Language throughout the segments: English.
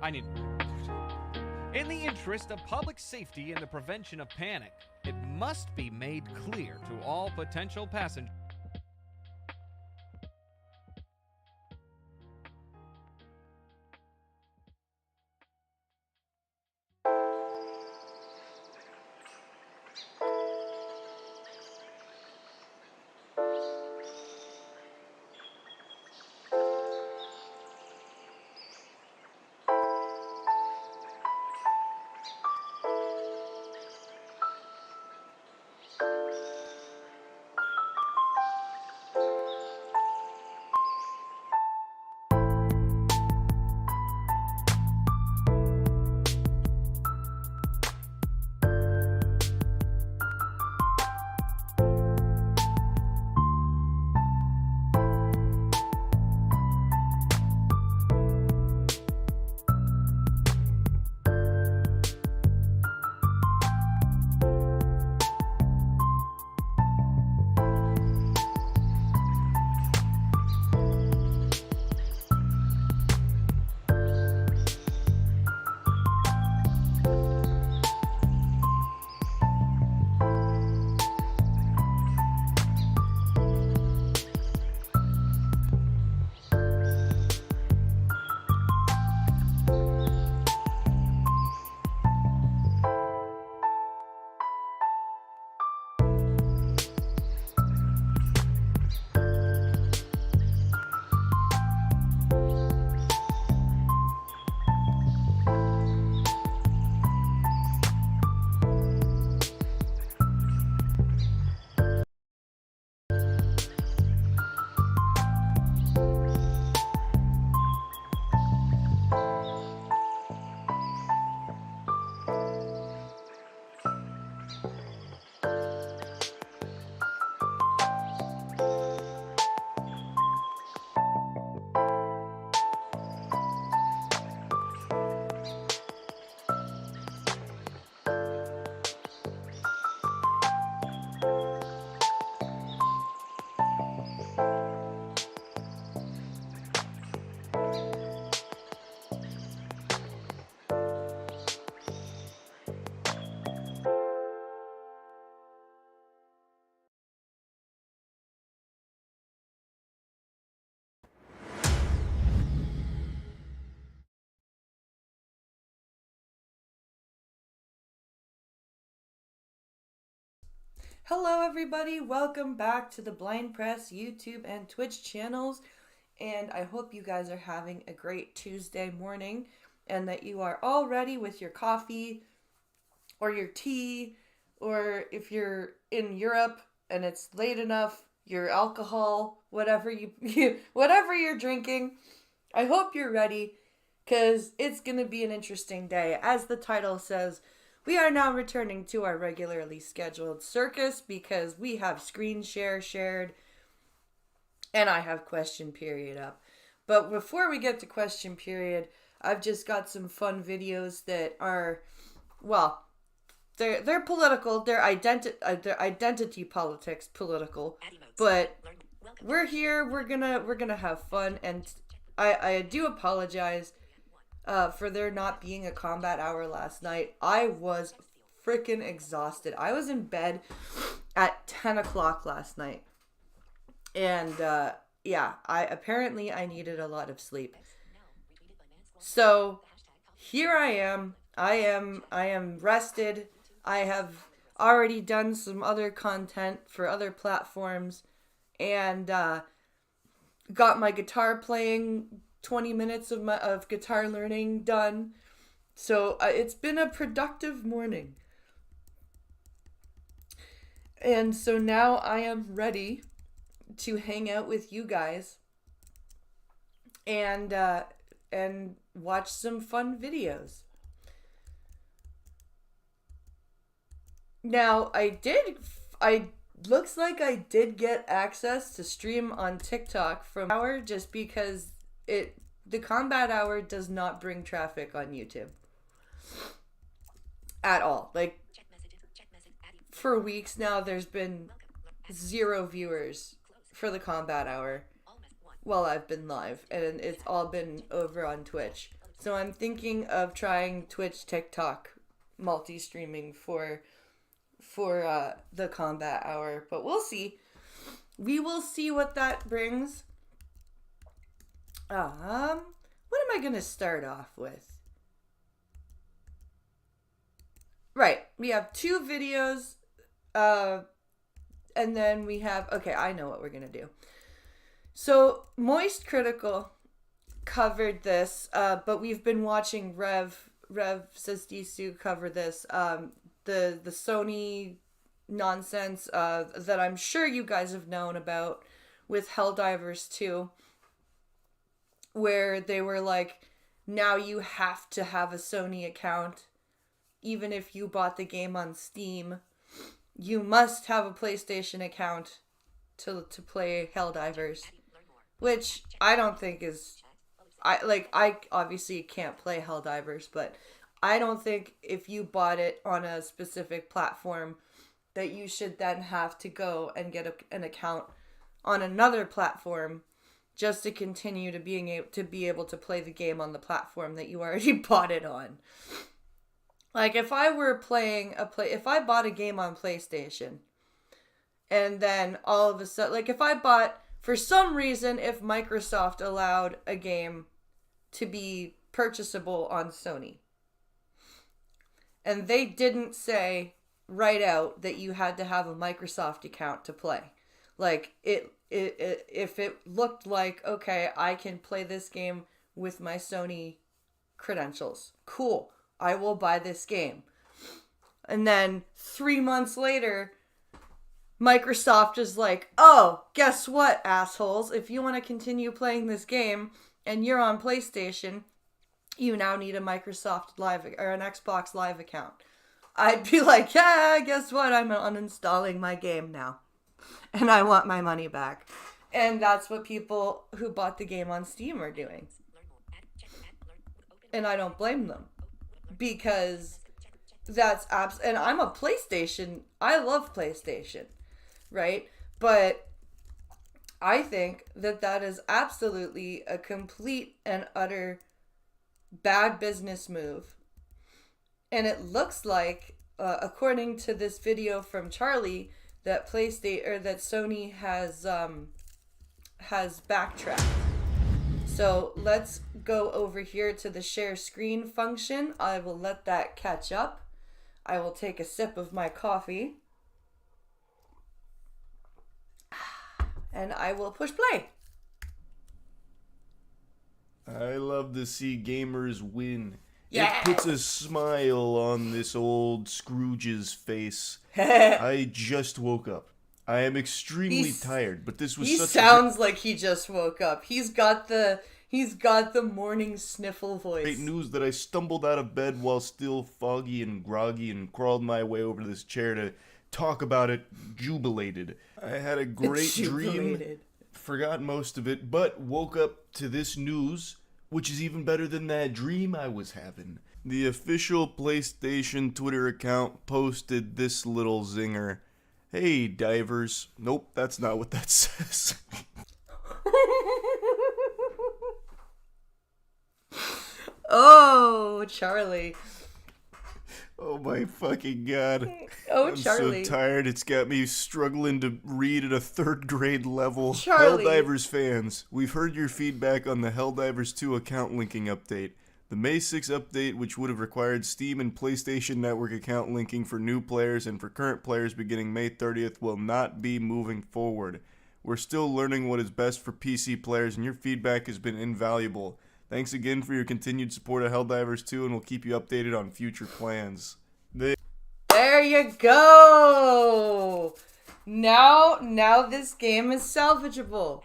I need... In the interest of public safety and the prevention of panic, it must be made clear to all potential passengers. Hello everybody, welcome back to the Blind Press YouTube and Twitch channels, and I hope you guys are having a great Tuesday morning and that you are all ready with your coffee or your tea, or if you're in Europe and it's late enough, your alcohol, whatever whatever you're drinking. I hope you're ready because it's going to be an interesting day. As the title says, we are now returning to our regularly scheduled circus because we have screen share shared and I have question period up. But before we get to question period, I've just got some fun videos that are, well, they're political, they're identity politics political, but we're here, we're gonna have fun, and I do apologize for there not being a combat hour last night. I was freaking exhausted. I was in bed at 10 o'clock last night. And, yeah, I needed a lot of sleep. So, here I am. I am rested. I have already done some other content for other platforms. And, got my guitar playing 20 minutes of guitar learning done. So it's been a productive morning. And so now I am ready to hang out with you guys and watch some fun videos. Now looks like I did get access to stream on TikTok from hour, just because the combat hour does not bring traffic on YouTube at all. Like, for weeks now, there's been 0 viewers for the combat hour while I've been live, and it's all been over on Twitch. So I'm thinking of trying Twitch, TikTok, multi-streaming for the combat hour, but we'll see. We will see what that brings. What am I gonna start off with? Right, we have 2 videos, and then we have, okay, I know what we're gonna do. So, Moist Critical covered this, but we've been watching Rev Sistisu cover this, the Sony nonsense, that I'm sure you guys have known about with Helldivers 2, where they were like, now you have to have a Sony account. Even if you bought the game on Steam, you must have a PlayStation account to play Helldivers. Which I don't think is... I obviously can't play Helldivers, but I don't think if you bought it on a specific platform that you should then have to go and get an account on another platform just to continue to be able to play the game on the platform that you already bought it on. Like, if I were playing if I bought a game on PlayStation, and then all of a sudden, like, if I bought, for some reason, if Microsoft allowed a game to be purchasable on Sony, and they didn't say right out that you had to have a Microsoft account to play. Like, if it looked like, okay, I can play this game with my Sony credentials, cool, I will buy this game. And then 3 months later, Microsoft is like, oh, guess what, assholes? If you want to continue playing this game and you're on PlayStation, you now need a Microsoft Live or an Xbox Live account. I'd be like, yeah, guess what? I'm uninstalling my game now. And I want my money back. And that's what people who bought the game on Steam are doing. And I don't blame them. Because that's and I'm a PlayStation. I love PlayStation, right? But I think that is absolutely a complete and utter bad business move. And it looks like, according to this video from Charlie, that that Sony has backtracked. So let's go over here to the share screen function. I will let that catch up. I will take a sip of my coffee. And I will push play. I love to see gamers win. Yes! It puts a smile on this old Scrooge's face. I just woke up. I am extremely tired, but this was he such sounds like he just woke up. He's got the morning sniffle voice. great news that I stumbled out of bed while still foggy and groggy and crawled my way over to this chair to talk about it, jubilated. I had a great dream, forgot most of it, but woke up to this news, which is even better than that dream I was having. The official PlayStation Twitter account posted this little zinger. Hey, divers. Nope, that's not what that says. Oh, Charlie. Oh my fucking god. Oh, I'm Charlie. so tired. It's got me struggling to read at a 3rd grade level. Charlie. Helldivers fans, we've heard your feedback on the Helldivers 2 account linking update. The May 6 update, which would have required Steam and PlayStation Network account linking for new players and for current players beginning May 30th, will not be moving forward. We're still learning what is best for PC players, and your feedback has been invaluable. Thanks again for your continued support of Helldivers 2, and we'll keep you updated on future plans. There you go! Now this game is salvageable.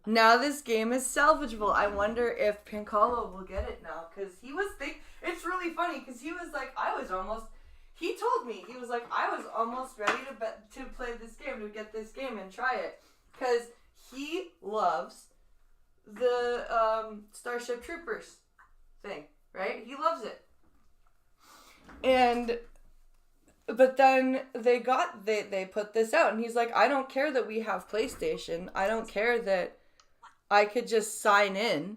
Now this game is salvageable. I wonder if Pincolo will get it now, because he was it's really funny, because he was like, he told me, he was like, I was almost ready to play this game, to get this game and try it, because he loves the Starship Troopers thing, right? He loves it. But then they put this out, and he's like, I don't care that we have PlayStation. I don't care that I could just sign in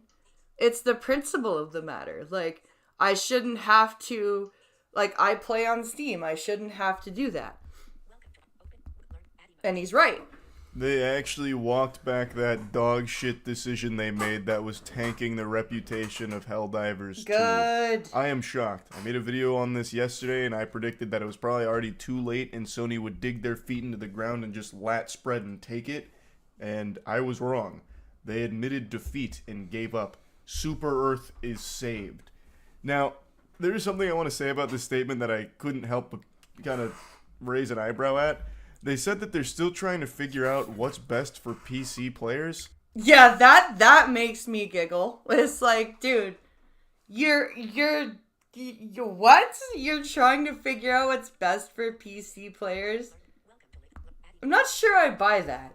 It's the principle of the matter. Like, I shouldn't have to, like, I play on Steam. I shouldn't have to do that. And he's right. They actually walked back that dog shit decision they made that was tanking the reputation of Helldivers 2. Good. I am shocked. I made a video on this yesterday, and I predicted that it was probably already too late and Sony would dig their feet into the ground and just lat spread and take it. And I was wrong. They admitted defeat and gave up. Super Earth is saved. Now, there's something I want to say about this statement that I couldn't help but kind of raise an eyebrow at. They said that they're still trying to figure out what's best for PC players. Yeah, that makes me giggle. It's like, dude, you're what? You're trying to figure out what's best for PC players? I'm not sure I buy that.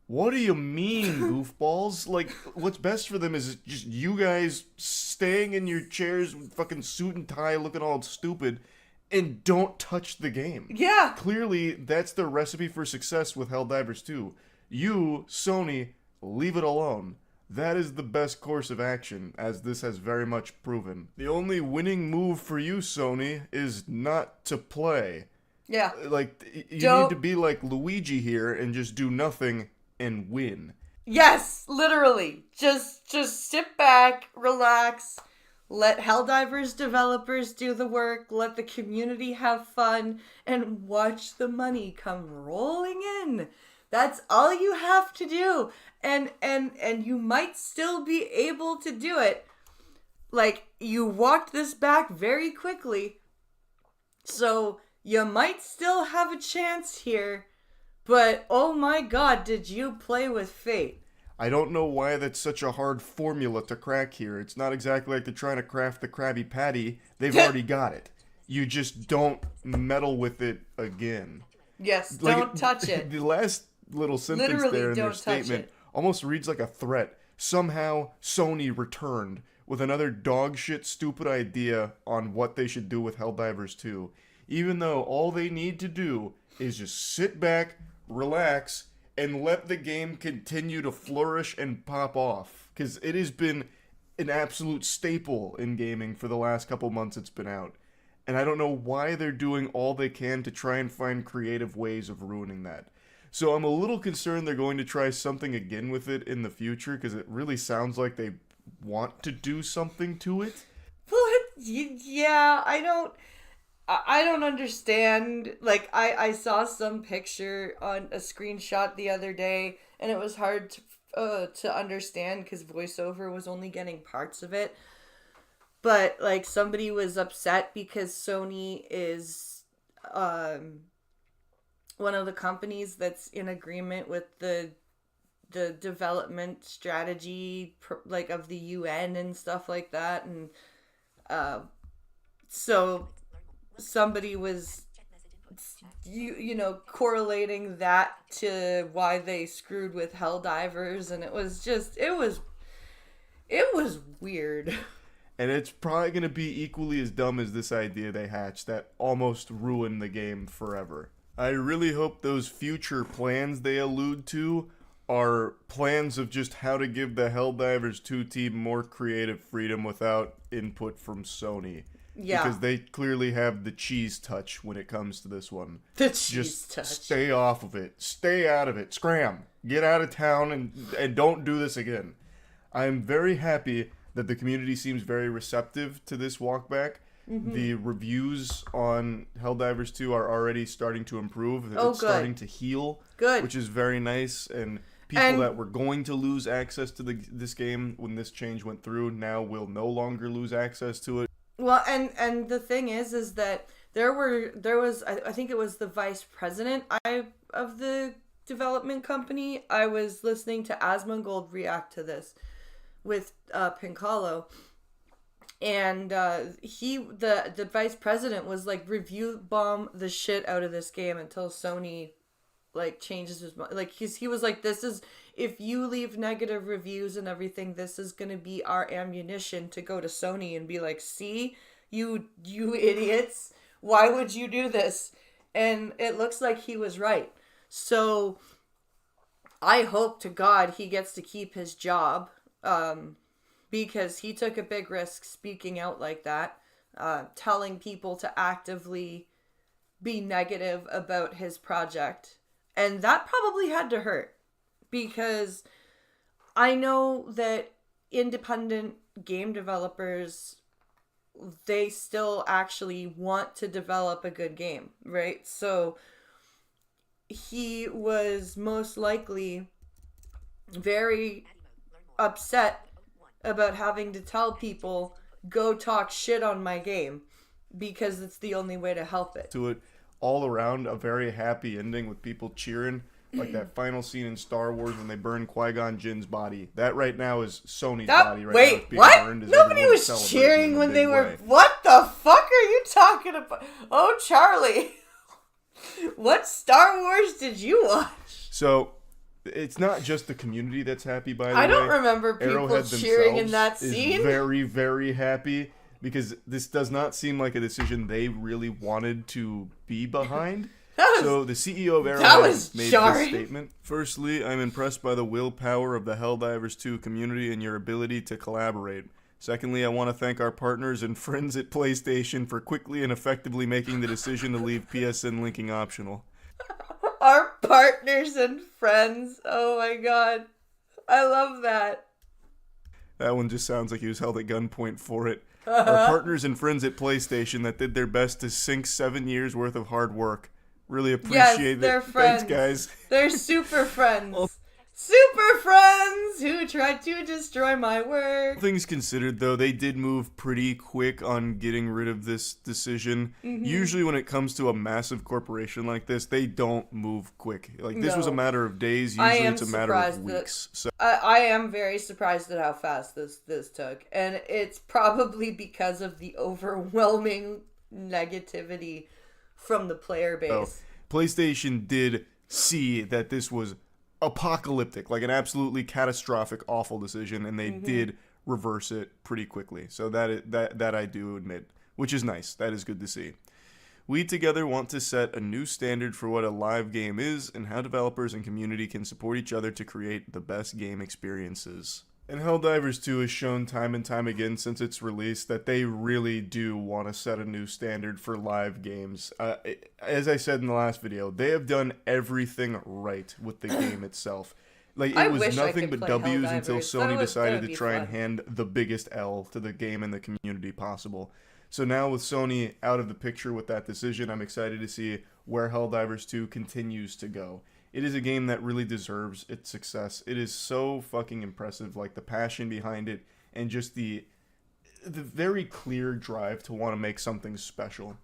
What do you mean, goofballs? Like, what's best for them is just you guys staying in your chairs with fucking suit and tie looking all stupid and don't touch the game. Yeah. Clearly, that's the recipe for success with Helldivers 2. You, Sony, leave it alone. That is the best course of action, as this has very much proven. The only winning move for you, Sony, is not to play. Yeah. Like, you need to be like Luigi here and just do nothing and win. Yes, literally. Just sit back, relax, let Helldivers developers do the work, let the community have fun, and watch the money come rolling in. That's all you have to do. And you might still be able to do it. Like, you walked this back very quickly, so you might still have a chance here. But, oh my god, did you play with fate? I don't know why that's such a hard formula to crack here. It's not exactly like they're trying to craft the Krabby Patty. They've already got it. You just don't meddle with it again. Yes, don't touch it. The last little sentence Literally there in their don't touch statement it. almost reads like a threat. Somehow, Sony returned with another dog shit stupid idea on what they should do with Helldivers 2. Even though all they need to do is just sit back, relax, and let the game continue to flourish and pop off. Because it has been an absolute staple in gaming for the last couple months it's been out. And I don't know why they're doing all they can to try and find creative ways of ruining that. So I'm a little concerned they're going to try something again with it in the future, because it really sounds like they want to do something to it. What? Yeah, I don't understand. Like, I saw some picture on a screenshot the other day, and it was hard to understand because voiceover was only getting parts of it. But, like, somebody was upset because Sony is one of the companies that's in agreement with the development strategy, like, of the UN and stuff like that. And so somebody was you know correlating that to why they screwed with Helldivers, and it was weird. And it's probably going to be equally as dumb as this idea they hatched that almost ruined the game forever. I really hope those future plans they allude to are plans of just how to give the Helldivers 2 team more creative freedom without input from Sony. Yeah. Because they clearly have the cheese touch when it comes to this one. The cheese just touch. Stay off of it. Stay out of it. Scram. Get out of town and don't do this again. I'm very happy that the community seems very receptive to this walkback. Mm-hmm. The reviews on Helldivers 2 are already starting to improve. It's starting to heal. Good. Which is very nice. And people that were going to lose access to this game when this change went through now will no longer lose access to it. Well, and the thing is that there was I think it was the vice president of the development company. I was listening to Asmongold react to this with Pincalo, and the vice president was like, review bomb the shit out of this game until Sony like changes his mind. Like he was like, this is, if you leave negative reviews and everything, this is going to be our ammunition to go to Sony and be like, see, you idiots, why would you do this? And it looks like he was right. So I hope to God he gets to keep his job. because he took a big risk speaking out like that, telling people to actively be negative about his project. And that probably had to hurt, because I know that independent game developers, they still actually want to develop a good game, right? So he was most likely very upset about having to tell people, go talk shit on my game, because it's the only way to help it. To it, all around a very happy ending with people cheering, like that final scene in Star Wars when they burn Qui-Gon Jinn's body. That right now is Sony's body right now. Wait, Being what? burned as Nobody everyone was celebrating cheering in a when big they were... way. What the fuck are you talking about? Oh, Charlie. What Star Wars did you watch? So, it's not just the community that's happy, by the way. I don't remember people Arrowhead cheering in that themselves scene. is very, very happy, because this does not seem like a decision they really wanted to be behind. So the CEO of Arrowhead made this statement. Firstly, I'm impressed by the willpower of the Helldivers 2 community and your ability to collaborate. Secondly, I want to thank our partners and friends at PlayStation for quickly and effectively making the decision to leave PSN linking optional. Our partners and friends. Oh my god. I love that. That one just sounds like he was held at gunpoint for it. Our partners and friends at PlayStation that did their best to sink 7 years worth of hard work. Really appreciate they're it. friends. Thanks, guys. They're super friends. Super friends who tried to destroy my work. Things considered, though, they did move pretty quick on getting rid of this decision. Mm-hmm. Usually when it comes to a massive corporation like this, they don't move quick. Like, this was a matter of days. Usually it's a matter of weeks. So I am very surprised at how fast this took. And it's probably because of the overwhelming negativity from the player base. So, PlayStation did see that this was apocalyptic, like an absolutely catastrophic, awful decision, and they did reverse it pretty quickly. So that I do admit, which is nice. That is good to see. We together want to set a new standard for what a live game is and how developers and community can support each other to create the best game experiences. And Helldivers 2 has shown time and time again since its release that they really do want to set a new standard for live games. As I said in the last video, they have done everything right with the game itself. Like, it was nothing but W's until Sony decided to try and hand the biggest L to the game and the community possible. So now with Sony out of the picture with that decision, I'm excited to see where Helldivers 2 continues to go. It is a game that really deserves its success. It is so fucking impressive, like the passion behind it and just the very clear drive to want to make something special.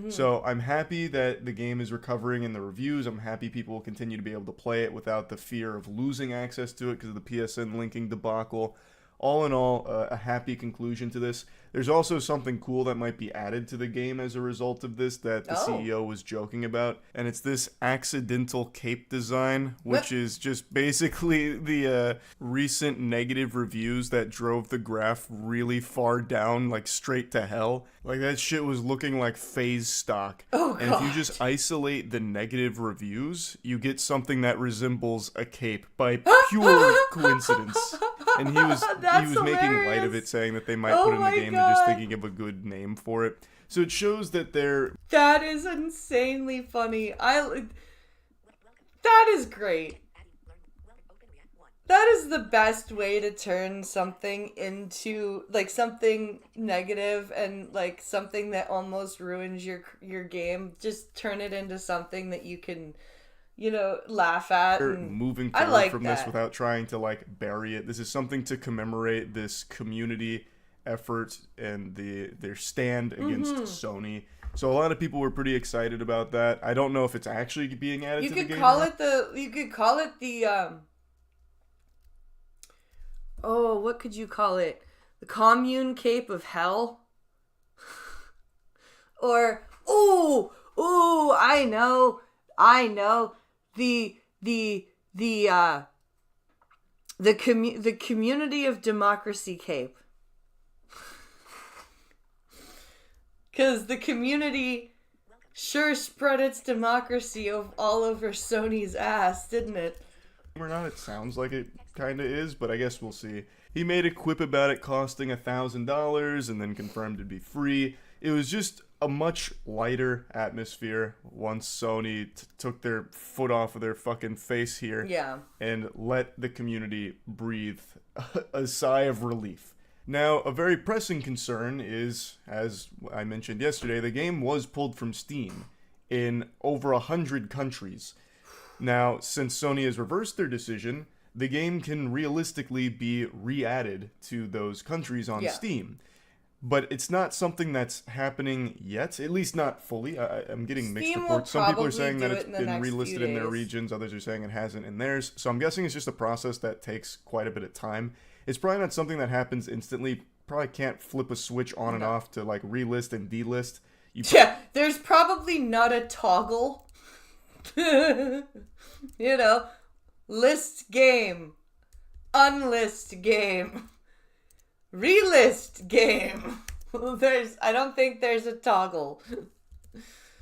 So I'm happy that the game is recovering in the reviews. I'm happy people will continue to be able to play it without the fear of losing access to it because of the PSN linking debacle. All in all, a happy conclusion to this. There's also something cool that might be added to the game as a result of this that the CEO was joking about, and it's this accidental cape design, which is just basically the recent negative reviews that drove the graph really far down, like straight to hell. Like, that shit was looking like phase stock. And if you just isolate the negative reviews, you get something that resembles a cape by pure coincidence. And he was making light of it, saying that they might put it in the game and just thinking of a good name for it. So it shows that they're... That is insanely funny. That is great. That is the best way to turn something into, like, something negative and, like, something that almost ruins your game. Just turn it into something that you can, you know, laugh at. And moving forward from this without trying to, like, bury it. This is something to commemorate this community effort and their stand against Sony. So a lot of people were pretty excited about that. I don't know if it's actually being added to the game. You could call it the what could you call it? The commune cape of hell? Or I know. The community of democracy cape. Because the community sure spread its democracy all over Sony's ass, didn't it? or not. It sounds like it kind of is, but I guess we'll see. He made a quip about it costing $1,000 and then confirmed it'd be free. It was just a much lighter atmosphere once Sony took their foot off of their fucking face here. Yeah. And let the community breathe a sigh of relief. Now, a very pressing concern is, as I mentioned yesterday, the game was pulled from Steam in over 100 countries. Now, since Sony has reversed their decision, the game can realistically be re-added to those countries on Steam. But it's not something that's happening yet, at least not fully. I'm getting mixed reports. Some people are saying that it's been relisted in their regions, others are saying it hasn't in theirs. So I'm guessing it's just a process that takes quite a bit of time. It's probably not something that happens instantly. Probably can't flip a switch on and off to like relist and delist. Yeah, there's probably not a toggle. You know, list game, unlist game, relist game. I don't think there's a toggle.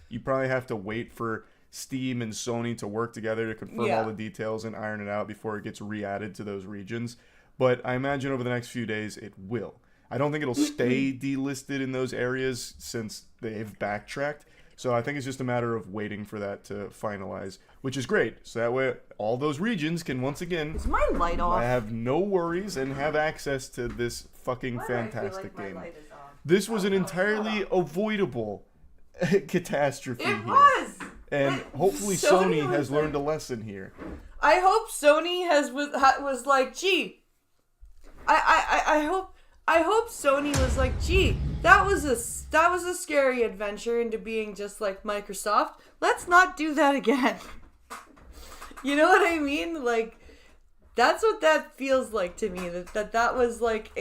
You probably have to wait for Steam and Sony to work together to confirm all the details and iron it out before it gets re-added to those regions. But I imagine over the next few days it will. I don't think it'll stay delisted in those areas since they've backtracked. So I think it's just a matter of waiting for that to finalize, which is great. So that way all those regions can once again Is my light off? have no worries and have access to this fucking fantastic game. This was an entirely avoidable catastrophe. It was! And hopefully Sony has learned a lesson here. I hope Sony was like, gee, I hope Sony was like, gee, that was a scary adventure into being just like Microsoft. Let's not do that again. You know what I mean? Like, that's what that feels like to me. That was like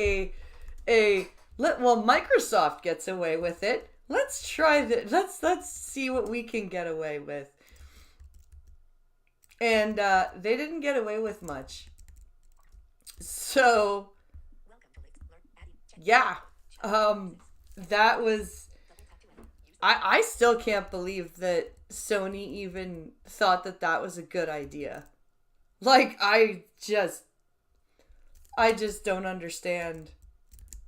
Microsoft gets away with it. Let's try that. Let's see what we can get away with. And they didn't get away with much. So yeah, that was. I still can't believe that Sony even thought that was a good idea. Like, I just don't understand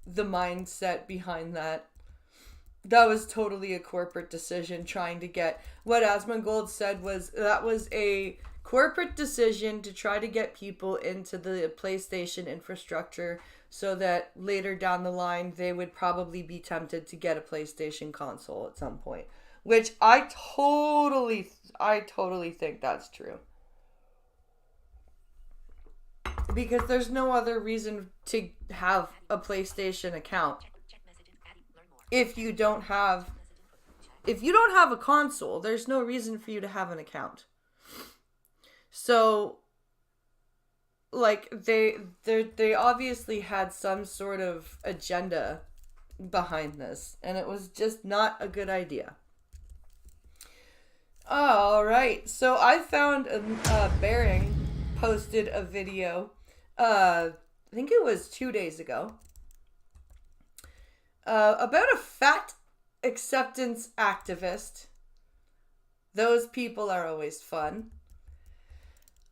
the mindset behind that. That was totally a corporate decision trying to get... What Asmongold said was that was a corporate decision to try to get people into the PlayStation infrastructure so that later down the line they would probably be tempted to get a PlayStation console at some point. Which I totally think that's true. Because there's no other reason to have a PlayStation account if you don't have a console. There's no reason for you to have an account. So, like, they obviously had some sort of agenda behind this, and it was just not a good idea. All right, so I found Bearing posted a video. I think it was 2 days ago. About a fat acceptance activist. Those people are always fun.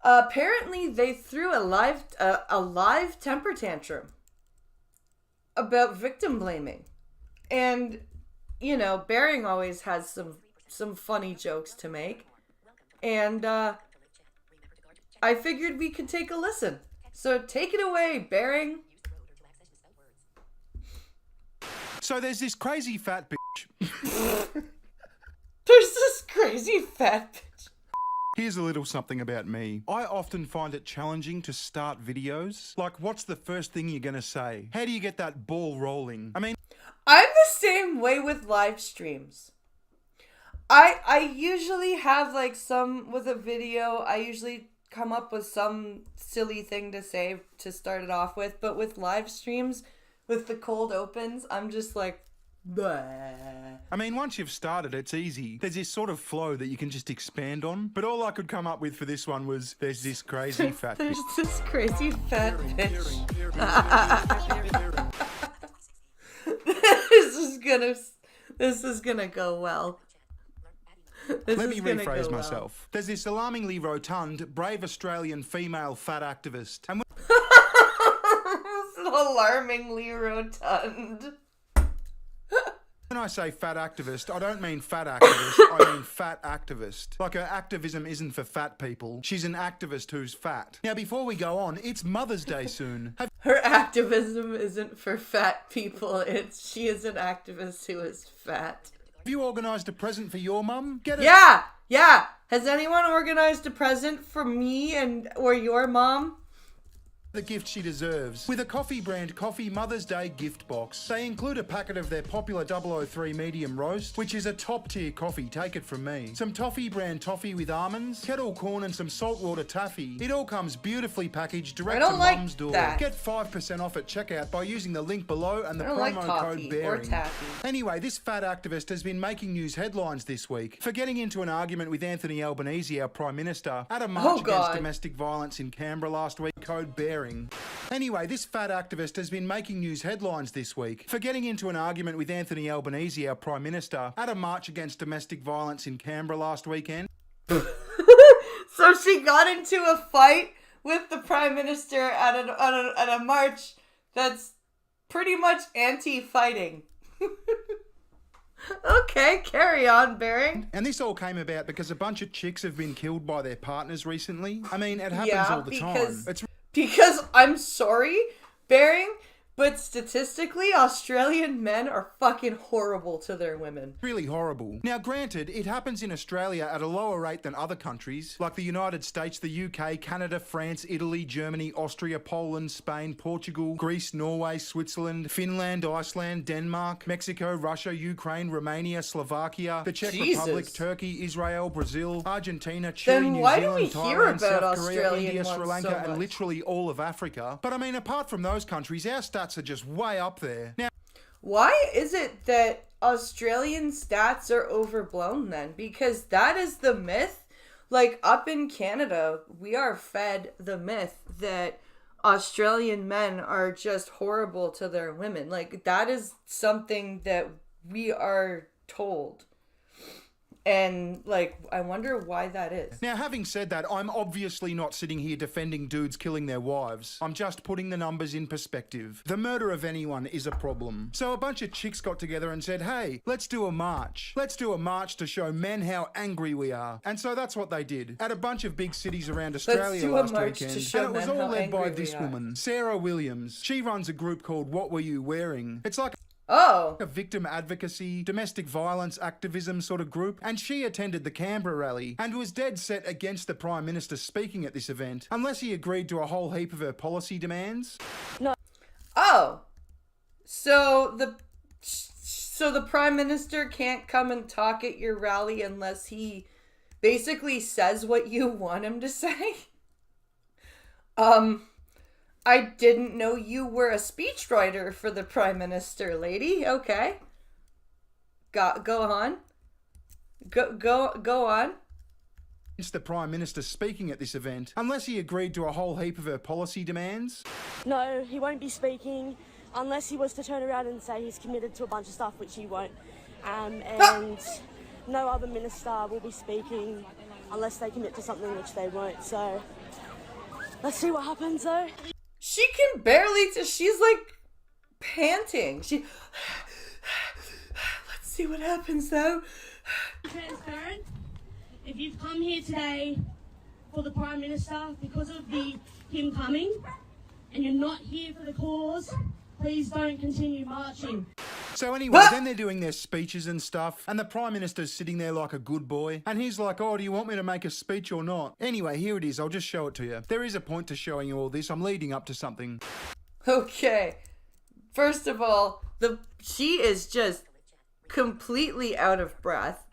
Apparently, they threw a live temper tantrum about victim blaming, and you know, Bearing always has some funny jokes to make, and I figured we could take a listen. So take it away, Bearing. So there's this crazy fat bitch. There's this crazy fat bitch. Here's a little something about me. I often find it challenging to start videos. Like, what's the first thing you're gonna say? How do you get that ball rolling? I mean, I'm the same way with live streams. I usually have like with a video, I usually come up with some silly thing to say to start it off with, but with live streams, with the cold opens, I'm just like, bleh. I mean, once you've started, it's easy. There's this sort of flow that you can just expand on. But all I could come up with for this one was, there's this crazy fat bitch. There's this crazy fat bitch. This is gonna go well. Let me rephrase myself. There's this alarmingly rotund, brave Australian female fat activist. And alarmingly rotund. when I say fat activist, I don't mean fat activist, I mean fat activist. Like her activism isn't for fat people, she's an activist who's fat. Now before we go on, it's Mother's Day soon. Her activism isn't for fat people, she is an activist who is fat. Have you organised a present for your mum? Get it? Yeah! Has anyone organised a present for me or your mom? The gift she deserves. With a coffee brand coffee Mother's Day gift box. They include a packet of their popular 003 medium roast, which is a top tier coffee, take it from me. Some toffee brand toffee with almonds, kettle corn and some saltwater taffy. It all comes beautifully packaged direct to mum's door. That. Get 5% off at checkout by using the link below and the promo code BEARING. Anyway, this fat activist has been making news headlines this week for getting into an argument with Anthony Albanese, our Prime Minister, at a march against domestic violence in Canberra last week, code BEARING. Anyway, this fat activist has been making news headlines this week for getting into an argument with Anthony Albanese, our Prime Minister, at a march against domestic violence in Canberra last weekend. So she got into a fight with the Prime Minister at a march that's pretty much anti-fighting. Okay, carry on, Baring. And this all came about because a bunch of chicks have been killed by their partners recently. I mean, it happens all the time. Because I'm sorry, Baring, but statistically, Australian men are fucking horrible to their women. Really horrible. Now, granted, it happens in Australia at a lower rate than other countries, like the United States, the UK, Canada, France, Italy, Germany, Austria, Poland, Spain, Portugal, Greece, Norway, Switzerland, Finland, Iceland, Denmark, Mexico, Russia, Ukraine, Romania, Slovakia, the Czech Republic, Turkey, Israel, Brazil, Argentina, Chile, New Zealand, Thailand, South Korea, India, Sri Lanka, and literally all of Africa. But I mean, apart from those countries, our stats are just way up there. Now, why is it that Australian stats are overblown then? Because that is the myth. Like, up in Canada, we are fed the myth that Australian men are just horrible to their women. Like, that is something that we are told. And, like, I wonder why that is. Now, having said that, I'm obviously not sitting here defending dudes killing their wives. I'm just putting the numbers in perspective. The murder of anyone is a problem. So a bunch of chicks got together and said, hey, let's do a march. Let's do a march to show men how angry we are. And so that's what they did. At a bunch of big cities around Australia last weekend. And it was all led by this woman, Sarah Williams. She runs a group called What Were You Wearing? It's like a victim advocacy, domestic violence activism sort of group, and she attended the Canberra rally and was dead set against the Prime Minister speaking at this event, unless he agreed to a whole heap of her policy demands. No. Oh. So the Prime Minister can't come and talk at your rally unless he basically says what you want him to say? I didn't know you were a speechwriter for the Prime Minister, lady. Okay. Go on. Go on. It's the Prime Minister speaking at this event, unless he agreed to a whole heap of her policy demands. No, he won't be speaking unless he was to turn around and say he's committed to a bunch of stuff, which he won't. And no other minister will be speaking unless they commit to something, which they won't. So let's see what happens, though. She can barely, she's like panting. Let's see what happens though. Transparent. If you've come here today for the Prime Minister because of him coming and you're not here for the cause, please don't continue marching. So anyway, then they're doing their speeches and stuff, and the Prime Minister's sitting there like a good boy, and he's like, oh, do you want me to make a speech or not? Anyway, here it is, I'll just show it to you. There is a point to showing you all this, I'm leading up to something. Okay. First of all, she is just completely out of breath.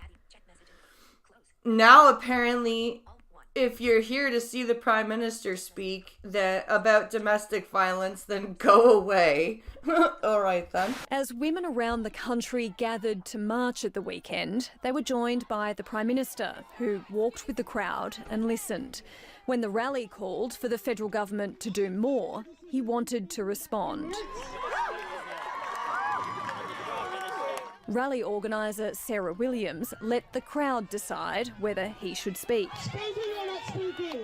Now apparently, if you're here to see the Prime Minister speak about domestic violence, then go away. All right, then. As women around the country gathered to march at the weekend, they were joined by the Prime Minister, who walked with the crowd and listened. When the rally called for the federal government to do more, he wanted to respond. Rally organiser Sarah Williams let the crowd decide whether he should speak. Speaking or not speaking?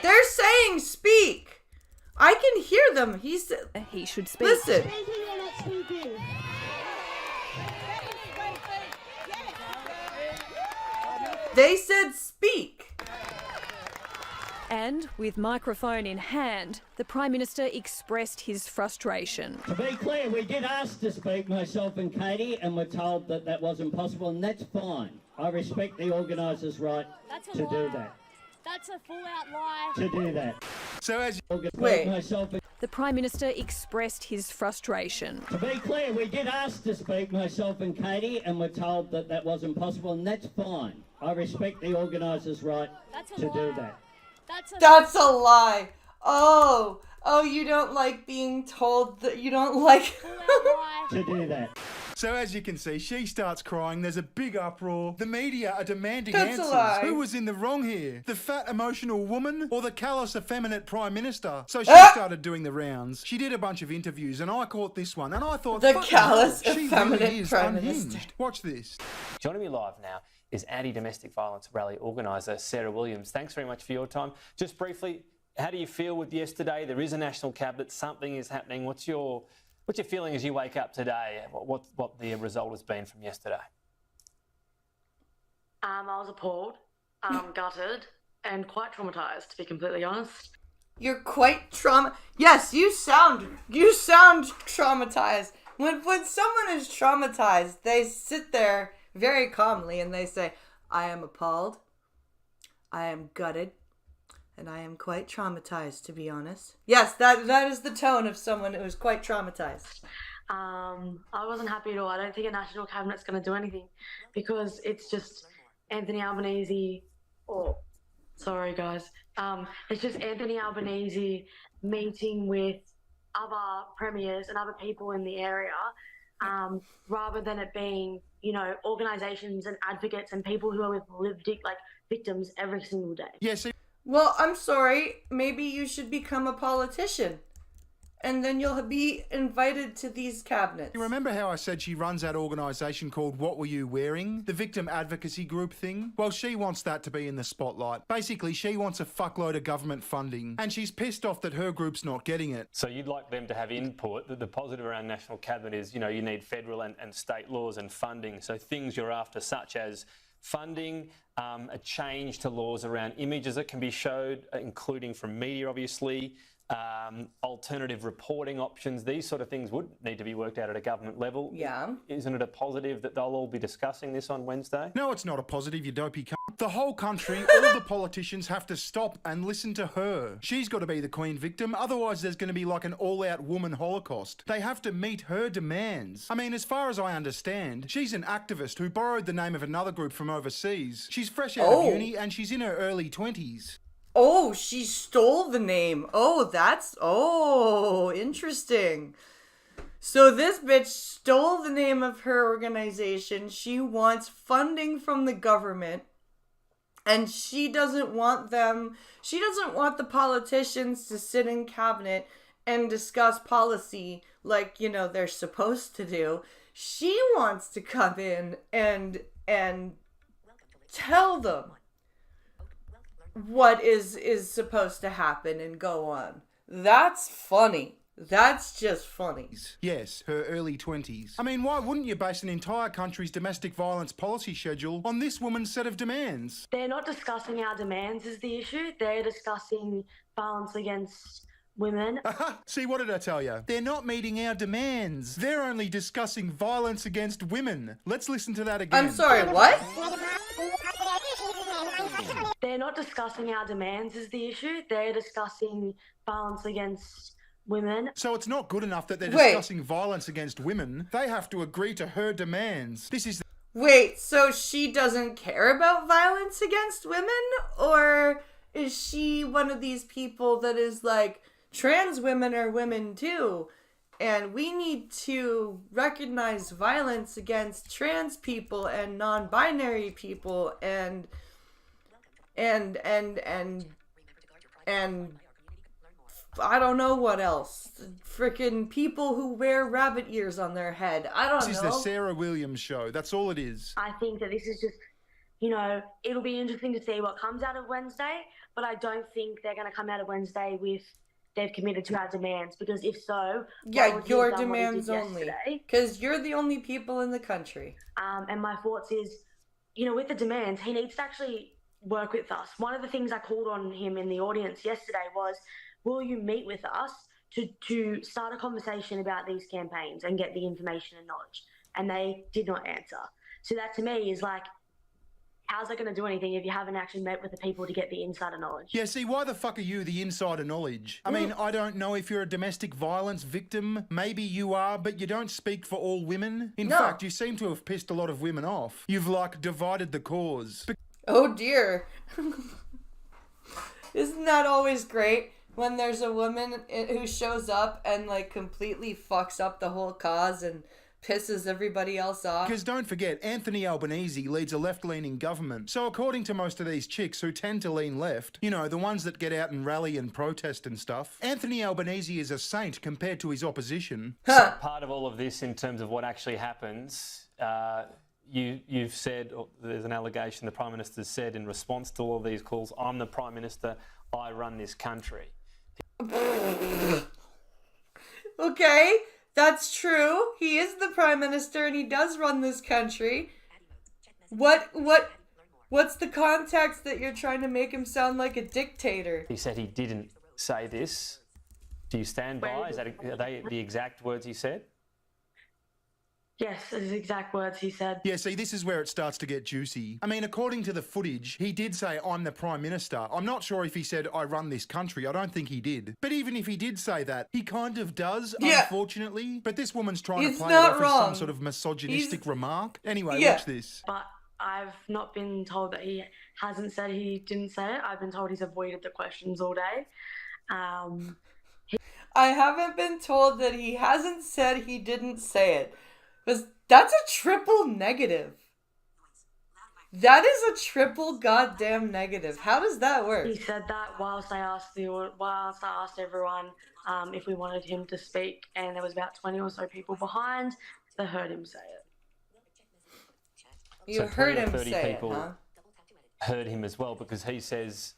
They're saying speak. I can hear them. He should speak. Listen. Speaking or not speaking? They said speak. And with microphone in hand, the Prime Minister expressed his frustration. To be clear, we did ask to speak, myself and Katie, and were told that that wasn't possible, and that's fine. I respect the organisers' right to do that. That's a full-out lie. To do that. So as Wait. The Prime Minister expressed his frustration. To be clear, we did ask to speak, myself and Katie, and were told that that wasn't possible, and that's fine. I respect the organisers' right to do that. That's a lie. Oh, you don't like being told that you don't like... To do that. So as you can see, she starts crying, there's a big uproar. The media are demanding That's a answers. lie. Who was in the wrong here? The fat, emotional woman or the callous, effeminate Prime Minister? So she started doing the rounds. She did a bunch of interviews and I caught this one and I thought, The fucking callous, hell, she effeminate really is Prime unhinged. Minister. Watch this. Joining me live now is anti-domestic violence rally organiser Sarah Williams. Thanks very much for your time. Just briefly, how do you feel with yesterday? There is a national cabinet, something is happening. What's your feeling as you wake up today? What the result has been from yesterday? I was appalled, gutted, and quite traumatised, to be completely honest. You're quite Yes, you sound traumatized. When someone is traumatized, they sit there very calmly and they say, I am appalled, I am gutted, and I am quite traumatized, to be honest. Yes, that is the tone of someone who is quite traumatized. I wasn't happy at all. I don't think a national cabinet's going to do anything because it's just Anthony Albanese, sorry guys, it's just Anthony Albanese meeting with other premiers and other people in the area, rather than it being, organisations and advocates and people who are with victims every single day. Yes. Yeah, Well, I'm sorry. Maybe you should become a politician. And then you'll be invited to these cabinets. you remember how I said she runs that organisation called What Were You Wearing? The victim advocacy group thing? Well, she wants that to be in the spotlight. Basically, she wants a fuckload of government funding. And she's pissed off that her group's not getting it. So you'd like them to have input. The positive around national cabinet is, you need federal and state laws and funding. So things you're after, such as funding, a change to laws around images that can be showed, including from media, obviously, alternative reporting options. These sort of things would need to be worked out at a government level. Yeah. Isn't it a positive that they'll all be discussing this on Wednesday? No, it's not a positive, you dopey cunt. The whole country, all the politicians have to stop and listen to her. She's got to be the queen victim, otherwise there's going to be like an all-out woman holocaust. They have to meet her demands. I mean, as far as I understand, she's an activist who borrowed the name of another group from overseas. She's fresh out of uni and she's in her early 20s. Oh, she stole the name. Interesting. So this bitch stole the name of her organization. She wants funding from the government. And she doesn't want the politicians to sit in cabinet and discuss policy like, they're supposed to do. She wants to come in and tell them what is supposed to happen and go on. That's funny. That's just funny. Yes, her early 20s. I mean, why wouldn't you base an entire country's domestic violence policy schedule on this woman's set of demands? They're not discussing our demands is the issue. They're discussing violence against women. See, what did I tell you? They're not meeting our demands. They're only discussing violence against women. Let's listen to that again. I'm sorry, what? They're not discussing our demands is the issue. They're discussing violence against women. So it's not good enough that they're discussing violence against women. They have to agree to her demands. This is... Wait, so she doesn't care about violence against women? Or is she one of these people that is like, trans women are women too, and we need to recognize violence against trans people and non-binary people and I don't know what else. Freaking people who wear rabbit ears on their head. I don't know. This is the Sarah Williams show. That's all it is. I think that this is just, you know, it'll be interesting to see what comes out of Wednesday, but I don't think they're going to come out of Wednesday with they've committed to our demands, because if so... Yeah, your demands only. Because you're the only people in the country. And my thoughts is, you know, with the demands, he needs to actually work with us. One of the things I called on him in the audience yesterday was, will you meet with us to start a conversation about these campaigns and get the information and knowledge? And they did not answer. So that to me is like, how's that going to do anything if you haven't actually met with the people to get the insider knowledge? Yeah, see, why the fuck are you the insider knowledge? I mean, I don't know if you're a domestic violence victim. Maybe you are, but you don't speak for all women. In fact, you seem to have pissed a lot of women off. You've, like, divided the cause. Oh, dear. Isn't that always great? When there's a woman who shows up and, like, completely fucks up the whole cause and pisses everybody else off. Because don't forget, Anthony Albanese leads a left-leaning government. So according to most of these chicks who tend to lean left, you know, the ones that get out and rally and protest and stuff, Anthony Albanese is a saint compared to his opposition. So part of all of this in terms of what actually happens, you've said, or there's an allegation the Prime Minister's said in response to all of these calls, I'm the Prime Minister, I run this country. Okay, that's true. He is the Prime Minister and he does run this country. What's the context that you're trying to make him sound like a dictator? He said he didn't say this. Do you stand by? Are they the exact words he said? Yes, his exact words he said. Yeah, see, this is where it starts to get juicy. I mean, according to the footage, he did say, I'm the Prime Minister. I'm not sure if he said, I run this country. I don't think he did. But even if he did say that, he kind of does, unfortunately. But this woman's trying to play it off as some sort of misogynistic remark. Anyway, watch this. But I've not been told that he hasn't said he didn't say it. I've been told he's avoided the questions all day. I haven't been told that he hasn't said he didn't say it. That's a triple negative. That is a triple goddamn negative. How does that work? He said that whilst I asked everyone if we wanted him to speak, and there was about 20 or so people behind that heard him say it. You heard him say it, huh? Heard him as well, because he says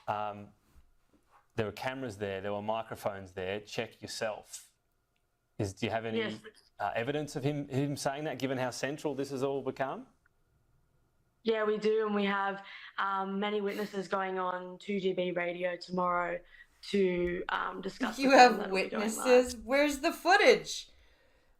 there were cameras there, there were microphones there. Check yourself. Do you have any evidence of him saying that, given how central this has all become? Yeah, we do, and we have many witnesses going on 2GB radio tomorrow to discuss. You have witnesses? Where's the footage?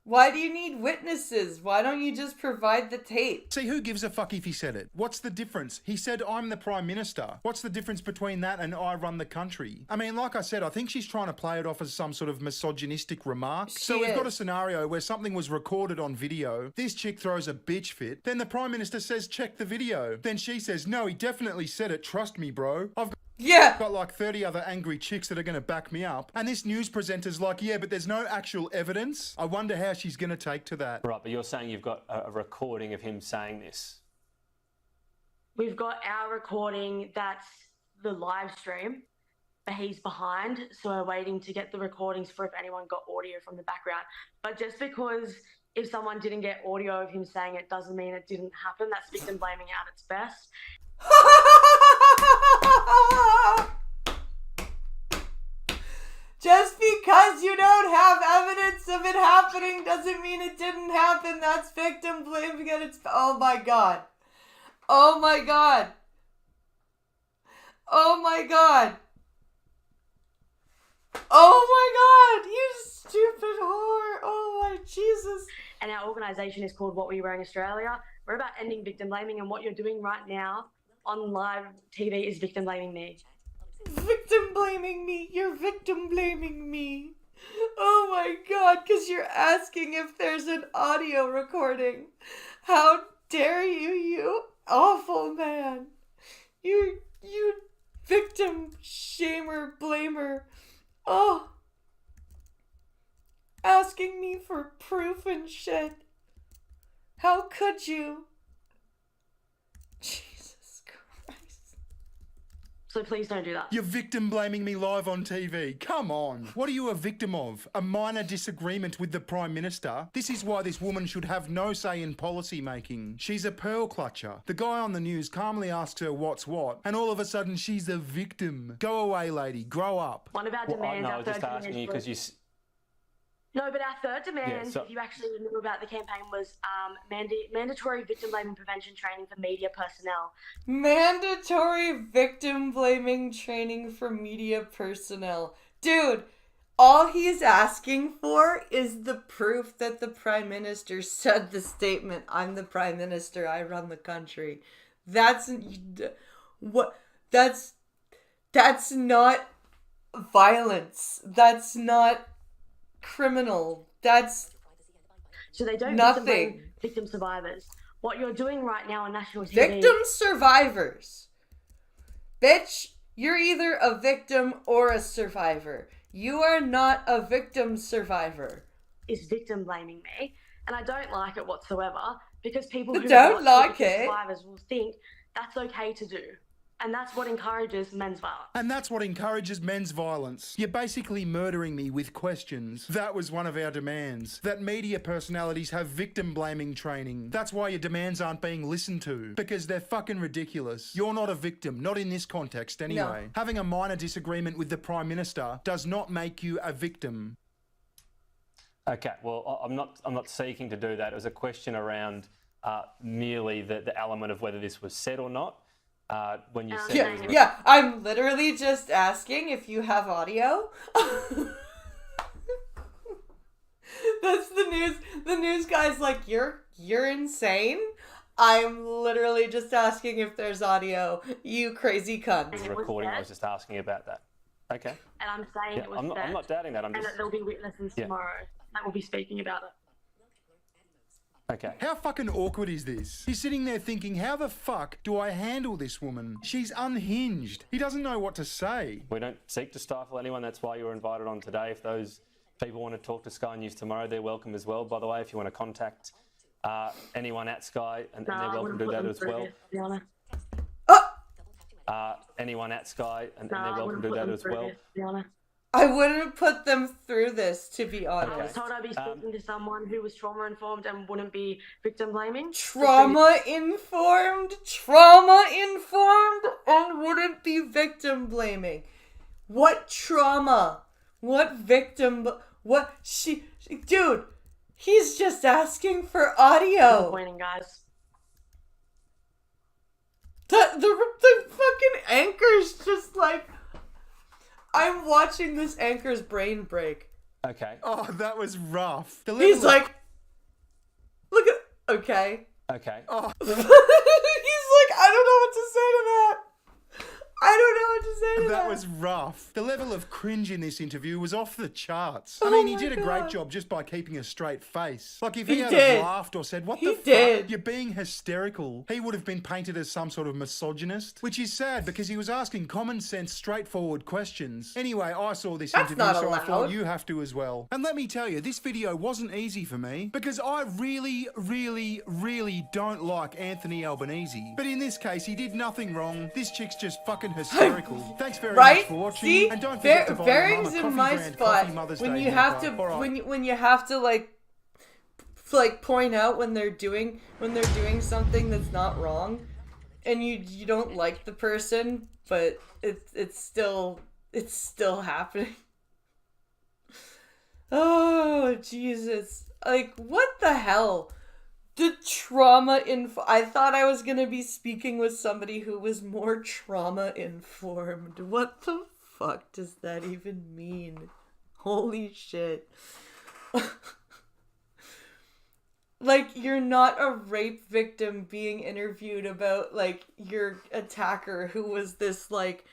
Why do you need witnesses? Why don't you just provide the tape? See, who gives a fuck if he said it? What's the difference? He said, I'm the Prime Minister. What's the difference between that and I run the country? I mean, like I said, I think she's trying to play it off as some sort of misogynistic remark. So we've got a scenario where something was recorded on video. This chick throws a bitch fit. Then the Prime Minister says, check the video. Then she says, no, he definitely said it. Trust me, bro. I've got like 30 other angry chicks that are going to back me up. And this news presenter's like, yeah, but there's no actual evidence. I wonder how she's going to take to that. Right, but you're saying you've got a recording of him saying this. We've got our recording, that's the live stream, but he's behind, so we're waiting to get the recordings for if anyone got audio from the background. But just because if someone didn't get audio of him saying it doesn't mean it didn't happen. That's victim blaming at its best. Just because you don't have evidence of it happening doesn't mean it didn't happen. That's victim blaming at its... Oh my god. Oh my god. Oh my god. Oh my god. You stupid whore. Oh my Jesus. And our organisation is called What We Wearing Australia. We're about ending victim blaming, and what you're doing right now on live TV is victim blaming me. Victim blaming me. You're victim blaming me. Oh my god, because you're asking if there's an audio recording. How dare you, you awful man. You victim shamer blamer. Oh. Asking me for proof and shit. How could you? Jesus Christ. So please don't do that. You're victim blaming me live on TV. Come on. What are you a victim of? A minor disagreement with the Prime Minister? This is why this woman should have no say in policy making. She's a pearl clutcher. The guy on the news calmly asks her what's what, and all of a sudden she's a victim. Go away, lady. Grow up. One of our demands, no, I our was third just asking you demand because you... No, but our third demand, so- if you actually knew about the campaign, was mandatory victim blaming prevention training for media personnel. Mandatory victim blaming training for media personnel. Dude, all he's asking for is the proof that the Prime Minister said the statement, "I'm the Prime Minister, I run the country." That's not violence. That's not criminal. That's So they don't nothing. victim blame victim survivors. What you're doing right now on national TV... Victim survivors. Bitch, you're either a victim or a survivor. You are not a victim survivor. ...is victim blaming me, and I don't like it whatsoever, because people who don't watch like victim it. survivors will think that's okay to do. And that's what encourages men's violence. And that's what encourages men's violence. You're basically murdering me with questions. That was one of our demands. That media personalities have victim blaming training. That's why your demands aren't being listened to. Because they're fucking ridiculous. You're not a victim, not in this context anyway. No. Having a minor disagreement with the Prime Minister does not make you a victim. Okay, well, I'm not seeking to do that. It was a question around merely the element of whether this was said or not. When you said Yeah, I'm literally just asking if you have audio. That's the news. The news guy's like, you're insane. I'm literally just asking if there's audio. You crazy cunt. recording, I was just asking about that. Okay. And I'm saying it was I'm said, not doubting that. I'm just... And that there'll be witnesses tomorrow that will be speaking about it. Okay. How fucking awkward is this? He's sitting there thinking, how the fuck do I handle this woman? She's unhinged. He doesn't know what to say. We don't seek to stifle anyone. That's why you were invited on today. If those people want to talk to Sky News tomorrow, they're welcome as well. By the way, if you want to contact anyone at Sky, and they're welcome to do that as well. Anyone at Sky, and they're welcome to do that as well. I wouldn't put them through this, to be honest. I was told I'd be speaking to someone who was trauma-informed and wouldn't be victim-blaming. Trauma-informed, and wouldn't be victim-blaming. What trauma? What victim? What dude, he's just asking for audio. Disappointing, guys. The fucking anchor's just like... I'm watching this anchor's brain break. Okay. Oh, that was rough. He's like, look at, okay. Okay. Oh. He's like, I don't know what to say to that. I don't know what to say to that. That was rough. The level of cringe in this interview was off the charts. I Oh mean, he my did a great God. job just by keeping a straight face. Like, if he had did. have laughed or said, what He the fuck? did. You're being hysterical. He would have been painted as some sort of misogynist, which is sad because he was asking common sense, straightforward questions. Anyway, I saw this That's interview, not so I allowed. thought you have to as well. And let me tell you, this video wasn't easy for me because I really, really, really don't like Anthony Albanese. But in this case, he did nothing wrong. This chick's just fucking hysterical. Thanks very much Right? for watching. See, and don't forget to buy your mum a Bearing's in coffee my brand spot coffee Mother's when Day you have to hamper. All right. when you have to like point out when they're doing something that's not wrong, and you don't like the person, but it's still happening. Oh Jesus! Like, what the hell? The trauma info. I thought I was gonna be speaking with somebody who was more trauma informed. What the fuck does that even mean? Holy shit. Like, you're not a rape victim being interviewed about, like, your attacker who was this, like,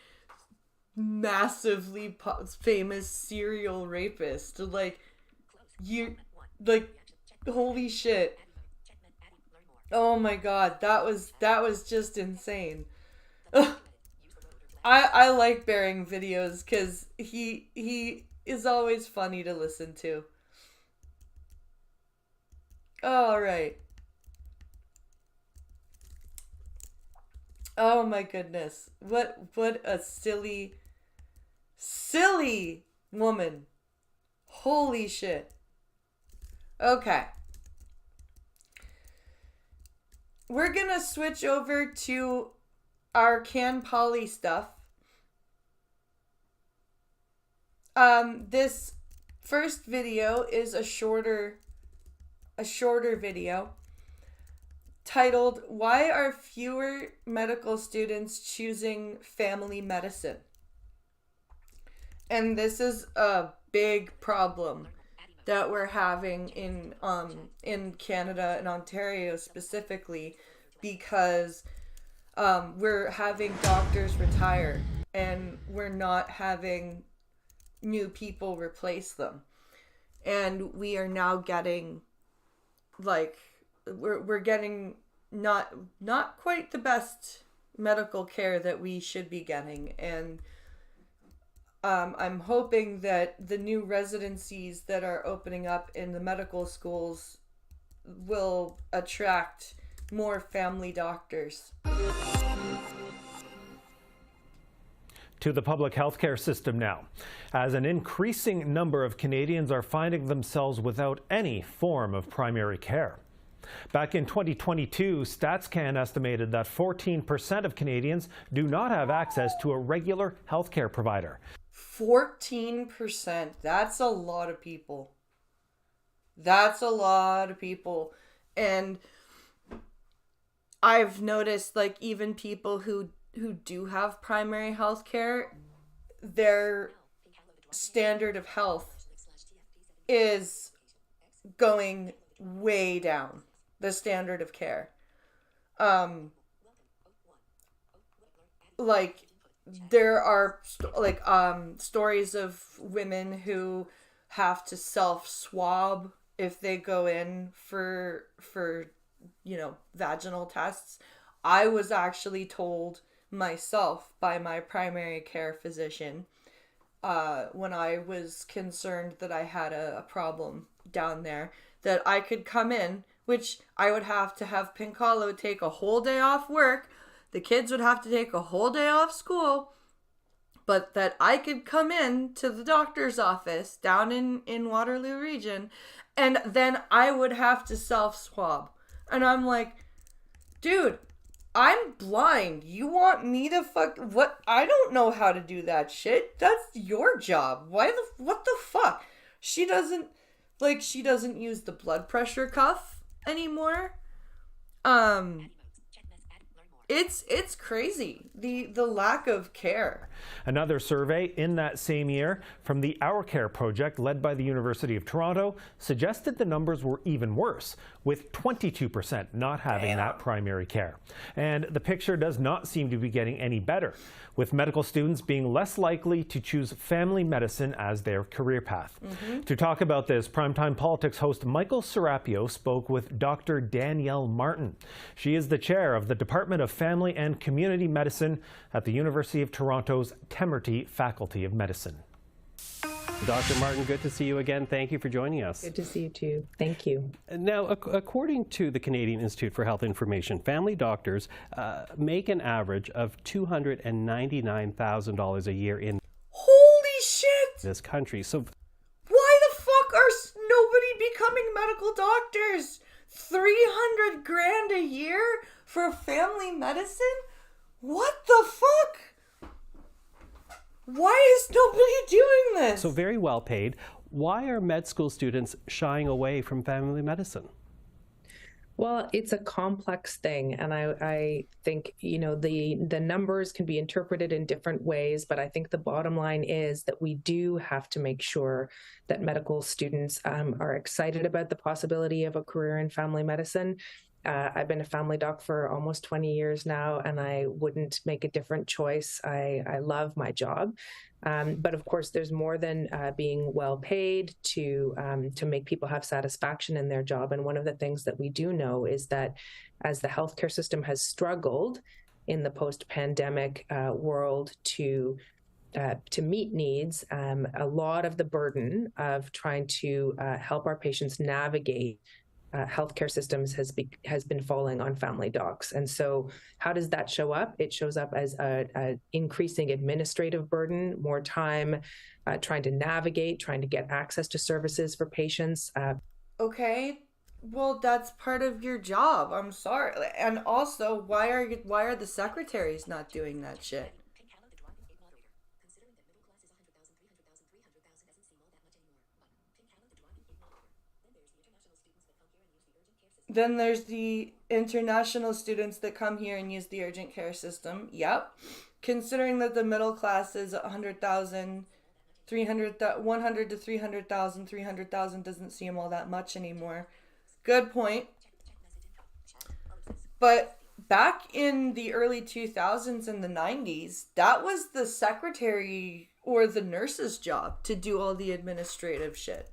massively famous serial rapist. Like, holy shit. Oh my god, that was just insane. I like Bearing videos because he is always funny to listen to. Alright. Oh my goodness. What a silly woman. Holy shit. Okay. We're gonna switch over to our Can Polly stuff. This first video is a shorter video titled, "Why are fewer medical students choosing family medicine?" And this is a big problem that we're having in Canada and Ontario specifically, because we're having doctors retire and we're not having new people replace them. And we are now getting we're getting not quite the best medical care that we should be getting. And I'm hoping that the new residencies that are opening up in the medical schools will attract more family doctors. To the public healthcare system now, as an increasing number of Canadians are finding themselves without any form of primary care. Back in 2022, StatsCan estimated that 14% of Canadians do not have access to a regular healthcare provider. 14%. That's a lot of people. That's a lot of people. And I've noticed, like, even people who do have primary health care, their standard of health is going way down. The standard of care. Like, there are stories of women who have to self-swab if they go in for vaginal tests. I was actually told myself by my primary care physician when I was concerned that I had a problem down there, that I could come in, which I would have to have Pinkala take a whole day off work, the kids would have to take a whole day off school, but that I could come in to the doctor's office down in Waterloo region, and then I would have to self-swab. And I'm like, dude, I'm blind. You want me to what? I don't know how to do that shit. That's your job. What the fuck? She doesn't use the blood pressure cuff anymore. It's crazy, the lack of care. Another survey in that same year from the Our Care project led by the University of Toronto suggested the numbers were even worse, with 22% not having that primary care. And the picture does not seem to be getting any better, with medical students being less likely to choose family medicine as their career path. To talk about this, Primetime Politics host Michael Serapio spoke with Dr. Danielle Martin. She is the chair of the Department of Family and Community Medicine at the University of Toronto's Temerty Faculty of Medicine. Dr. Martin, good to see you again. Thank you for joining us. Good to see you too. Thank you. Now, according to the Canadian Institute for Health Information, family doctors make an average of $299,000 a year in Holy shit! this country. So why the fuck are nobody becoming medical doctors? 300 grand a year for family medicine? What the fuck? Why is nobody doing this? So very well paid. Why are med school students shying away from family medicine? Well, it's a complex thing, and I think, the numbers can be interpreted in different ways, but I think the bottom line is that we do have to make sure that medical students are excited about the possibility of a career in family medicine. I've been a family doc for almost 20 years now, and I wouldn't make a different choice. I love my job. But of course, there's more than being well paid to make people have satisfaction in their job. And one of the things that we do know is that as the healthcare system has struggled in the post-pandemic world to meet needs, a lot of the burden of trying to help our patients navigate healthcare systems has been falling on family docs. And so how does that show up? It shows up as a increasing administrative burden, more time trying to navigate, trying to get access to services for patients. Okay, well, that's part of your job. I'm sorry. And also, why are the secretaries not doing that shit? Then there's the international students that come here and use the urgent care system. Yep. Considering that the middle class is 100,000, 100 to 300,000, 300,000 doesn't seem all that much anymore. Good point. But back in the early 2000s and the 90s, that was the secretary or the nurse's job to do all the administrative shit.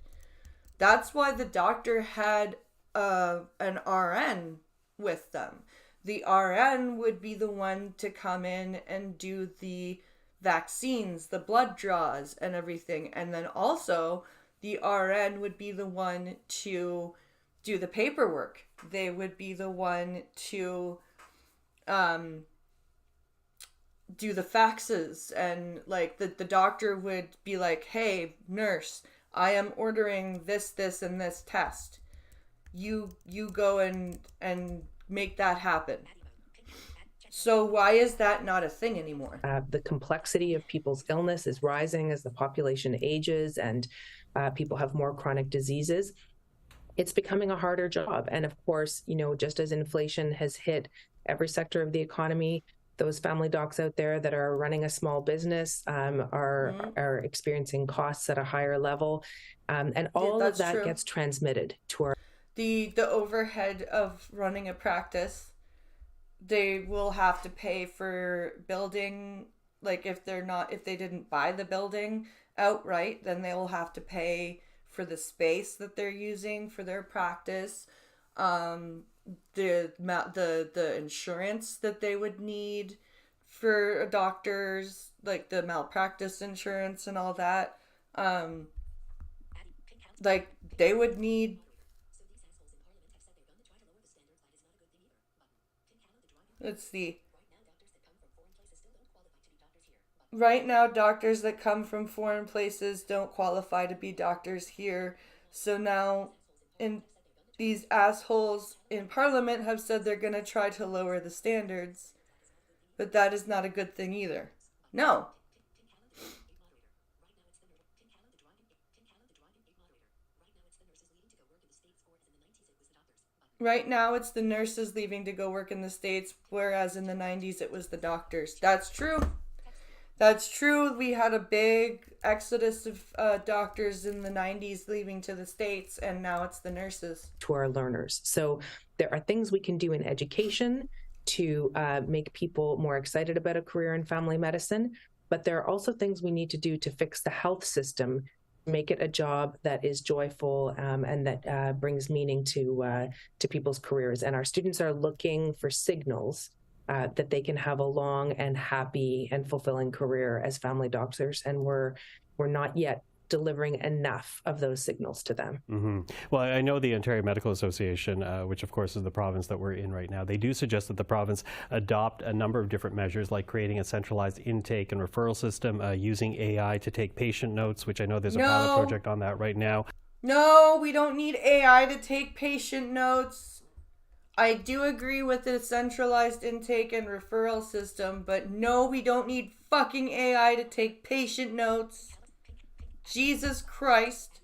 That's why the doctor had an RN with them. The RN would be the one to come in and do the vaccines, the blood draws and everything. And then also the RN would be the one to do the paperwork. They would be the one to do the faxes, and like the doctor would be like, hey, nurse, I am ordering this, and this test. You go and make that happen. So why is that not a thing anymore? The complexity of people's illness is rising as the population ages and people have more chronic diseases. It's becoming a harder job. And of course, just as inflation has hit every sector of the economy, those family docs out there that are running a small business are experiencing costs at a higher level. And all of that gets transmitted to our... The overhead of running a practice, they will have to pay for building, like if they didn't buy the building outright, then they will have to pay for the space that they're using for their practice, the insurance that they would need for doctors, like the malpractice insurance and all that. Like they would need... Let's see. Right now, doctors that come from foreign places don't qualify to be doctors here. So now, these assholes in Parliament have said they're going to try to lower the standards. But that is not a good thing either. No. Right now, it's the nurses leaving to go work in the States, whereas in the 90s, it was the doctors. That's true. That's true. We had a big exodus of doctors in the 90s leaving to the States, and now it's the nurses. To our learners. So there are things we can do in education to make people more excited about a career in family medicine, but there are also things we need to do to fix the health system, make it a job that is joyful and that brings meaning to people's careers. And our students are looking for signals that they can have a long and happy and fulfilling career as family doctors. And we're not yet delivering enough of those signals to them. Mm-hmm. Well, I know the Ontario Medical Association, which of course is the province that we're in right now, they do suggest that the province adopt a number of different measures, like creating a centralized intake and referral system, using AI to take patient notes, which I know there's a pilot project on that right now. No, we don't need AI to take patient notes. I do agree with the centralized intake and referral system, but no, we don't need fucking AI to take patient notes. Jesus Christ.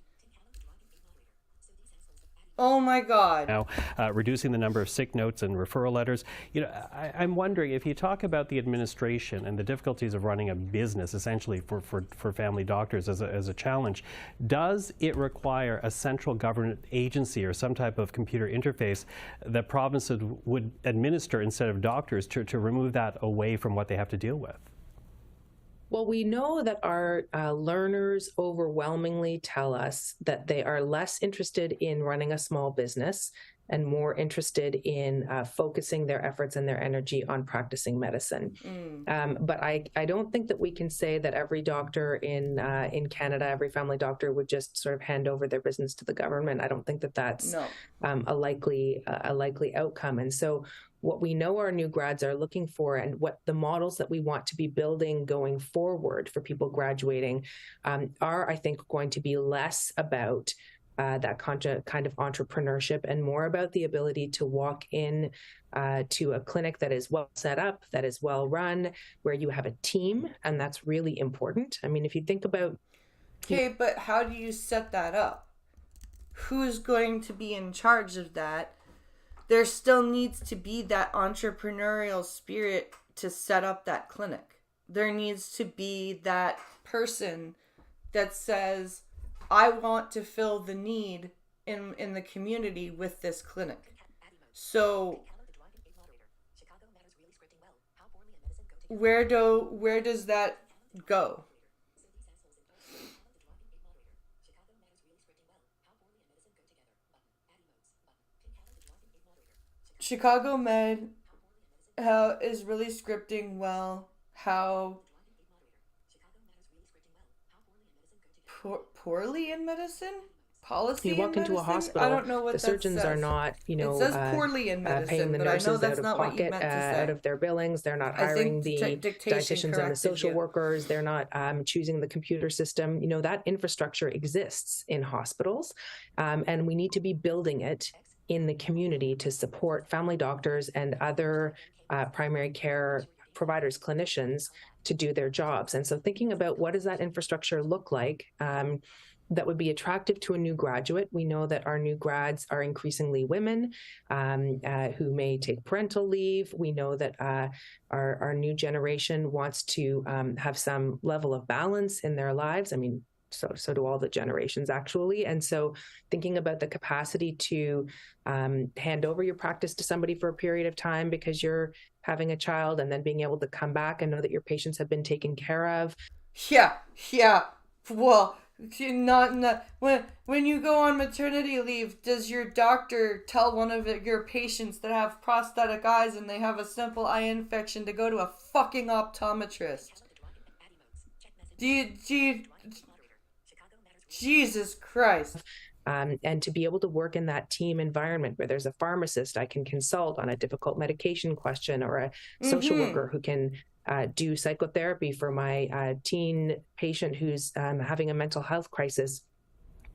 Oh my God. Now, reducing the number of sick notes and referral letters. I'm wondering, if you talk about the administration and the difficulties of running a business, essentially for family doctors as a challenge, does it require a central government agency or some type of computer interface that provinces would administer instead of doctors to remove that away from what they have to deal with? Well, we know that our learners overwhelmingly tell us that they are less interested in running a small business and more interested in focusing their efforts and their energy on practicing medicine. But I don't think that we can say that every doctor in Canada, every family doctor would just sort of hand over their business to the government. I don't think that that's a likely outcome. And so what we know our new grads are looking for and what the models that we want to be building going forward for people graduating are, I think, going to be less about that kind of entrepreneurship and more about the ability to walk in to a clinic that is well set up, that is well run, where you have a team, and that's really important. I mean, if you think about... Okay, but how do you set that up? Who's going to be in charge of that? There still needs to be that entrepreneurial spirit to set up that clinic. There needs to be that person that says, I want to fill the need in the community with this clinic. So where does that go? Chicago Med is really scripting well. How poorly in medicine? Policy you walk in into medicine? a hospital, I don't know what the surgeons says. are not, it says poorly in medicine, paying the but I know nurses that's out of not what you pocket, meant to say. out of their billings. They're not I hiring think the dictation dietitians and the corrected social you. workers. They're not choosing the computer system. You know, that infrastructure exists in hospitals, and we need to be building it in the community to support family doctors and other primary care providers, clinicians, to do their jobs. And so thinking about what does that infrastructure look like that would be attractive to a new graduate. We know that our new grads are increasingly women who may take parental leave. We know that our new generation wants to have some level of balance in their lives. I mean, so do all the generations, actually. And so thinking about the capacity to hand over your practice to somebody for a period of time because you're having a child, and then being able to come back and know that your patients have been taken care of. Yeah. Well, not when you go on maternity leave, does your doctor tell one of your patients that have prosthetic eyes and they have a simple eye infection to go to a fucking optometrist? Jesus Christ. And to be able to work in that team environment where there's a pharmacist I can consult on a difficult medication question, or a social worker who can do psychotherapy for my teen patient who's having a mental health crisis.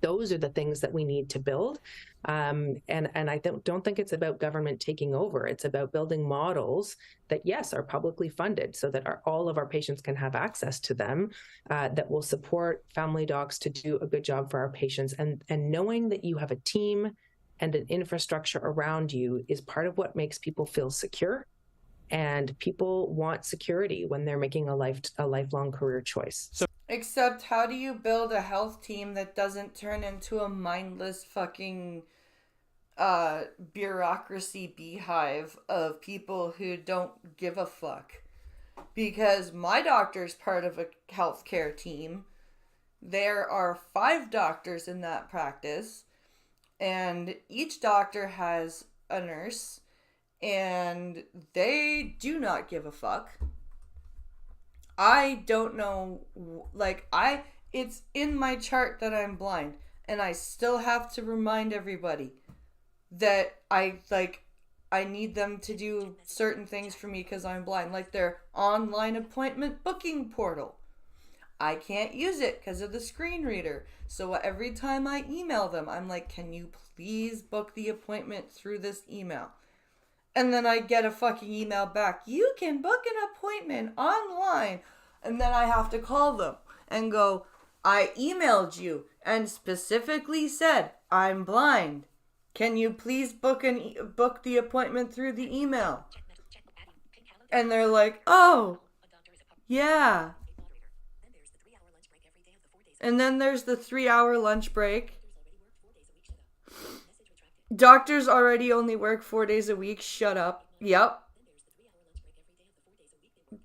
Those are the things that we need to build. And I don't think it's about government taking over. It's about building models that, yes, are publicly funded so that all of our patients can have access to them, that will support family docs to do a good job for our patients. And knowing that you have a team and an infrastructure around you is part of what makes people feel secure. And people want security when they're making a lifelong career choice. Except, how do you build a health team that doesn't turn into a mindless fucking bureaucracy beehive of people who don't give a fuck? Because my doctor's part of a healthcare team. There are 5 doctors in that practice, and each doctor has a nurse, and they do not give a fuck. I don't know, it's in my chart that I'm blind, and I still have to remind everybody that I need them to do certain things for me because I'm blind, like their online appointment booking portal. I can't use it because of the screen reader, so every time I email them, I'm like, can you please book the appointment through this email? And then I get a fucking email back, you can book an appointment online. And then I have to call them and go, I emailed you and specifically said, I'm blind. Can you please book the appointment through the email? And they're like, oh, yeah. And then there's the 3-hour lunch break. Doctors already only work 4 days a week. Shut up. Yep.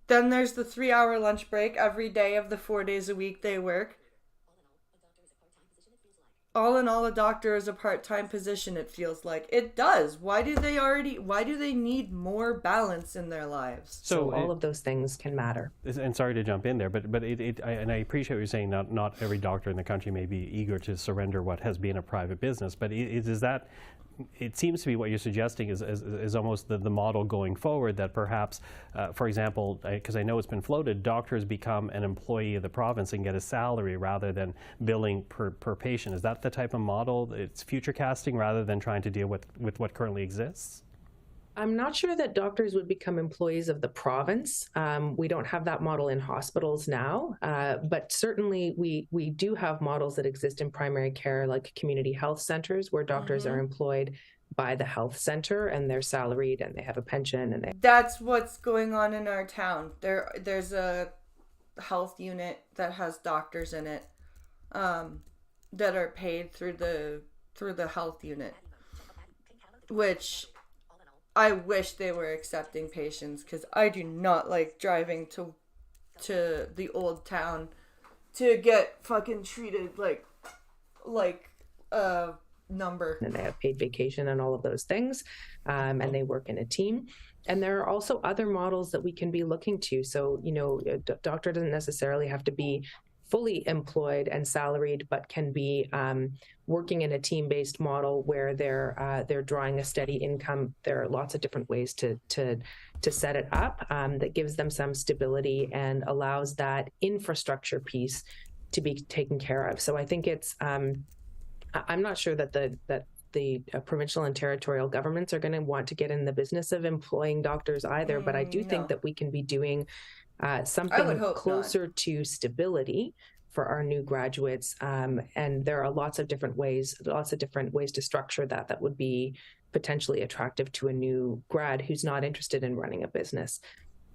Then there's the 3-hour lunch break every day of the 4 days a week they work. All in all, a doctor is a part-time position, it feels like. It does. Why do they need more balance in their lives? So all of those things can matter. And sorry to jump in there, but I appreciate what you're saying. Not every doctor in the country may be eager to surrender what has been a private business, but is that? It seems to be what you're suggesting is almost the model going forward, that perhaps, for example, because I know it's been floated, doctors become an employee of the province and get a salary rather than billing per patient. Is that the type of model? It's future casting rather than trying to deal with what currently exists? I'm not sure that doctors would become employees of the province. We don't have that model in hospitals now, but certainly we do have models that exist in primary care, like community health centers, where doctors are employed by the health center and they're salaried and they have a pension. And that's what's going on in our town. There's a health unit that has doctors in it that are paid through the health unit, which I wish they were accepting patients, because I do not like driving to the old town to get fucking treated like a number. And they have paid vacation and all of those things, and they work in a team. And there are also other models that we can be looking to. So, a doctor doesn't necessarily have to be fully employed and salaried, but can be working in a team-based model where they're drawing a steady income. There are lots of different ways to set it up that gives them some stability and allows that infrastructure piece to be taken care of. So I think it's I'm not sure that the provincial and territorial governments are going to want to get in the business of employing doctors either, but I do think that we can be doing something closer to stability for our new graduates. And there are lots of different ways to structure that would be potentially attractive to a new grad who's not interested in running a business.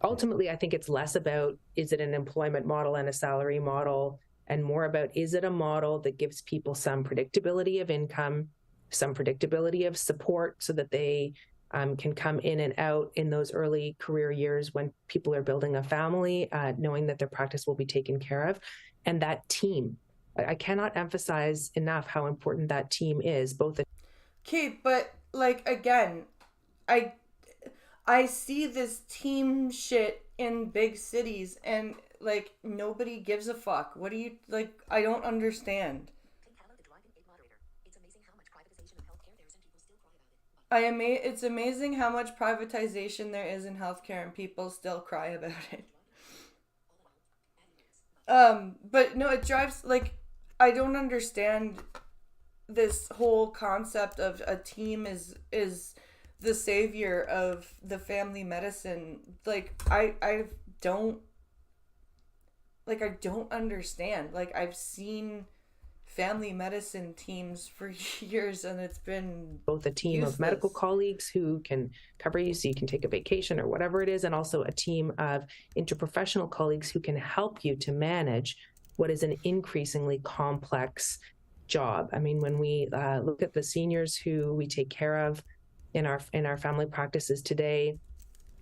Ultimately, I think it's less about, is it an employment model and a salary model, and more about, is it a model that gives people some predictability of income, some predictability of support, so that they can come in and out in those early career years when people are building a family, knowing that their practice will be taken care of. And that team, I cannot emphasize enough how important that team is. Okay, but again, I see this team shit in big cities, and nobody gives a fuck. What do you I don't understand. It's amazing how much privatization there is in healthcare and people still cry about it. But no, it drives, I don't understand this whole concept of a team is the savior of the family medicine. I don't understand. I've seen family medicine teams for years, and it's been both a team of medical colleagues who can cover you so you can take a vacation or whatever it is, and also a team of interprofessional colleagues who can help you to manage what is an increasingly complex job. I mean, when we look at the seniors who we take care of in our family practices today,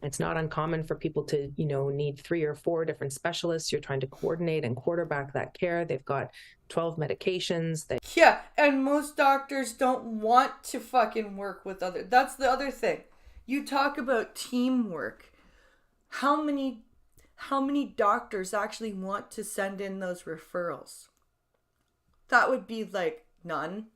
it's not uncommon for people to, need 3 or 4 different specialists. You're trying to coordinate and quarterback that care. They've got 12 medications. Yeah, and most doctors don't want to fucking work with others. That's the other thing. You talk about teamwork. How many doctors actually want to send in those referrals? That would be none.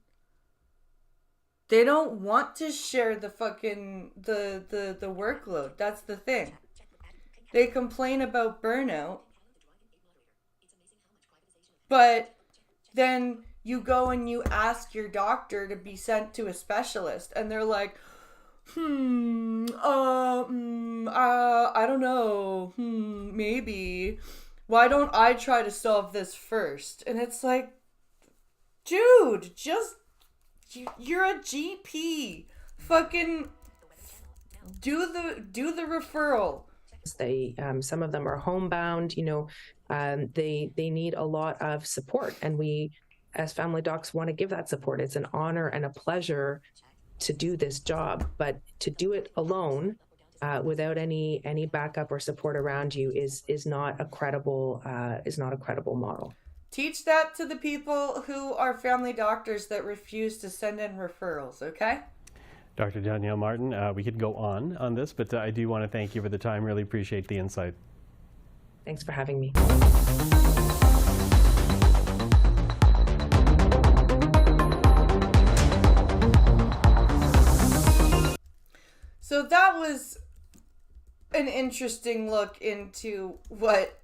They don't want to share the fucking the workload. That's the thing. They complain about burnout, but then you go and you ask your doctor to be sent to a specialist, and they're like, I don't know, maybe. Why don't I try to solve this first? And it's like, dude, you're a GP. Fucking do the referral. They some of them are homebound, they need a lot of support, and we as family docs want to give that support. It's an honor and a pleasure to do this job, but to do it alone without any backup or support around you is not a credible model. Teach that to the people who are family doctors that refuse to send in referrals, okay? Dr. Danielle Martin, we could go on this, but I do want to thank you for the time. Really appreciate the insight. Thanks for having me. So that was an interesting look into what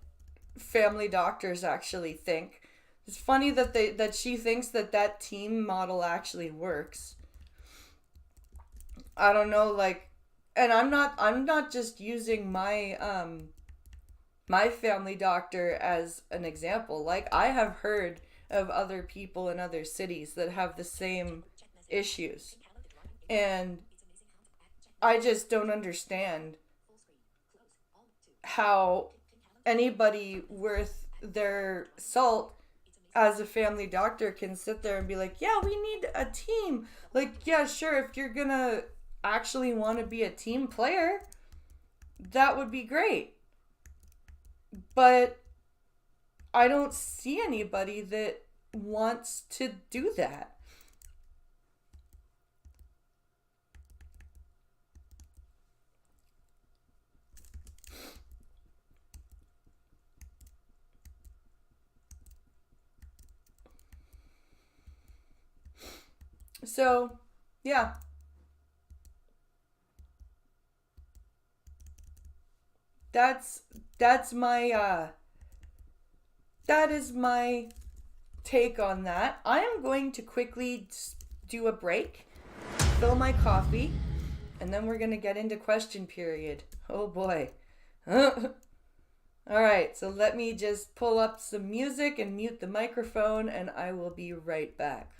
family doctors actually think. It's funny that she thinks that team model actually works. I don't know, like, and I'm not just using my my family doctor as an example. Like, I have heard of other people in other cities that have the same issues, and I just don't understand how anybody worth their salt as a family doctor can sit there and be like, yeah, we need a team. Like, yeah, sure, if you're gonna actually want to be a team player, that would be great. But I don't see anybody that wants to do that. So, yeah. That's my that is my take on that. I am going to quickly do a break, fill my coffee, and then we're going to get into question period. Oh boy. All right, so let me just pull up some music and mute the microphone, and I will be right back.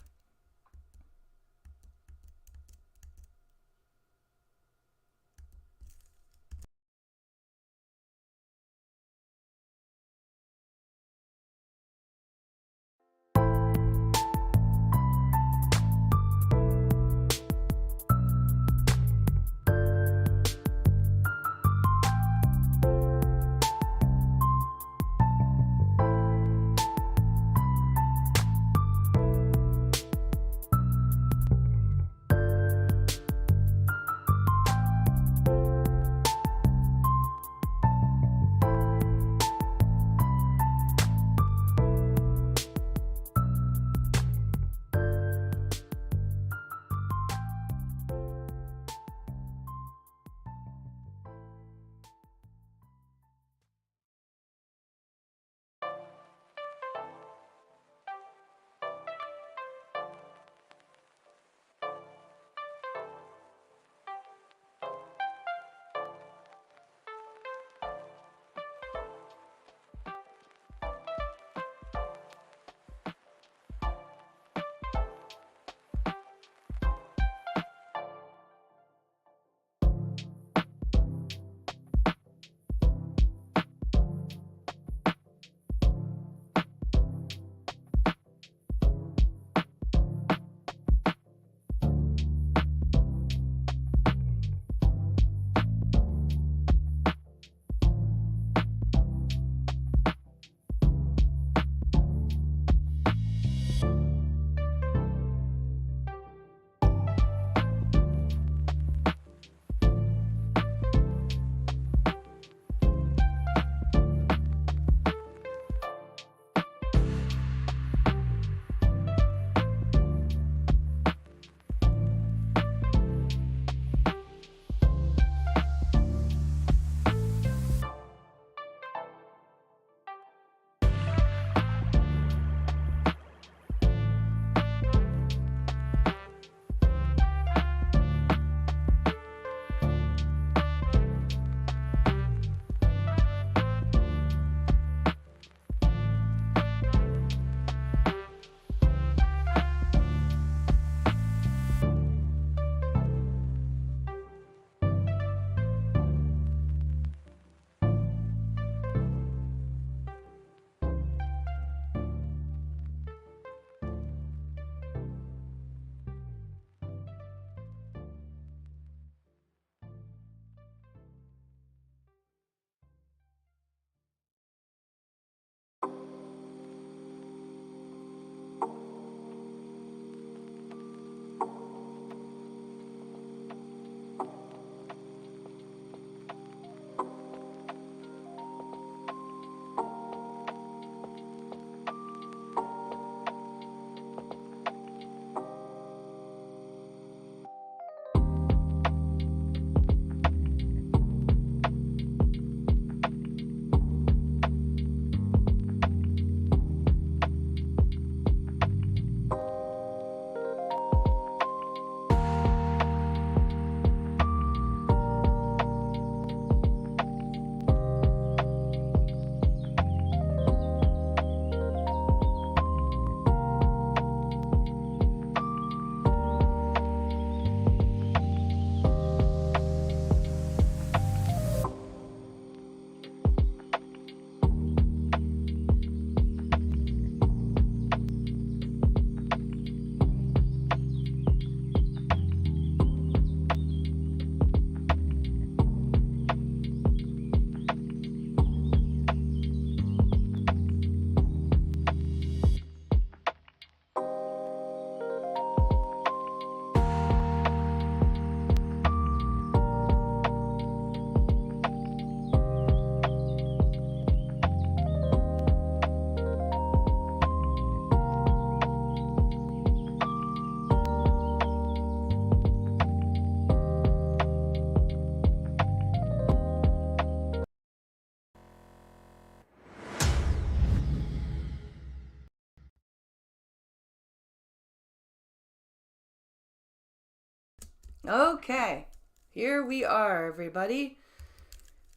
Okay, here we are, everybody.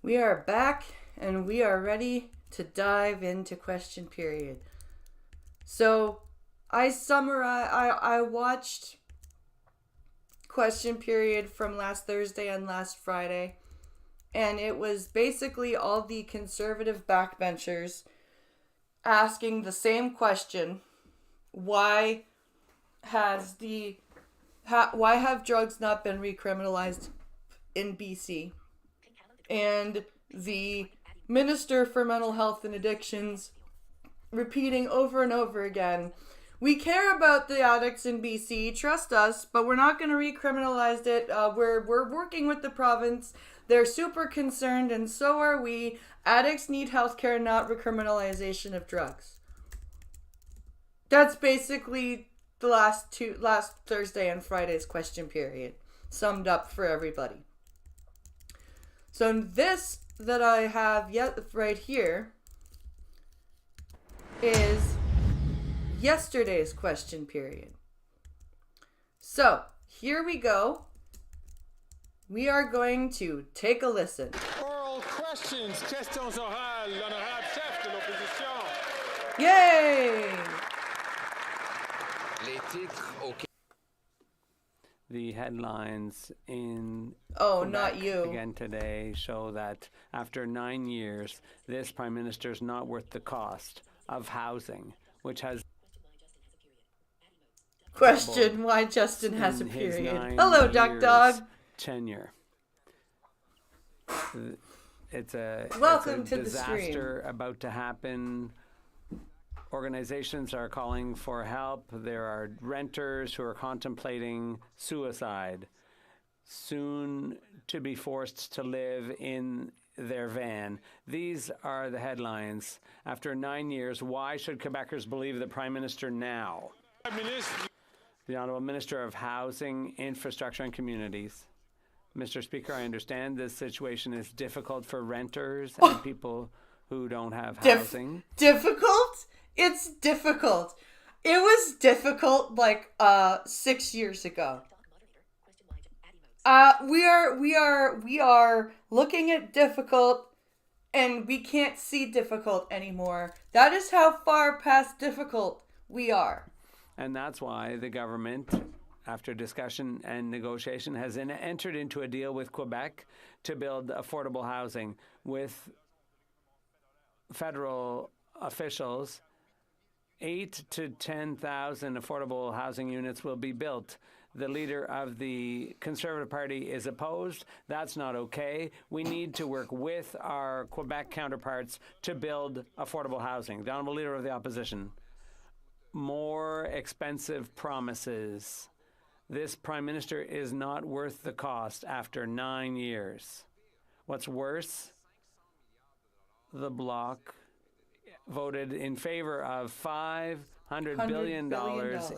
We are back and we are ready to dive into question period. So, I watched question period from last Thursday and last Friday, and it was basically all the conservative backbenchers asking the same question: why have drugs not been recriminalized in BC? And the Minister for Mental Health and Addictions repeating over and over again, we care about the addicts in BC, trust us, but we're not going to recriminalize it. We're working with the province. They're super concerned, and so are we. Addicts need healthcare, not recriminalization of drugs. That's basically the last Thursday and Friday's question period, summed up for everybody. So this that I have right here is yesterday's question period. So here we go. We are going to take a listen. Oral questions, questions orales, l'honorable chef de l'opposition. Yay! The headlines in Quebec, not you again today show that after 9 years, this Prime Minister is not worth the cost of housing, which has question why Justin has a period. Hello, Duck Dog. Tenure. It's a welcome it's a to the stream. Disaster about to happen. Organizations are calling for help. There are renters who are contemplating suicide, soon to be forced to live in their van. These are the headlines. After 9 years, why should Quebecers believe the Prime Minister now? The Honourable Minister of Housing, Infrastructure and Communities. Mr. Speaker, I understand this situation is difficult for renters and people who don't have housing. Difficult? It's difficult. It was difficult 6 years ago. We are looking at difficult, and we can't see difficult anymore. That is how far past difficult we are. And that's why the government, after discussion and negotiation, has entered into a deal with Quebec to build affordable housing. With federal officials, 8,000 to 10,000 affordable housing units will be built. The leader of the Conservative Party is opposed. That's not okay. We need to work with our Quebec counterparts to build affordable housing. The Honourable Leader of the Opposition. More expensive promises. This Prime Minister is not worth the cost after 9 years. What's worse, the Bloc voted in favor of $500 billion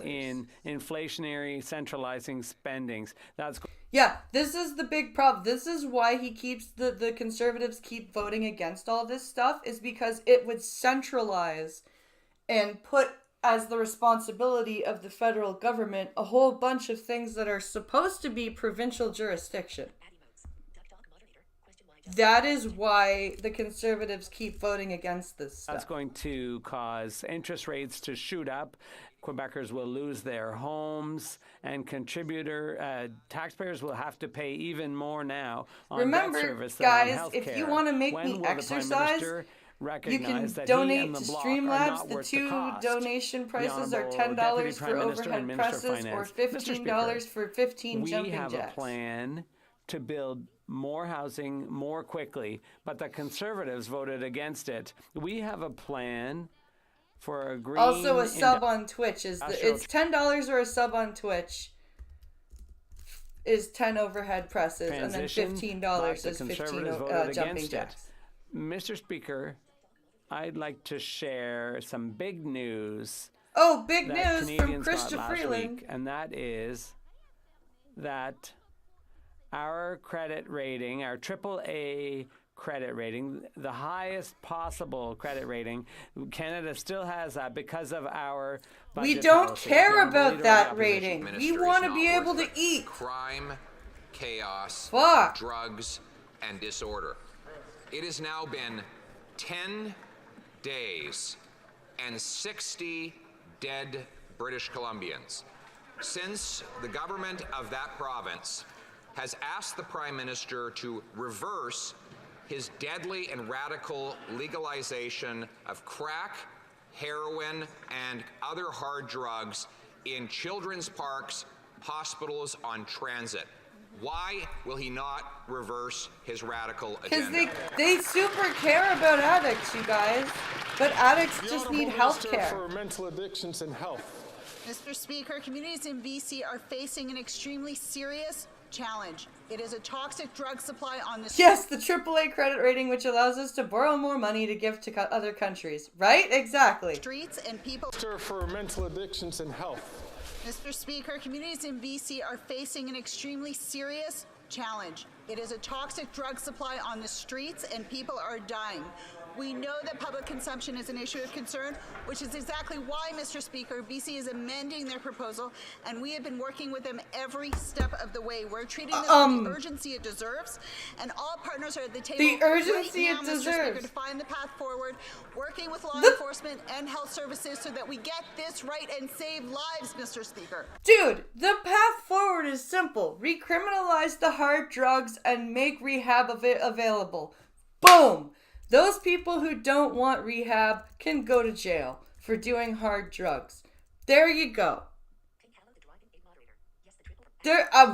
in inflationary centralizing spendings. Yeah, this is the big problem. This is why the Conservatives keep voting against all this stuff, is because it would centralize and put as the responsibility of the federal government a whole bunch of things that are supposed to be provincial jurisdiction. That is why the Conservatives keep voting against this stuff. That's going to cause interest rates to shoot up. Quebecers will lose their homes, and taxpayers will have to pay even more now on debt service than on health care. If you want to make me exercise, you can donate to Streamlabs. The two donation prices are $10 for overhead presses or $15 for 15 jumping jacks. We have a plan to build more housing more quickly, but the Conservatives voted against it. We have a plan for a green... Also, a sub on Twitch it's $10 or a sub on Twitch is 10 overhead presses, and then $15 is 15 jumping jacks. Mr. Speaker, I'd like to share some big news. Oh, big news from Krista Freeland. And that is that our credit rating, our AAA credit rating, the highest possible credit rating, Canada still has that because of our budget We don't policy. care about that rating. We want to be able to eat. Crime chaos, drugs, and disorder. It has now been 10 days and 60 dead British Columbians since the government of that province has asked the Prime Minister to reverse his deadly and radical legalization of crack, heroin, and other hard drugs in children's parks, hospitals, on transit. Why will he not reverse his radical agenda? Because they super care about addicts, you guys. But addicts just need health care. For mental addictions and health. Mr. Speaker, communities in BC are facing an extremely serious challenge. It is a toxic drug supply on the Yes, the AAA credit rating, which allows us to borrow more money to give to other countries. Right? Exactly. Streets and people for mental addictions and health. Mr. Speaker, communities in BC are facing an extremely serious challenge. It is a toxic drug supply on the streets and people are dying. We know that public consumption is an issue of concern, which is exactly why, Mr. Speaker, BC is amending their proposal, and we have been working with them every step of the way. We're treating this with the urgency it deserves, and all partners are at the table the urgency right now, it Mr. deserves. Speaker, to find the path forward, working with law enforcement and health services so that we get this right and save lives, Mr. Speaker. Dude, the path forward is simple. Recriminalize the hard drugs and make rehab available. Boom! Those people who don't want rehab can go to jail for doing hard drugs. There you go.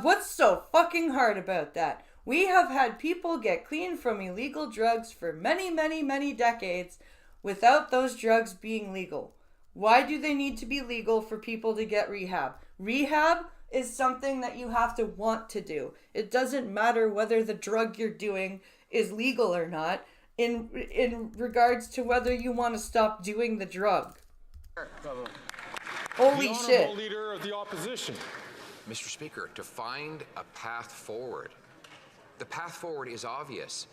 What's so fucking hard about that? We have had people get clean from illegal drugs for many, many, many decades without those drugs being legal. Why do they need to be legal for people to get rehab? Rehab is something that you have to want to do. It doesn't matter whether the drug you're doing is legal or not. In regards to whether you want to stop doing the drug. Holy shit. Leader of the opposition. Mr. Speaker, to find a path forward, the path forward is obvious.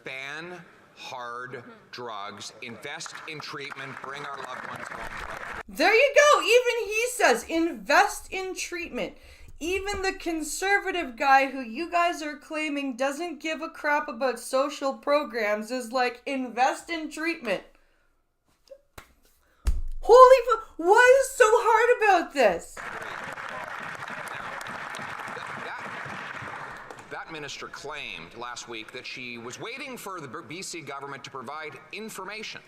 Ban hard drugs, invest in treatment, bring our loved ones home. There you go. Even he says invest in treatment. Even the conservative guy who you guys are claiming doesn't give a crap about social programs is like, invest in treatment. What is so hard about this? That minister claimed last week that she was waiting for the BC government to provide information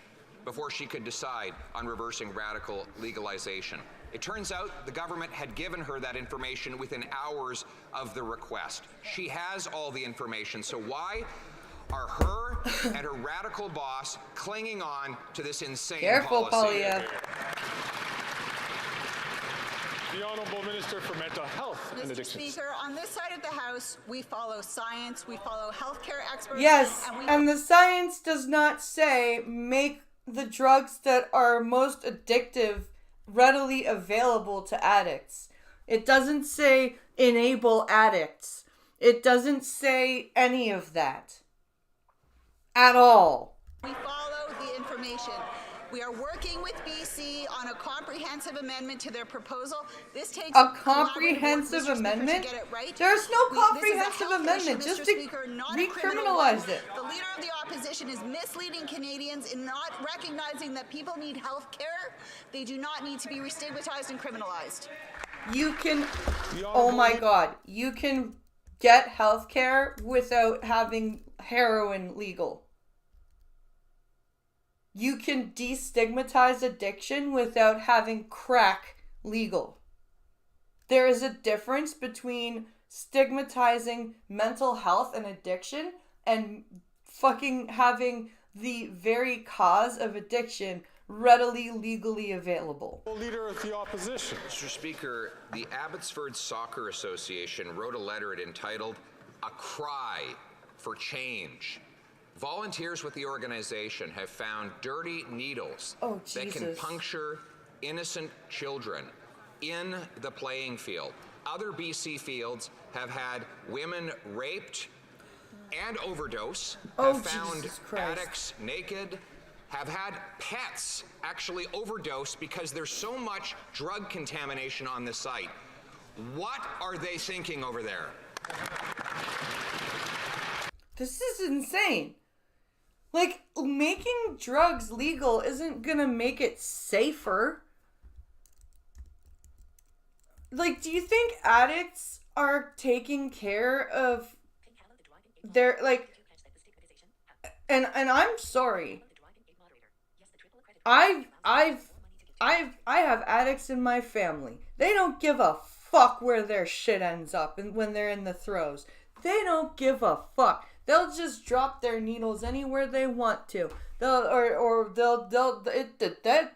before she could decide on reversing radical legalization. It turns out the government had given her that information within hours of the request. She has all the information, so why are her and her radical boss clinging on to this insane Careful, policy? Polya. The Honourable Minister for Mental Health and Mr. Addictions. Speaker, on this side of the House, we follow science, we follow healthcare experts. Yes, and the science does not say make the drugs that are most addictive readily available to addicts. It doesn't say enable addicts. It doesn't say any of that. At all. We follow the information. We are working with BC on a comprehensive amendment to their proposal. This takes a comprehensive amendment? To get it right. There's no comprehensive amendment. Issue, just to recriminalize it. The leader of the opposition is misleading Canadians in not recognizing that people need health care. They do not need to be re-stigmatized and criminalized. You can, oh my God, you can get health care without having heroin legal. You can destigmatize addiction without having crack legal. There is a difference between stigmatizing mental health and addiction and fucking having the very cause of addiction readily legally available. Leader of the opposition. Mr. Speaker, the Abbotsford Soccer Association wrote a letter entitled A Cry for Change. Volunteers with the organization have found dirty needles that can puncture innocent children in the playing field. Other BC fields have had women raped and overdose, have found addicts naked, have had pets actually overdose because there's so much drug contamination on the site. What are they thinking over there? This is insane. Like, making drugs legal isn't gonna make it safer. Like, do you think addicts are taking care of their, like, and I'm sorry. I have addicts in my family. They don't give a fuck where their shit ends up and when they're in the throes. They don't give a fuck. They'll just drop their needles anywhere they want to. That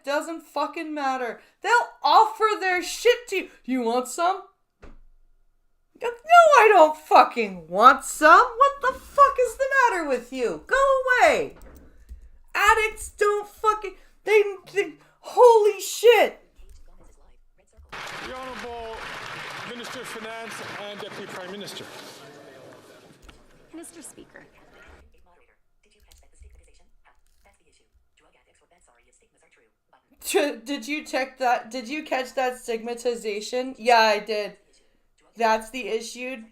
doesn't fucking matter. They'll offer their shit to you. You want some? No, I don't fucking want some. What the fuck is the matter with you? Go away. Addicts don't fucking... They holy shit. The Honourable Minister of Finance and Deputy Prime Minister. Mr. Speaker. Did you check that? Did you catch that stigmatization? Yeah, I did. That's the issue.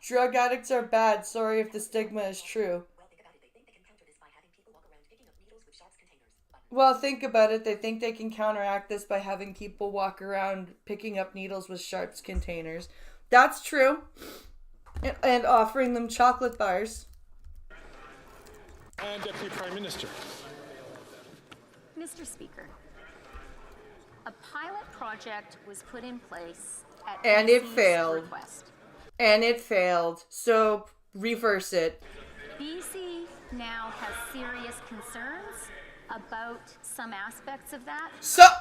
Drug addicts are bad. Sorry if the stigma is true. Well, think about it. They think they can counteract this by having people walk around picking up needles with sharps containers. That's true. And offering them chocolate bars. And Deputy Prime Minister. Mr. Speaker, a pilot project was put in place at and it BC's failed. request. And it failed. So reverse it. BC now has serious concerns about some aspects of that. Some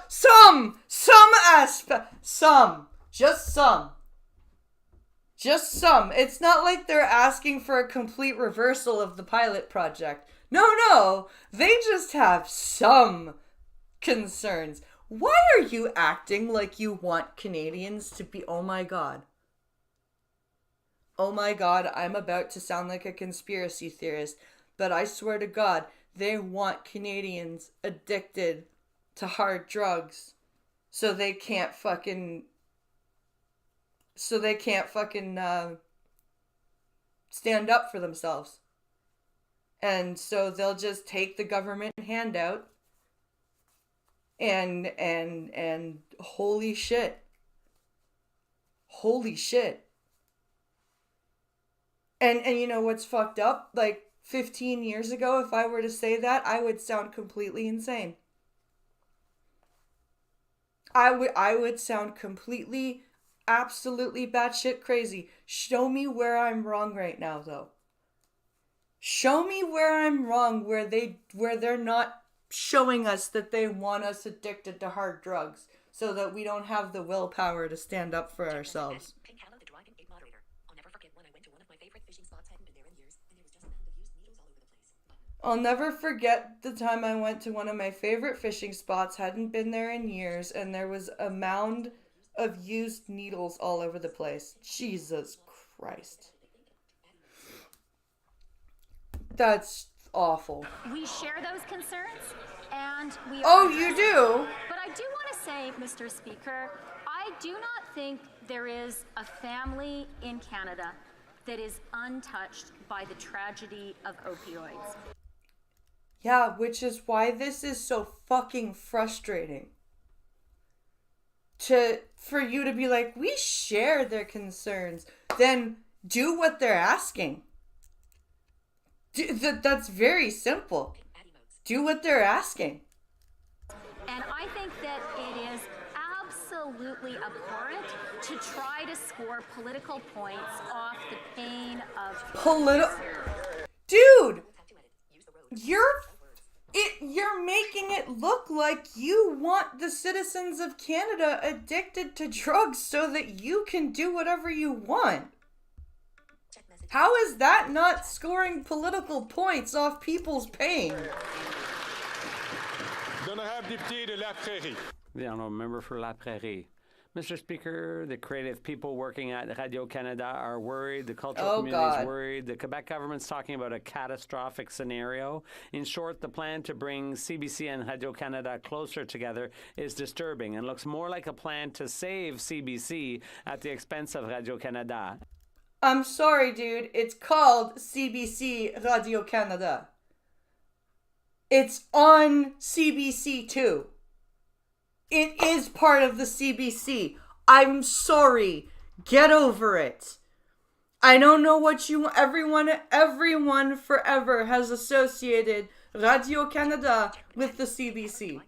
Just some. It's not like they're asking for a complete reversal of the pilot project. No. They just have some concerns. Why are you acting like you want Canadians to be... Oh my god. Oh my god, I'm about to sound like a conspiracy theorist. But I swear to god, they want Canadians addicted to hard drugs. So they can't fucking stand up for themselves. And so they'll just take the government handout and holy shit. And you know what's fucked up? Like 15 years ago, if I were to say that, I would sound completely insane. I would sound completely, absolutely batshit crazy. Show me where I'm wrong right now, though. Show me where I'm wrong, where they're not showing us that they want us addicted to hard drugs, so that we don't have the willpower to stand up for ourselves. I'll never forget the time I went to one of my favorite fishing spots, hadn't been there in years, and there was a mound of used needles all over the place. Jesus Christ. That's awful. We share those concerns, and we... Oh, you do? But I do want to say, Mr. Speaker, I do not think there is a family in Canada that is untouched by the tragedy of opioids. Yeah, which is why this is so fucking frustrating. For you to be like, we share their concerns, then do what they're asking. That's very simple. Do what they're asking. And I think that it is absolutely abhorrent to try to score political points off the pain of... Dude! You're making it look like you want the citizens of Canada addicted to drugs so that you can do whatever you want. How is that not scoring political points off people's pain? The Honourable Member for La Prairie. Mr. Speaker, the creative people working at Radio-Canada are worried. The cultural community is worried. The Quebec government's talking about a catastrophic scenario. In short, the plan to bring CBC and Radio-Canada closer together is disturbing and looks more like a plan to save CBC at the expense of Radio-Canada. I'm sorry, dude. It's called CBC Radio Canada. It's on CBC too. It is part of the CBC. I'm sorry. Get over it. I don't know what you... Everyone forever has associated Radio Canada with the CBC.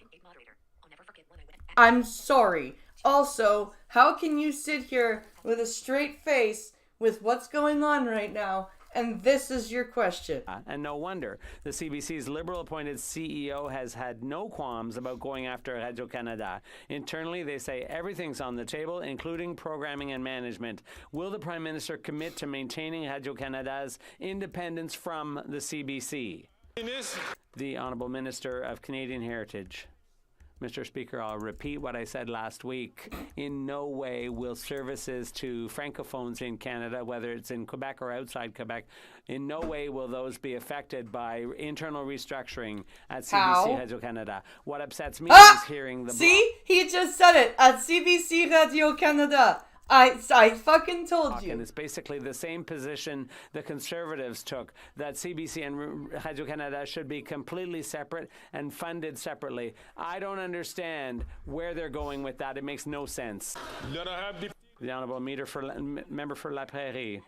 I'm sorry. Also, how can you sit here with a straight face with what's going on right now, and this is your question? And no wonder. The CBC's Liberal-appointed CEO has had no qualms about going after Radio-Canada. Internally, they say everything's on the table, including programming and management. Will the Prime Minister commit to maintaining Radio-Canada's independence from the CBC? The Honourable Minister of Canadian Heritage. Mr. Speaker, I'll repeat what I said last week. In no way will services to Francophones in Canada, whether it's in Quebec or outside Quebec, in no way will those be affected by internal restructuring at CBC Radio-Canada. What upsets me is hearing the... See? He just said it. At CBC Radio-Canada. I fucking told you. And it's basically the same position the Conservatives took, that CBC and Radio-Canada should be completely separate and funded separately. I don't understand where they're going with that. It makes no sense. The Honourable Member for La Prairie.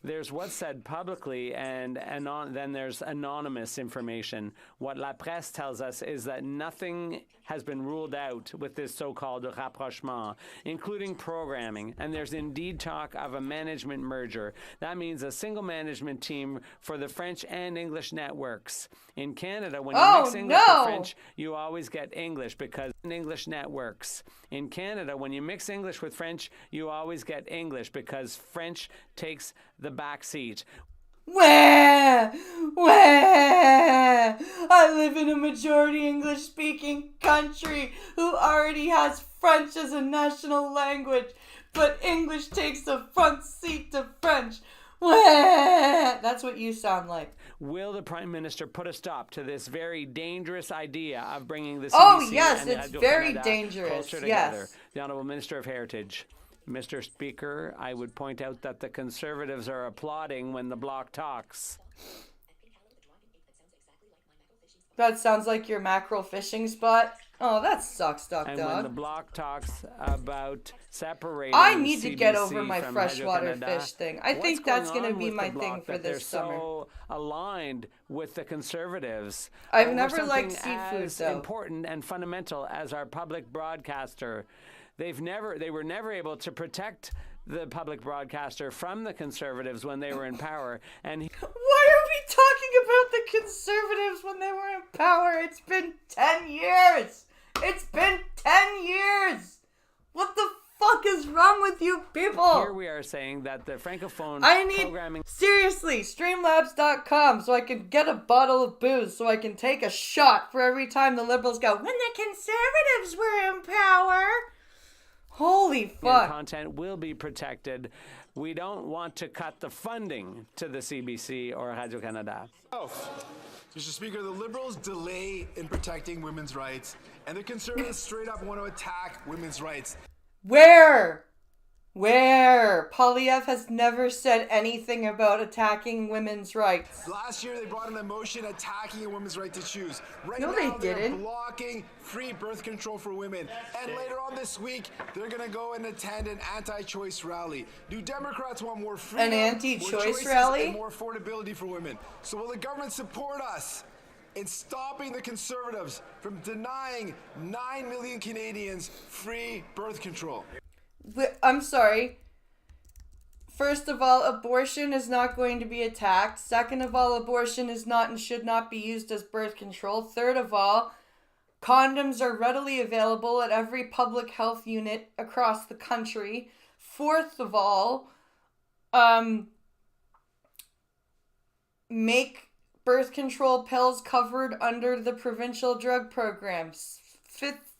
There's what's said publicly, and then there's anonymous information. What La Presse tells us is that nothing has been ruled out with this so-called rapprochement, including programming, and there's indeed talk of a management merger. That means a single management team for the French and English networks. In Canada, when you mix English with French, you always get English, because English networks. In Canada, when you mix English with French, you always get English, because French takes the back seat. Where? I live in a majority English-speaking country who already has French as a national language, but English takes the front seat to French. Where? That's what you sound like. Will the Prime Minister put a stop to this very dangerous idea of bringing the CBC Oh, yes, and it's very Canada dangerous, closer yes. together? The Honourable Minister of Heritage. Mr. Speaker, I would point out that the Conservatives are applauding when the Bloc talks. That sounds like your mackerel fishing spot. Oh, that sucks, Duck And Dog. when the Bloc talks about separating I need to get CBC over my from freshwater Radio-Canada, fish thing. I think that's going to be my thing for this summer. They're so aligned with the Conservatives. I've never over liked something seafood, as though. important and fundamental as our public broadcaster. They were never able to protect the public broadcaster from the Conservatives when they were in power. And why are we talking about the Conservatives when they were in power? It's been 10 years. It's been 10 years. What the fuck is wrong with you people? Here we are saying that the Francophone programming... Seriously, streamlabs.com so I can get a bottle of booze so I can take a shot for every time the Liberals go, when the Conservatives were in power. Holy fuck. Content will be protected. We don't want to cut the funding to the CBC or Radio-Canada. Mr. Speaker, the Liberals delay in protecting women's rights, and the Conservatives straight up want to attack women's rights. Where? Polyev has never said anything about attacking women's rights. Last year, they brought in a motion attacking a woman's right to choose. Right No, now, they they're didn't. blocking free birth control for women. And later on this week, they're going to go and attend an anti-choice rally. Do Democrats want more freedom, An anti-choice more choices, rally? and more affordability for women? So will the government support us in stopping the Conservatives from denying 9 million Canadians free birth control? I'm sorry. First of all, abortion is not going to be attacked. Second of all, abortion is not and should not be used as birth control. Third of all, condoms are readily available at every public health unit across the country. Fourth of all, make birth control pills covered under the provincial drug programs. Fifth,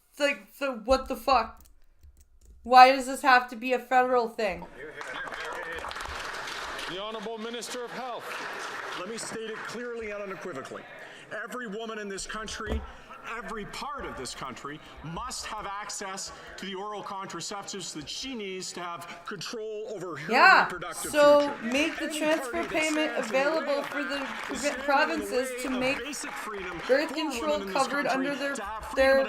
what the fuck? Why does this have to be a federal thing? The Honourable Minister of Health. Let me state it clearly and unequivocally. Every woman in this country every part of this country must have access to the oral contraceptives that she needs to have control over her reproductive future. Make the transfer payment available for the provinces to make birth control covered under their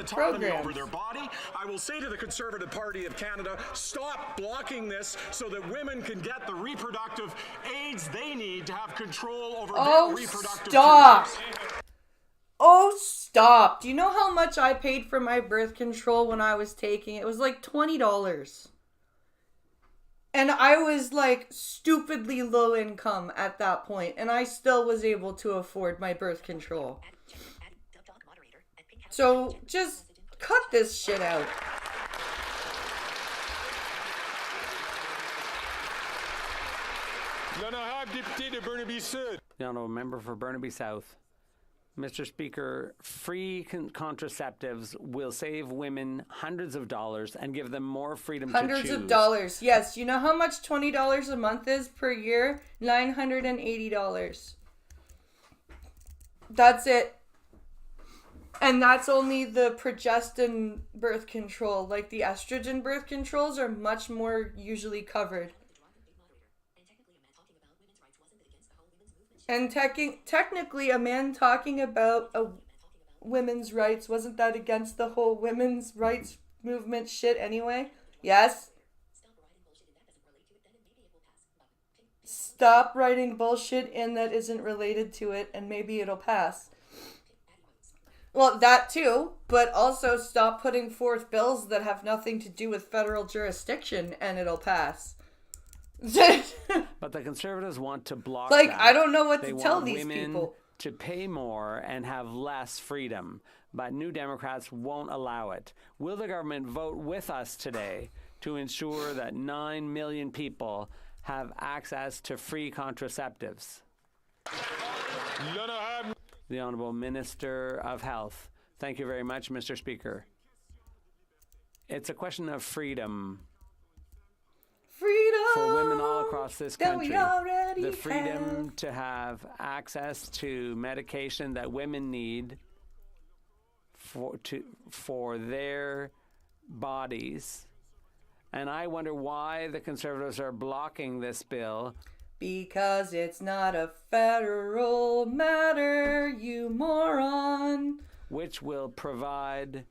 programs. Over their body. I will say to the Conservative Party of Canada, stop blocking this so that women can get the reproductive aids they need to have control over their reproductive futures. Oh, stop. Do you know how much I paid for my birth control when I was taking it? It was like $20. And I was like stupidly low income at that point, and I still was able to afford my birth control. So just cut this shit out. The honourable member for Burnaby South. Mr. Speaker, free contraceptives will save women hundreds of dollars and give them more freedom to choose. Hundreds of dollars, yes. You know how much $20 a month is per year? $980. That's it. And that's only the progestin birth control. Like the estrogen birth controls are much more usually covered. And technically, a man talking about a women's rights, wasn't that against the whole women's rights movement shit anyway? Yes? Stop writing bullshit in that isn't related to it, and maybe it'll pass. Well, that too, but also stop putting forth bills that have nothing to do with federal jurisdiction, and it'll pass. But the Conservatives want to block that. I don't know what to tell these women people. To pay more and have less freedom, but New Democrats won't allow it. Will the government vote with us today to ensure that 9 million people have access to free contraceptives? The Honourable Minister of Health. Thank you very much, Mr. Speaker. It's a question of freedom. Freedom for women all across this country. The freedom to have access to medication that women need for their bodies. And I wonder why the Conservatives are blocking this bill. Because it's not a federal matter, you moron. Which will provide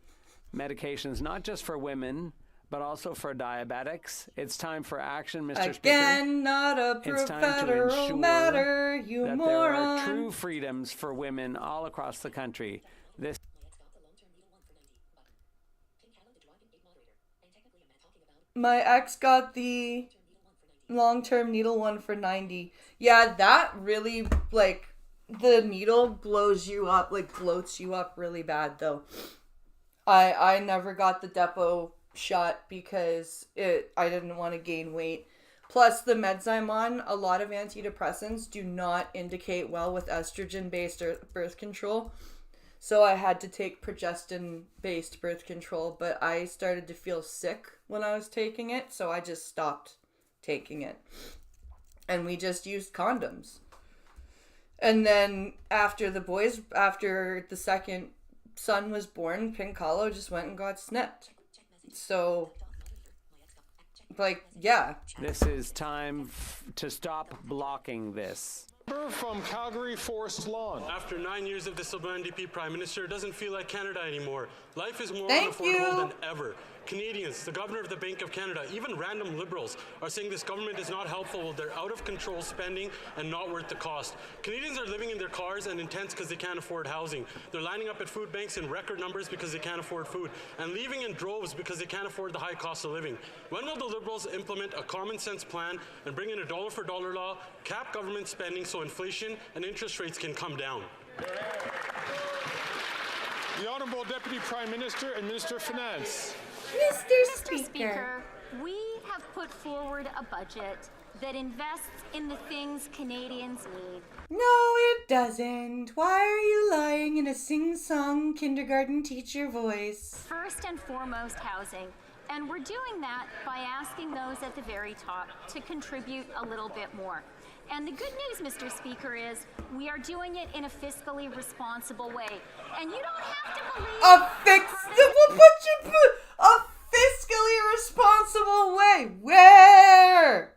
medications not just for women, but also for diabetics. It's time for action, Mr. Speaker. Again, not a federal matter, you that moron. There are true freedoms for women all across the country. My ex got the long-term needle one for $90. Yeah, that really, the needle blows you up, bloats you up really bad, though. I never got the depot shot because I didn't want to gain weight. Plus, the meds I'm on, a lot of antidepressants do not indicate well with estrogen-based birth control. So I had to take progestin-based birth control, but I started to feel sick when I was taking it, so I just stopped taking it. And we just used condoms. And then after the second son was born, Pincalo just went and got snipped. So, yeah. This is time to stop blocking this. From Calgary Forest Lawn. After 9 years of this Liberal NDP Prime Minister, it doesn't feel like Canada anymore. Life is more unaffordable than ever. Canadians, the Governor of the Bank of Canada, even random Liberals are saying this government is not helpful. They're out of control spending and not worth the cost. Canadians are living in their cars and in tents because they can't afford housing. They're lining up at food banks in record numbers because they can't afford food and leaving in droves because they can't afford the high cost of living. When will the Liberals implement a common sense plan and bring in a dollar for dollar law, cap government spending so inflation and interest rates can come down? The Honourable Deputy Prime Minister and Minister of Finance. Mr. Speaker, we have put forward a budget that invests in the things Canadians need. No, it doesn't. Why are you lying in a sing-song kindergarten teacher voice? First and foremost, housing. And we're doing that by asking those at the very top to contribute a little bit more. And the good news, Mr. Speaker, is we are doing it in a fiscally responsible way. And you don't have to believe... A fiscally responsible way. Where?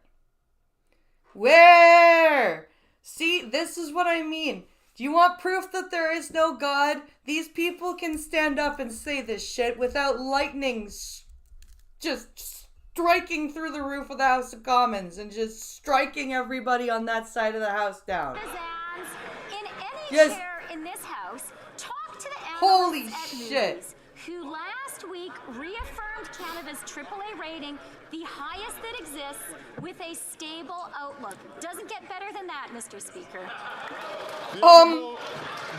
Where? See, this is what I mean. Do you want proof that there is no God? These people can stand up and say this shit without lightning just striking through the roof of the House of Commons and just striking everybody on that side of the house down. In any Yes. chair in this house, talk to the Holy analysts at shit. Moody's, who last week reaffirmed Canada's AAA rating, the highest that exists, with a stable outlook. Doesn't get better than that, Mr. Speaker.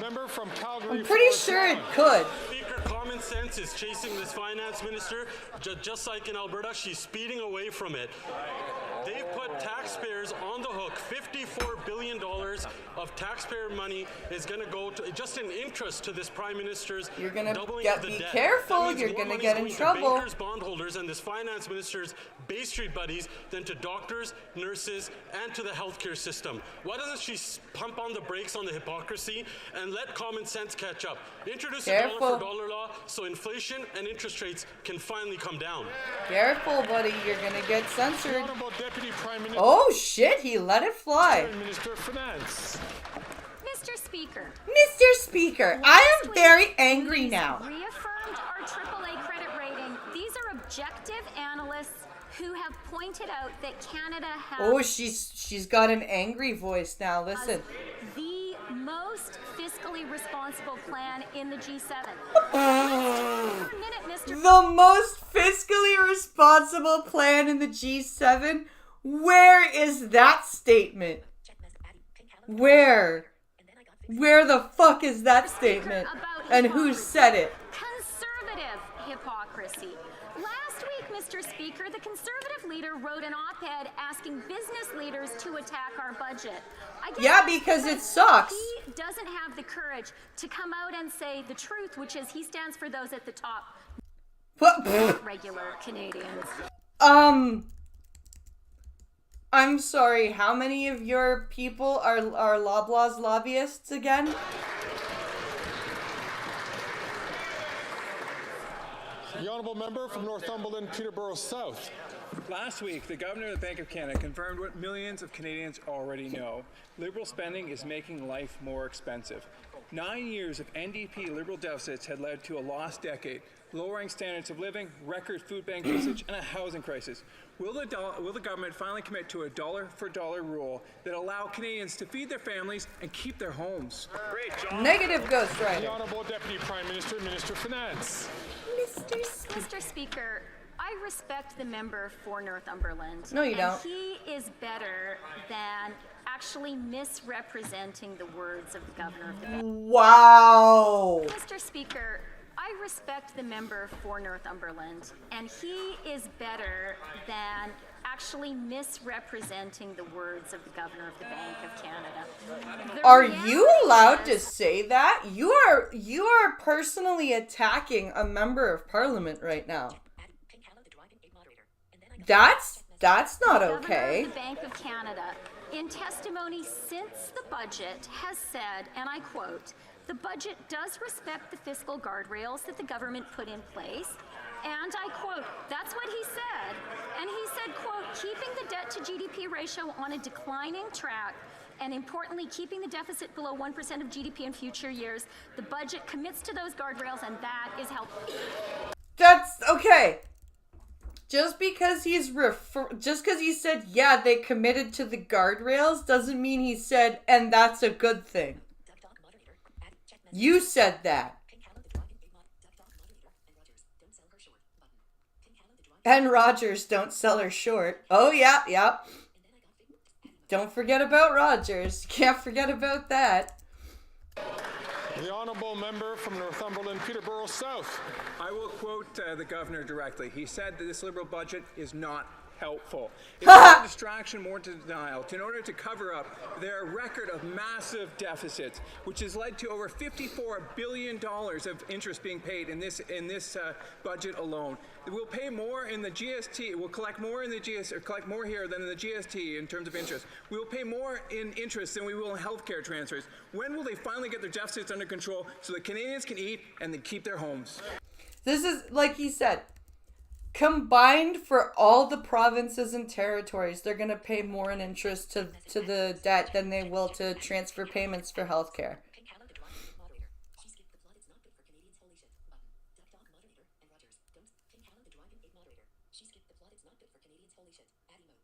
Member from Calgary. I'm pretty sure it could. Speaker, common sense is chasing this finance minister. Just like in Alberta, she's speeding away from it. They've put taxpayers on the hook. $54 billion of taxpayer money is going to go to just in interest to this prime minister's doubling of the be debt. careful, That means you're more gonna money get is in going trouble. to bankers, bondholders, and this finance minister's Bay Street buddies than to doctors, nurses, and to the healthcare system. Why doesn't she pump on the brakes on the hypocrisy and let common sense catch up? Introduce a dollar for dollar law so inflation and interest rates can finally come down. Careful, buddy. You're gonna get censored. Honorable Deputy Prime Minister. Oh shit, he let it fly. Minister of Finance. Mr. Speaker. Mr. Speaker, I am very angry now. Reaffirmed our AAA credit rating. These are objective analysts who have pointed out that Canada has Oh, she's got an angry voice now. Listen. the most fiscally responsible plan in the G7. The most fiscally responsible plan in the G7? Where is that statement? Where? Where the fuck is that statement? And who said it? Conservative hypocrisy. Last week, Mr. Speaker, the Conservative leader wrote an op-ed asking business leaders to attack our budget. I guess Yeah, because it sucks. He doesn't have the courage to come out and say the truth, which is he stands for those at the top. Regular Canadians. I'm sorry, how many of your people are Loblaws lobbyists again? The honourable member from Northumberland, Peterborough South. Last week, the Governor of the Bank of Canada confirmed what millions of Canadians already know. Liberal spending is making life more expensive. 9 years of NDP Liberal deficits had led to a lost decade, lowering standards of living, record food bank usage, and a housing crisis. Will the government finally commit to a dollar-for-dollar rule that allow Canadians to feed their families and keep their homes? Great job. Negative Ghost Rider. The Honourable Deputy Prime Minister, Minister of Finance. Mr. Speaker, I respect the member for Northumberland. No, you don't. He is better than actually misrepresenting the words of the Governor of the Bank. Wow. Mr. Speaker, I respect the member for Northumberland, and he is better than actually misrepresenting the words of the Governor of the Bank of Canada. Are you allowed to say that? You are personally attacking a member of Parliament right now. That's not okay. The Governor of the Bank of Canada, in testimony since the budget, has said, and I quote, "The budget does respect the fiscal guardrails that the government put in place." And I quote, that's what he said. And he said, quote, "Keeping the debt to GDP ratio on a declining track, and importantly, keeping the deficit below 1% of GDP in future years. The budget commits to those guardrails, and that is helpful." That's okay. Just because he said, yeah, they committed to the guardrails doesn't mean he said, and that's a good thing. You said that. And Rogers don't sell her short. Oh, yeah. Don't forget about Rogers. Can't forget about that. The honourable member from Northumberland, Peterborough South. I will quote the Governor directly. He said that this Liberal budget is not helpful. It's more distraction, more denial. In order to cover up their record of massive deficits, which has led to over $54 billion of interest being paid in this budget alone. We'll pay more in the GST. We'll collect more in the GST, or collect more here than in the GST in terms of interest. We will pay more in interest than we will in healthcare transfers. When will they finally get their deficits under control so that Canadians can eat and they keep their homes? This is, like he said, combined for all the provinces and territories, they're going to pay more in interest to the debt than they will to transfer payments for healthcare.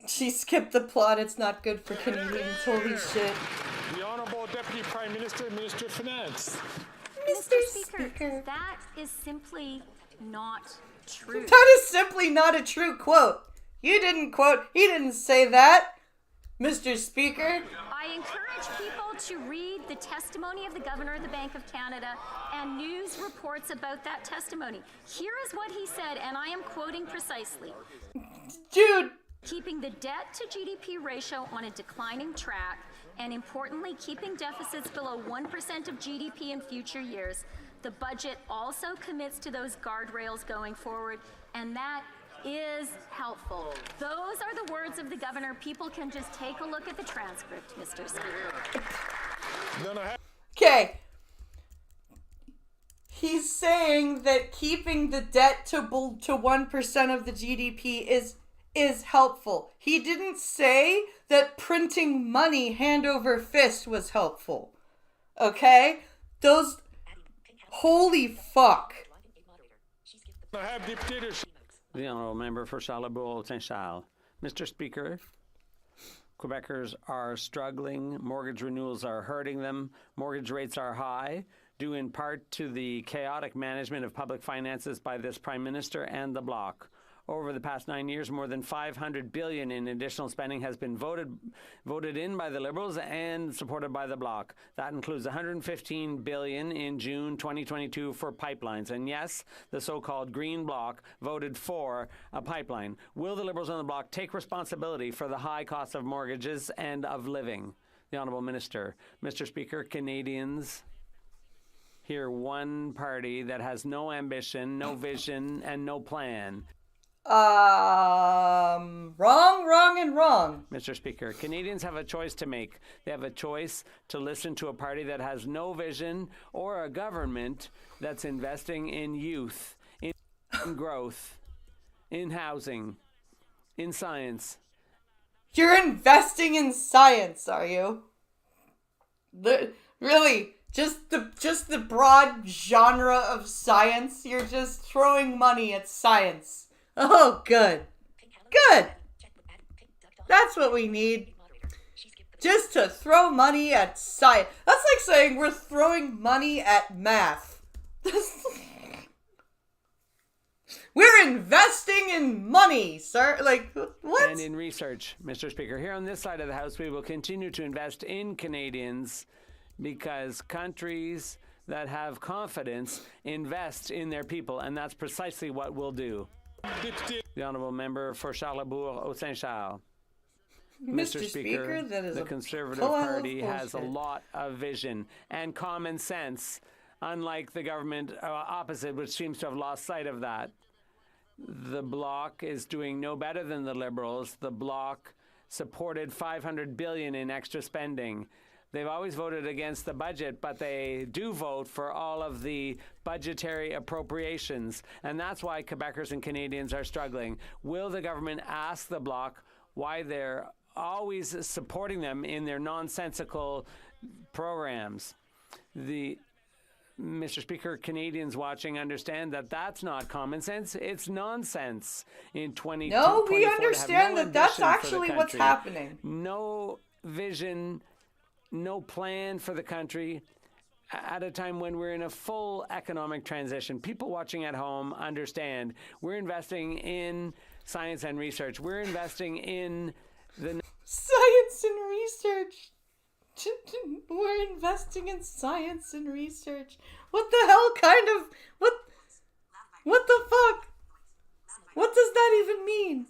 She skipped the plot. It's not good for Canadians. Holy shit. The Honourable Deputy Prime Minister, Minister of Finance. Mr. Speaker, that is simply not true. That is simply not a true quote. You didn't quote. He didn't say that, Mr. Speaker. I encourage people to read the testimony of the Governor of the Bank of Canada and news reports about that testimony. Here is what he said, and I am quoting precisely. Dude. Keeping the debt to GDP ratio on a declining track, and importantly, keeping deficits below 1% of GDP in future years. The budget also commits to those guardrails going forward, and that is helpful. Those are the words of the governor. People can just take a look at the transcript, Mr. Speaker. Okay. He's saying that keeping the debt to 1% of the GDP is helpful. He didn't say that printing money hand over fist was helpful. Okay? Those... Holy fuck. The Honourable Member for Charlebourg-Saint-Charles. Mr. Speaker, Quebecers are struggling. Mortgage renewals are hurting them. Mortgage rates are high, due in part to the chaotic management of public finances by this Prime Minister and the Bloc. Over the past 9 years, more than $500 billion in additional spending has been voted in by the Liberals and supported by the Bloc. That includes $115 billion in June 2022 for pipelines. And yes, the so-called Green Bloc voted for a pipeline. Will the Liberals and the Bloc take responsibility for the high cost of mortgages and of living? The Honourable Minister. Mr. Speaker, Canadians hear one party that has no ambition, no vision, and no plan. Wrong. Mr. Speaker, Canadians have a choice to make. They have a choice to listen to a party that has no vision or a government that's investing in youth, in growth, in housing, in science. You're investing in science, are you? Really? Just the broad genre of science? You're just throwing money at science. Oh, good. Good. That's what we need. Just to throw money at science. That's like saying we're throwing money at math. We're investing in money, sir. Like, what? And in research, Mr. Speaker. Here on this side of the House, we will continue to invest in Canadians because countries that have confidence invest in their people, and that's precisely what we'll do. The Honourable Member for Charlebourg-Saint-Charles. Mr. Speaker, that is the Conservative Party has a lot of vision and common sense, unlike the government opposite, which seems to have lost sight of that. The Bloc is doing no better than the Liberals. The Bloc supported $500 billion in extra spending. They've always voted against the budget, but they do vote for all of the budgetary appropriations. And that's why Quebecers and Canadians are struggling. Will the government ask the Bloc why they're always supporting them in their nonsensical programs? Mr. Speaker, Canadians watching understand that that's not common sense. It's nonsense. In 2024, no, we understand that that's actually what's happening. No vision, no plan for the country at a time when we're in a full economic transition. People watching at home understand we're investing in science and research. We're investing in the science and research. We're investing in science and research. What the hell kind of what the fuck? What does that even mean?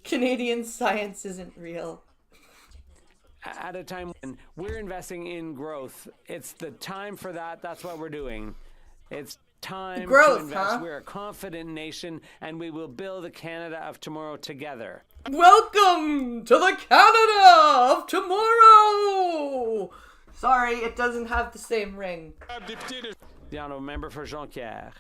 Canadian science isn't real. At a time when we're investing in growth, it's the time for that. That's what we're doing. It's time growth, to invest. huh? We're a confident nation, and we will build the Canada of tomorrow together. Welcome to the Canada of tomorrow! Sorry, it doesn't have the same ring. The honourable member for Jonquière.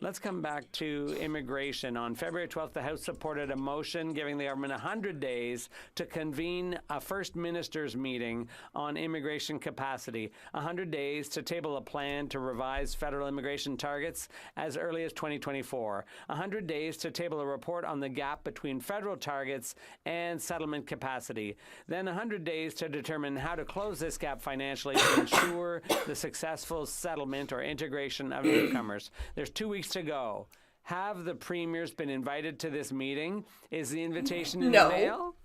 Let's come back to immigration. On February 12th, the House supported a motion giving the government 100 days to convene a First Minister's meeting on immigration capacity. 100 days to table a plan to revise federal immigration targets as early as 2024. 100 days to table a report on the gap between federal targets and settlement capacity. Then 100 days to determine how to close this gap financially to ensure the successful settlement or integration of newcomers. There's 2 weeks to go. Have the premiers been invited to this meeting? Is the invitation in the mail?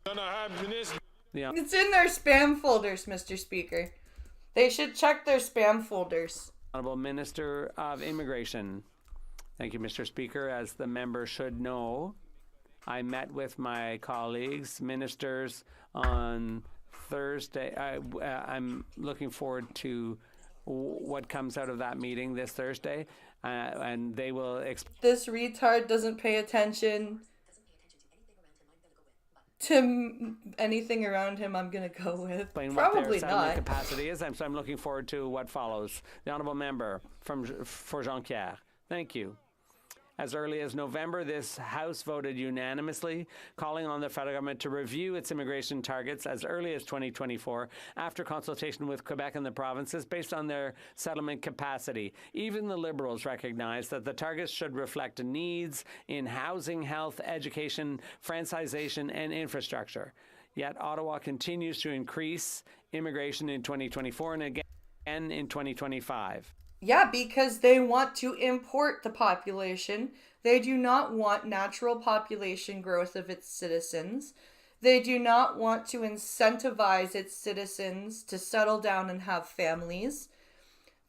It's in their spam folders, Mr. Speaker. They should check their spam folders. Honourable Minister of Immigration. Thank you, Mr. Speaker. As the member should know, I met with my colleagues, ministers, on Thursday. I'm looking forward to what comes out of that meeting this Thursday. And they will... This retard doesn't pay attention to anything around him. I'm going to go with. Probably not. What their capacity is, so I'm looking forward to what follows. The honourable member for Jonquière. Thank you. As early as November, this House voted unanimously, calling on the federal government to review its immigration targets as early as 2024, after consultation with Quebec and the provinces based on their settlement capacity. Even the Liberals recognize that the targets should reflect needs in housing, health, education, franchisation, and infrastructure. Yet Ottawa continues to increase immigration in 2024 and again in 2025. Yeah, because they want to import the population. They do not want natural population growth of its citizens. They do not want to incentivize its citizens to settle down and have families.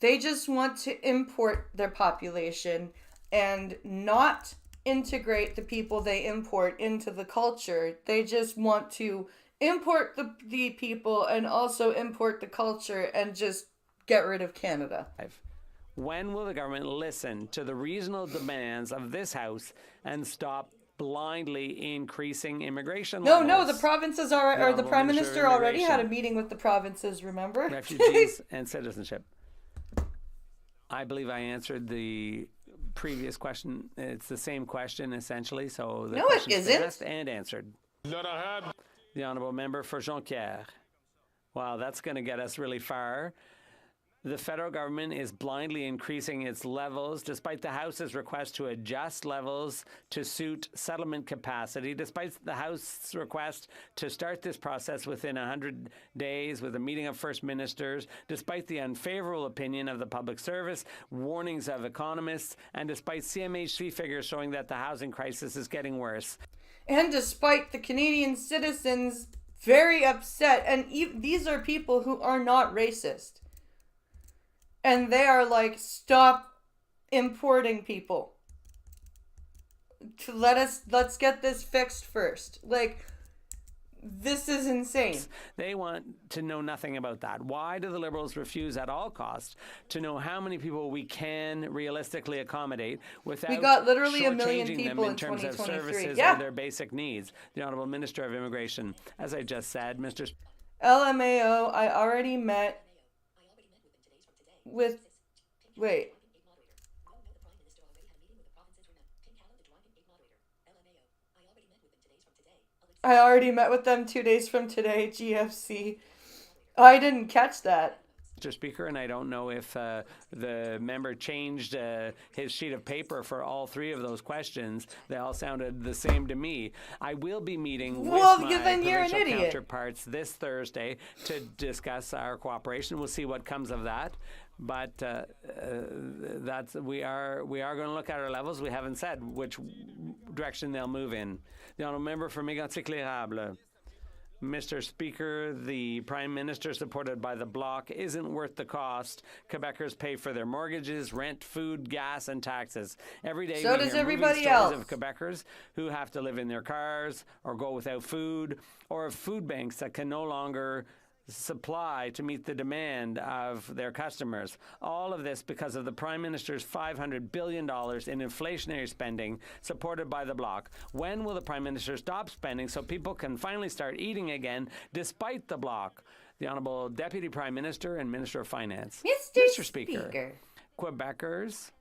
They just want to import their population and not integrate the people they import into the culture. They just want to import the people and also import the culture and just get rid of Canada. When will the government listen to the reasonable demands of this House and stop blindly increasing immigration levels? No, the provinces or the Prime Minister already had a meeting with the provinces, remember? Refugees and citizenship. I believe I answered the previous question. It's the same question, essentially. So the no, it isn't. Asked and answered. The honourable member for Jonquière. Wow, that's going to get us really far. The federal government is blindly increasing its levels despite the House's request to adjust levels to suit settlement capacity, despite the House's request to start this process within 100 days with a meeting of First Ministers, despite the unfavourable opinion of the Public Service, warnings of economists, and despite CMHC figures showing that the housing crisis is getting worse. And despite the Canadian citizens very upset, and these are people who are not racist. And they are like, stop importing people. Let's get this fixed first. Like, this is insane. They want to know nothing about that. Why do the Liberals refuse at all costs to know how many people we can realistically accommodate without we got literally 1 million people in terms of services or their basic needs? The Honourable Minister of Immigration, as I just said, Mr. LMAO, I already met with, wait. I already met with them 2 days from today, GFC. I didn't catch that. Mr. Speaker, and I don't know if the member changed his sheet of paper for all three of those questions. They all sounded the same to me. I will be meeting with my provincial counterparts this Thursday to discuss our cooperation. We'll see what comes of that. But we are going to look at our levels. We haven't said which direction they'll move in. The honourable member for Mégantic-L'Érable. Mr. Speaker, the Prime Minister, supported by the Bloc, isn't worth the cost. Quebecers pay for their mortgages, rent, food, gas, and taxes. Every day So we does hear everybody moving stories else. of Quebecers who have to live in their cars or go without food, or of food banks that can no longer supply to meet the demand of their customers. All of this because of the Prime Minister's $500 billion in inflationary spending supported by the Bloc. When will the Prime Minister stop spending so people can finally start eating again despite the Bloc? The Honourable Deputy Prime Minister and Minister of Finance. Mr. Speaker, Quebecers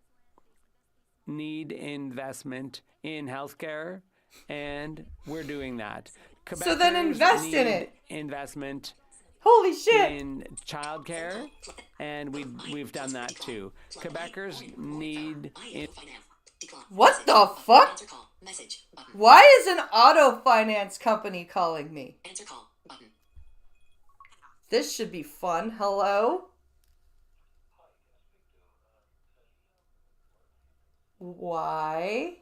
need investment in healthcare, and we're doing that. So then invest in need it. Investment Holy shit! in childcare, and we've done that too. Quebecers need. What the fuck? Why is an auto finance company calling me? This should be fun. Hello? Why?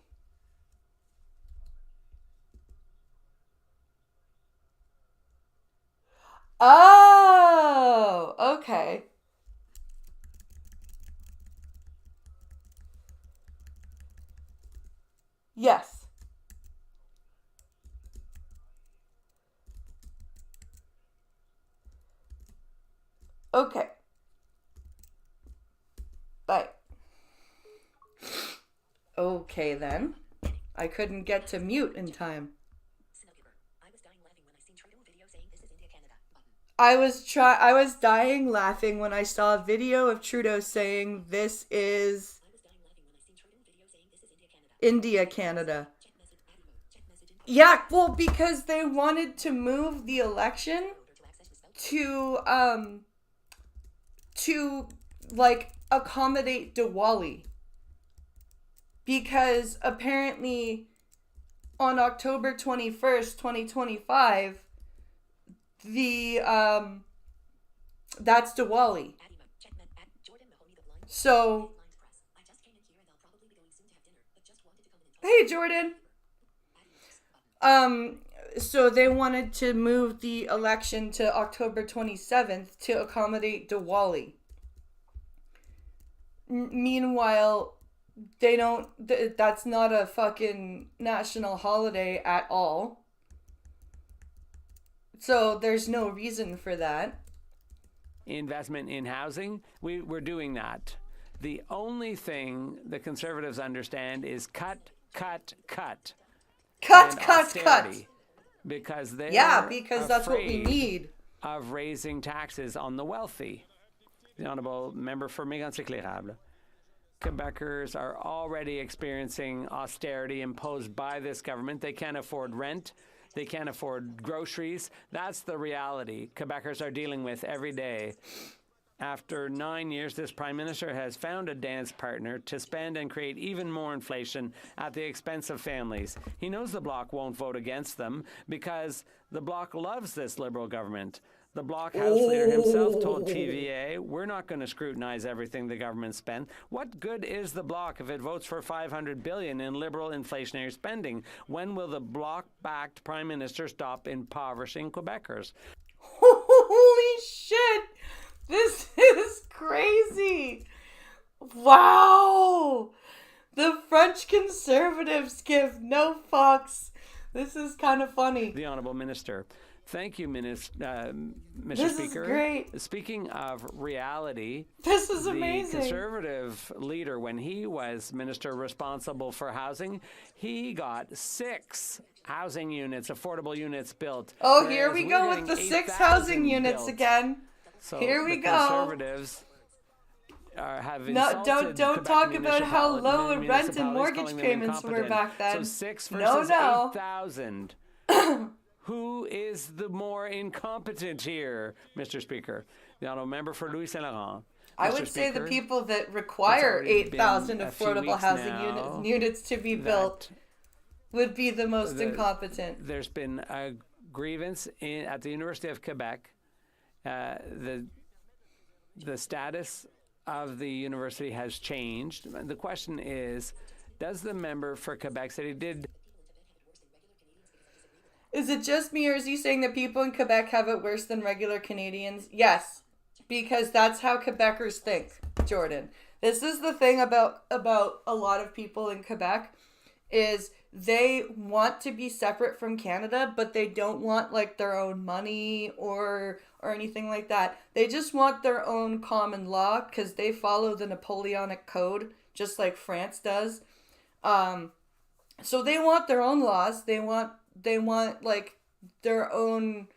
Oh, okay. Yes. Okay. Bye. Okay then. I couldn't get to mute in time. I was dying laughing when I saw a video of Trudeau saying this is India, Canada. Yeah, well, because they wanted to move the election to like accommodate Diwali. Because apparently on October 21st, 2025, that's Diwali. So, hey Jordan. So they wanted to move the election to October 27th to accommodate Diwali. Meanwhile, they don't, that's not a fucking national holiday at all. So there's no reason for that. Investment in housing, we're doing that. The only thing the Conservatives understand is cut. Cut. Because they're that's what we need. Of raising taxes on the wealthy. The Honourable Member for Mégantic-L'Érable. Quebecers are already experiencing austerity imposed by this government. They can't afford rent. They can't afford groceries. That's the reality Quebecers are dealing with every day. After 9 years, this Prime Minister has found a dance partner to spend and create even more inflation at the expense of families. He knows the Bloc won't vote against them because the Bloc loves this Liberal government. The Bloc House leader himself told TVA, we're not going to scrutinize everything the government spent. What good is the Bloc if it votes for $500 billion in Liberal inflationary spending? When will the Bloc-backed Prime Minister stop impoverishing Quebecers? Holy shit! This is crazy! Wow! The French Conservatives give no fucks. This is kind of funny. The Honourable Minister. Thank you, Mr. Speaker. This is great. Speaking of reality, this is amazing. The Conservative leader, when he was minister responsible for housing, he got 6 housing units, affordable units built. Oh, here we go with the 6 housing units built. Again. So here we go. Conservatives have insulted don't talk about how low rent and mortgage payments were back then. So 6 versus 8,000. Who is the more incompetent here, Mr. Speaker? The Honourable Member for Louis Saint Laurent. I would say the people that require 8,000 affordable housing units to be built would be the most incompetent. There's been a grievance at the University of Quebec. The status of the university has changed. The question is, does the member for Quebec City Is it just me, or is he saying that people in Quebec have it worse than regular Canadians? Yes, because that's how Quebecers think, Jordan. This is the thing about a lot of people in Quebec, is they want to be separate from Canada, but they don't want like their own money or anything like that. They just want their own common law because they follow the Napoleonic Code, just like France does. So they want their own laws. They want like their own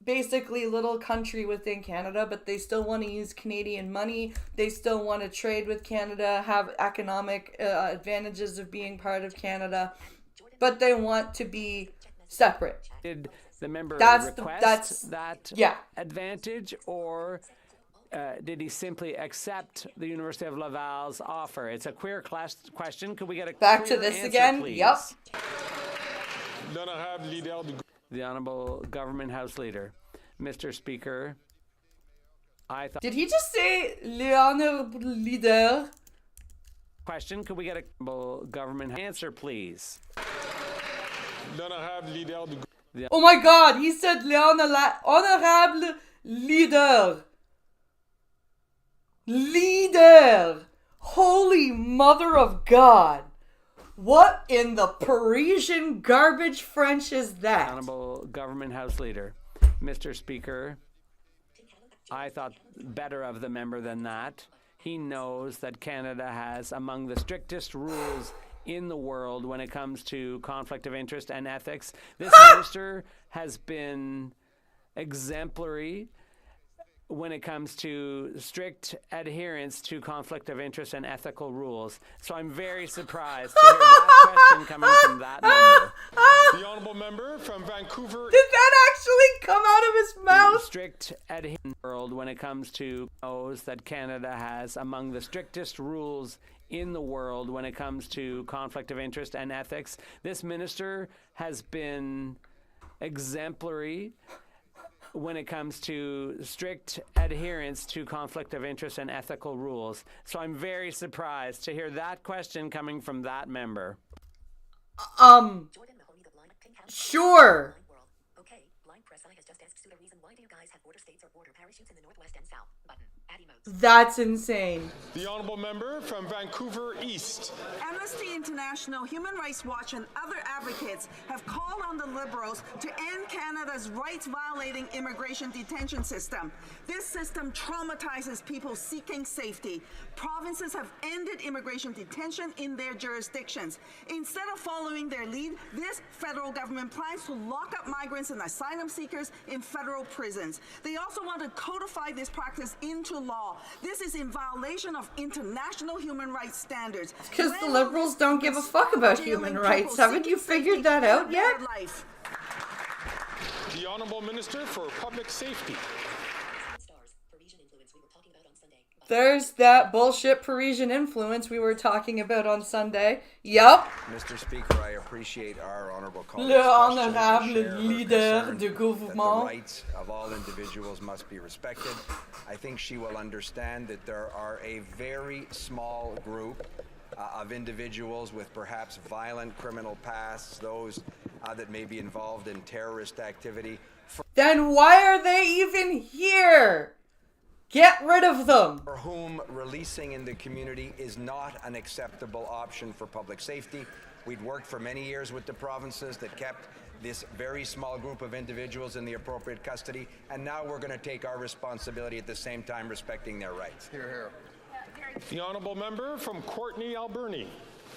basically little country within Canada, but they still want to use Canadian money. They still want to trade with Canada, have economic advantages of being part of Canada, but they want to be separate. Did the member request that advantage, or did he simply accept the University of Laval's offer? It's a queer question. Could we get a back to clear this answer, again? Please? Yep. The Honourable Government House Leader. Mr. Speaker, I thought... Did he just say le Honourable Leader? Question, could we get a government answer, please? Oh my God, he said le Honourable Leader. Leader! Holy mother of God! What in the Parisian garbage French is that? Honourable Government House Leader. Mr. Speaker, I thought better of the member than that. He knows that Canada has among the strictest rules in the world when it comes to conflict of interest and ethics. This minister has been exemplary when it comes to strict adherence to conflict of interest and ethical rules. So I'm very surprised to hear that question coming from that member. The honourable member from Vancouver. Did that actually come out of his mouth? Strict adherence world when it comes to knows that Canada has among the strictest rules in the world when it comes to conflict of interest and ethics. This minister has been exemplary when it comes to strict adherence to conflict of interest and ethical rules. So I'm very surprised to hear that question coming from that member. Sure. Okay, Blind Press I has just asked Sue the reason why do you guys have border states or border parachutes in the northwest and south? Button. Add emotes. That's insane. The honourable member from Vancouver East. Amnesty International, Human Rights Watch, and other advocates have called on the Liberals to end Canada's rights-violating immigration detention system. This system traumatizes people seeking safety. Provinces have ended immigration detention in their jurisdictions. Instead of following their lead, this federal government plans to lock up migrants and asylum seekers in federal prisons. They also want to codify this practice into law. This is in violation of international human rights standards. Because the Liberals don't give a fuck about human rights. Haven't you figured that out yet? The Honourable Minister for Public Safety. There's that bullshit Parisian influence we were talking about on Sunday. Yup. Mr. Speaker, I appreciate our honourable colleagues' Le question honorable and share her leader concern du that gouvernement. the rights of all individuals must be respected. I think she will understand that there are a very small group of individuals with perhaps violent criminal pasts, those that may be involved in terrorist activity. Then why are they even here? Get rid of them. For whom releasing in the community is not an acceptable option for public safety. We'd worked for many years with the provinces that kept this very small group of individuals in the appropriate custody, and now we're going to take our responsibility at the same time respecting their rights. Hear, hear. The honourable member from Courtenay, Alberni.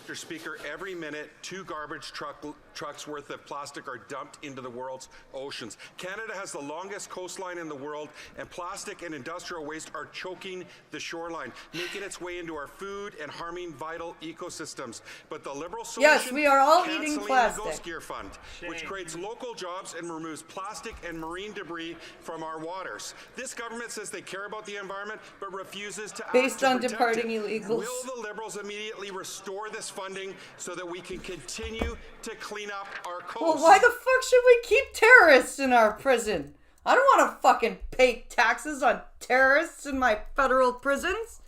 Mr. Speaker, every minute, 2 garbage trucks worth of plastic are dumped into the world's oceans. Canada has the longest coastline in the world, and plastic and industrial waste are choking the shoreline, making its way into our food and harming vital ecosystems. But the Liberal solution, yes, we are all eating cancelling plastic. the Ghost Gear Fund, which creates local jobs and removes plastic and marine debris from our waters. This government says they care about the environment, but refuses to based on protect departing it. illegals. Will the Liberals immediately restore this funding so that we can continue to clean up our coast? Well, why the fuck should we keep terrorists in our prison? I don't want to fucking pay taxes on terrorists in my federal prisons.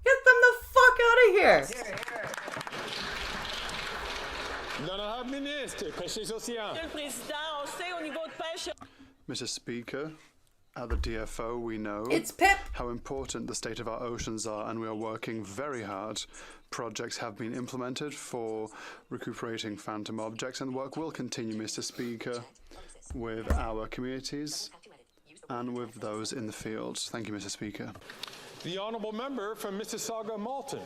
Get them the fuck out of here. L'honorable ministre, pêche océan. Monsieur le Président, on sait au niveau de pêche. Mr. Speaker, at the DFO we know how important the state of our oceans are, and we are working very hard. Projects have been implemented for recuperating phantom objects, and work will continue, Mr. Speaker, with our communities and with those in the fields. Thank you, Mr. Speaker. The honourable member from Mississauga Malton.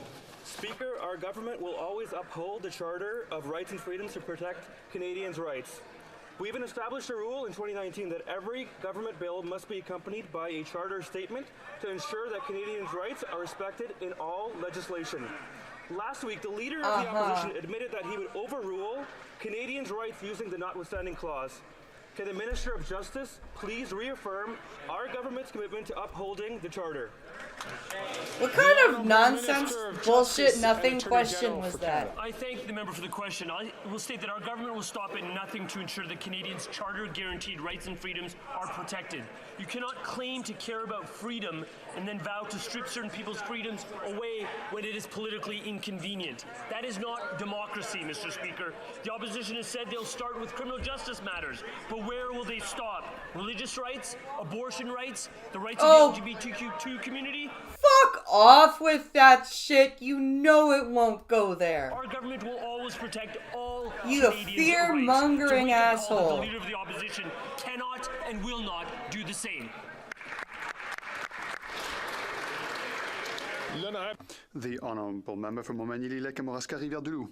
Speaker, our government will always uphold the Charter of Rights and Freedoms to protect Canadians' rights. We even established a rule in 2019 that every government bill must be accompanied by a charter statement to ensure that Canadians' rights are respected in all legislation. Last week, the leader of the opposition admitted that he would overrule Canadians' rights using the notwithstanding clause. Can the Minister of Justice please reaffirm our government's commitment to upholding the Charter? What kind of nonsense, bullshit, nothing question was that? I thank the member for the question. I will state that our government will stop at nothing to ensure that Canadians' charter-guaranteed rights and freedoms are protected. You cannot claim to care about freedom and then vow to strip certain people's freedoms away when it is politically inconvenient. That is not democracy, Mr. Speaker. The opposition has said they'll start with criminal justice matters, but where will they stop? Religious rights, abortion rights, the rights of the LGBTQ2 community? Fuck off with that shit. You know it won't go there. Our government will always protect all You Canadians' fear-mongering rights. So we can call that asshole. the leader of the opposition cannot and will not do the same. The honourable member from Montmagny-Lillet and Rivière-du-Loup.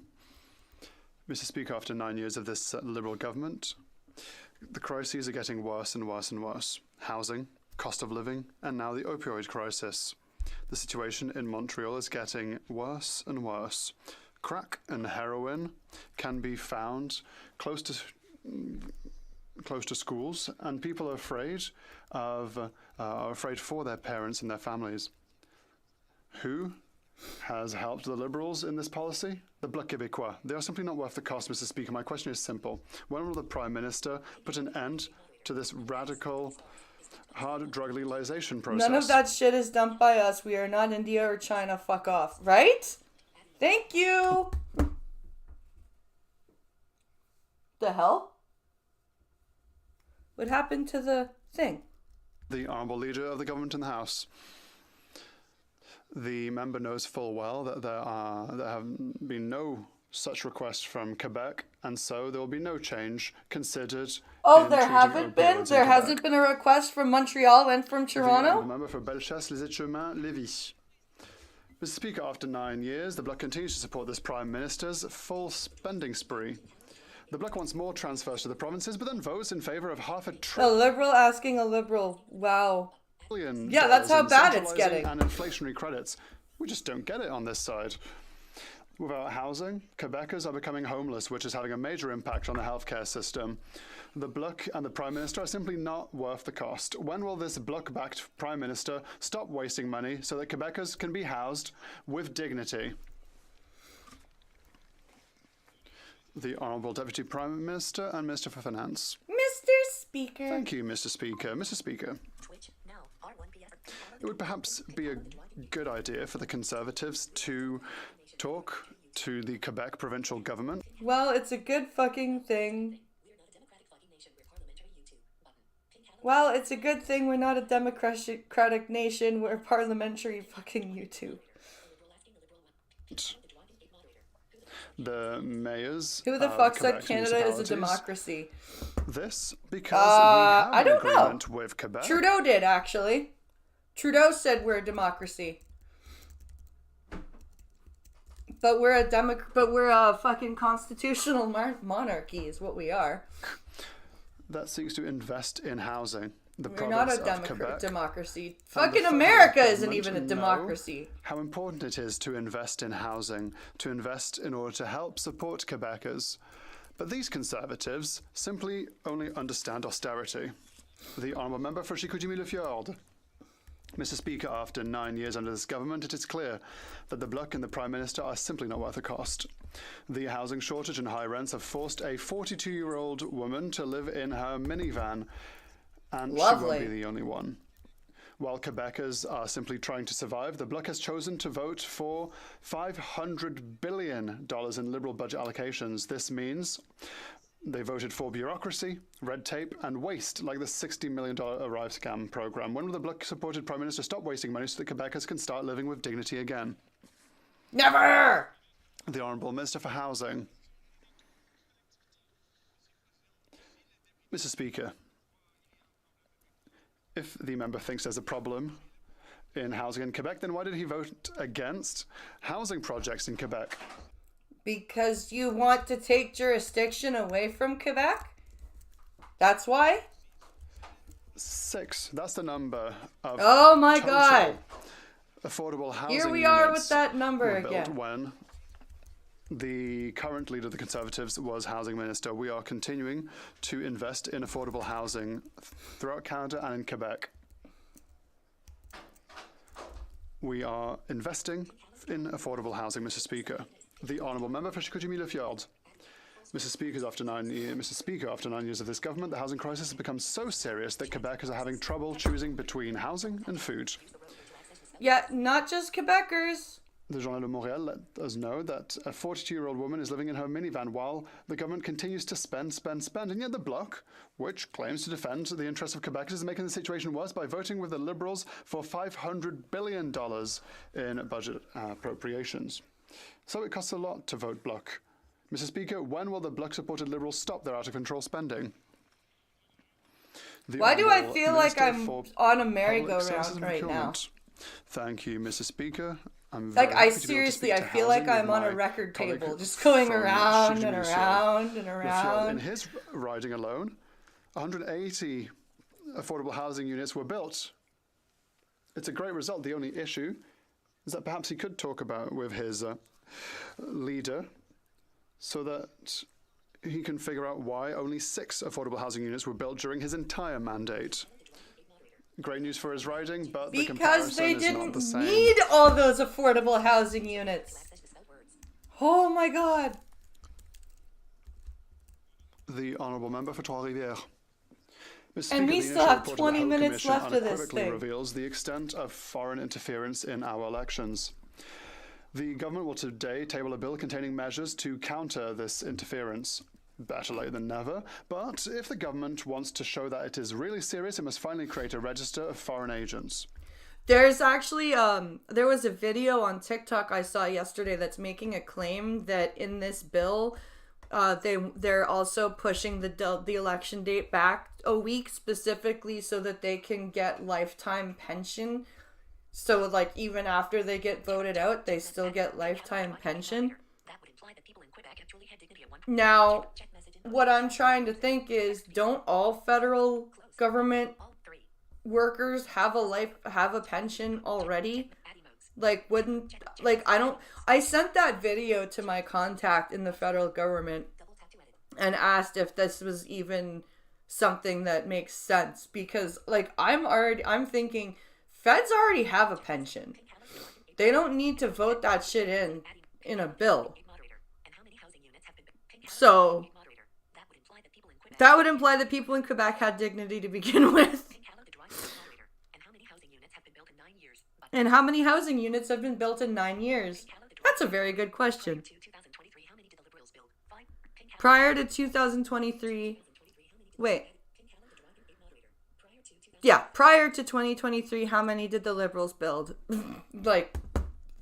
Mr. Speaker, after 9 years of this Liberal government, the crises are getting worse and worse and worse. Housing, cost of living, and now the opioid crisis. The situation in Montreal is getting worse and worse. Crack and heroin can be found close to schools, and people are afraid for their parents and their families. Who has helped the Liberals in this policy? The Bloc Québécois. They are simply not worth the cost, Mr. Speaker. My question is simple. When will the Prime Minister put an end to this radical hard drug legalization process? None of that shit is dumped by us. We are not India or China. Fuck off. Right? Thank you. The hell? What happened to the thing? The honourable leader of the government in the House. The member knows full well that there have been no such requests from Quebec, and so there will be no change considered. Oh, there haven't been? There hasn't been a request from Montreal and from Toronto? The member for Bellechasse, Les Échemins, Lévis. Mr. Speaker, after 9 years, the Bloc continues to support this Prime Minister's full spending spree. The Bloc wants more transfers to the provinces, but then votes in favour of $500 A billion. Liberal asking a Liberal. Wow. Yeah, that's how bad it's getting. And inflationary credits. We just don't get it on this side. Without housing, Quebecers are becoming homeless, which is having a major impact on the healthcare system. The Bloc and the Prime Minister are simply not worth the cost. When will this Bloc-backed Prime Minister stop wasting money so that Quebecers can be housed with dignity? The Honourable Deputy Prime Minister and Minister for Finance. Mr. Speaker. Thank you, Mr. Speaker. Mr. Speaker. It would perhaps be a good idea for the Conservatives to talk to the Quebec provincial government. Well, it's a good fucking thing. Well, it's a good thing we're not a democratic nation. We're parliamentary fucking YouTube. The mayors. Who the fuck said Canada is a democracy? This because we have I an don't know. agreement with Quebec. Trudeau did, actually. Trudeau said we're a democracy. But we're a fucking constitutional monarchy is what we are. That seeks to invest in housing. We're not a democracy. Fucking America isn't even a democracy. How important it is to invest in housing, to invest in order to help support Quebecers. But these Conservatives simply only understand austerity. The Honourable Member for Chicoutimi-Le-Fjord. Mr. Speaker, after 9 years under this government, it is clear that the Bloc and the Prime Minister are simply not worth the cost. The housing shortage and high rents have forced a 42-year-old woman to live in her minivan, and she won't be the only one. While Quebecers are simply trying to survive, the Bloc has chosen to vote for $500 billion in Liberal budget allocations. This means they voted for bureaucracy, red tape, and waste, like the $60 million Arrive scam program. When will the Bloc-supported Prime Minister stop wasting money so that Quebecers can start living with dignity again? Never! The Honourable Minister for Housing. Mr. Speaker, if the member thinks there's a problem in housing in Quebec, then why did he vote against housing projects in Quebec? Because you want to take jurisdiction away from Quebec? That's why? 6. That's the number of oh my total God. affordable housing Here we are units with that number were built again. when the current leader of the Conservatives was housing minister. We are continuing to invest in affordable housing throughout Canada and in Quebec. We are investing in affordable housing, Mr. Speaker. The Honourable Member for Chicoutimi-Le-Fjord. Mr. Speaker, after 9 years of this government, the housing crisis has become so serious that Quebecers are having trouble choosing between housing and food. Yeah, not just Quebecers. The Journal de Montréal let us know that a 42-year-old woman is living in her minivan while the government continues to spend. And yet the Bloc, which claims to defend the interests of Quebecers, is making the situation worse by voting with the Liberals for $500 billion in budget appropriations. So it costs a lot to vote Bloc. Mr. Speaker, when will the Bloc-supported Liberals stop their out-of-control spending? Why do I feel like I'm on a merry-go-round right now? Thank you, Mr. Speaker. Like, I seriously, I feel like I'm on a record table, just going around and around and around. In his riding alone, 180 affordable housing units were built. It's a great result. The only issue is that perhaps he could talk about with his leader so that he can figure out why only 6 affordable housing units were built during his entire mandate. Great news for his riding, but the because comparison they is not the didn't same. need all those affordable housing units. Oh my God. The Honourable Member for Trois-Rivières. And we still have 20 minutes left of this thing. Reveals the extent of foreign interference in our elections. The government will today table a bill containing measures to counter this interference. Better late than never, but if the government wants to show that it is really serious, it must finally create a register of foreign agents. There's actually, there was a video on TikTok I saw yesterday that's making a claim that in this bill, they're also pushing the election date back a week specifically so that they can get lifetime pension. So, like, even after they get voted out, they still get lifetime pension. Now, what I'm trying to think is, don't all federal government workers have a pension already? Like, I sent that video to my contact in the federal government and asked if this was even something that makes sense, because, like, I'm thinking feds already have a pension. They don't need to vote that shit in a bill. So that would imply that people in Quebec had dignity to begin with. And how many housing units have been built in 9 years? That's a very good question. Prior to 2023, prior to 2023, how many did the Liberals build? Like,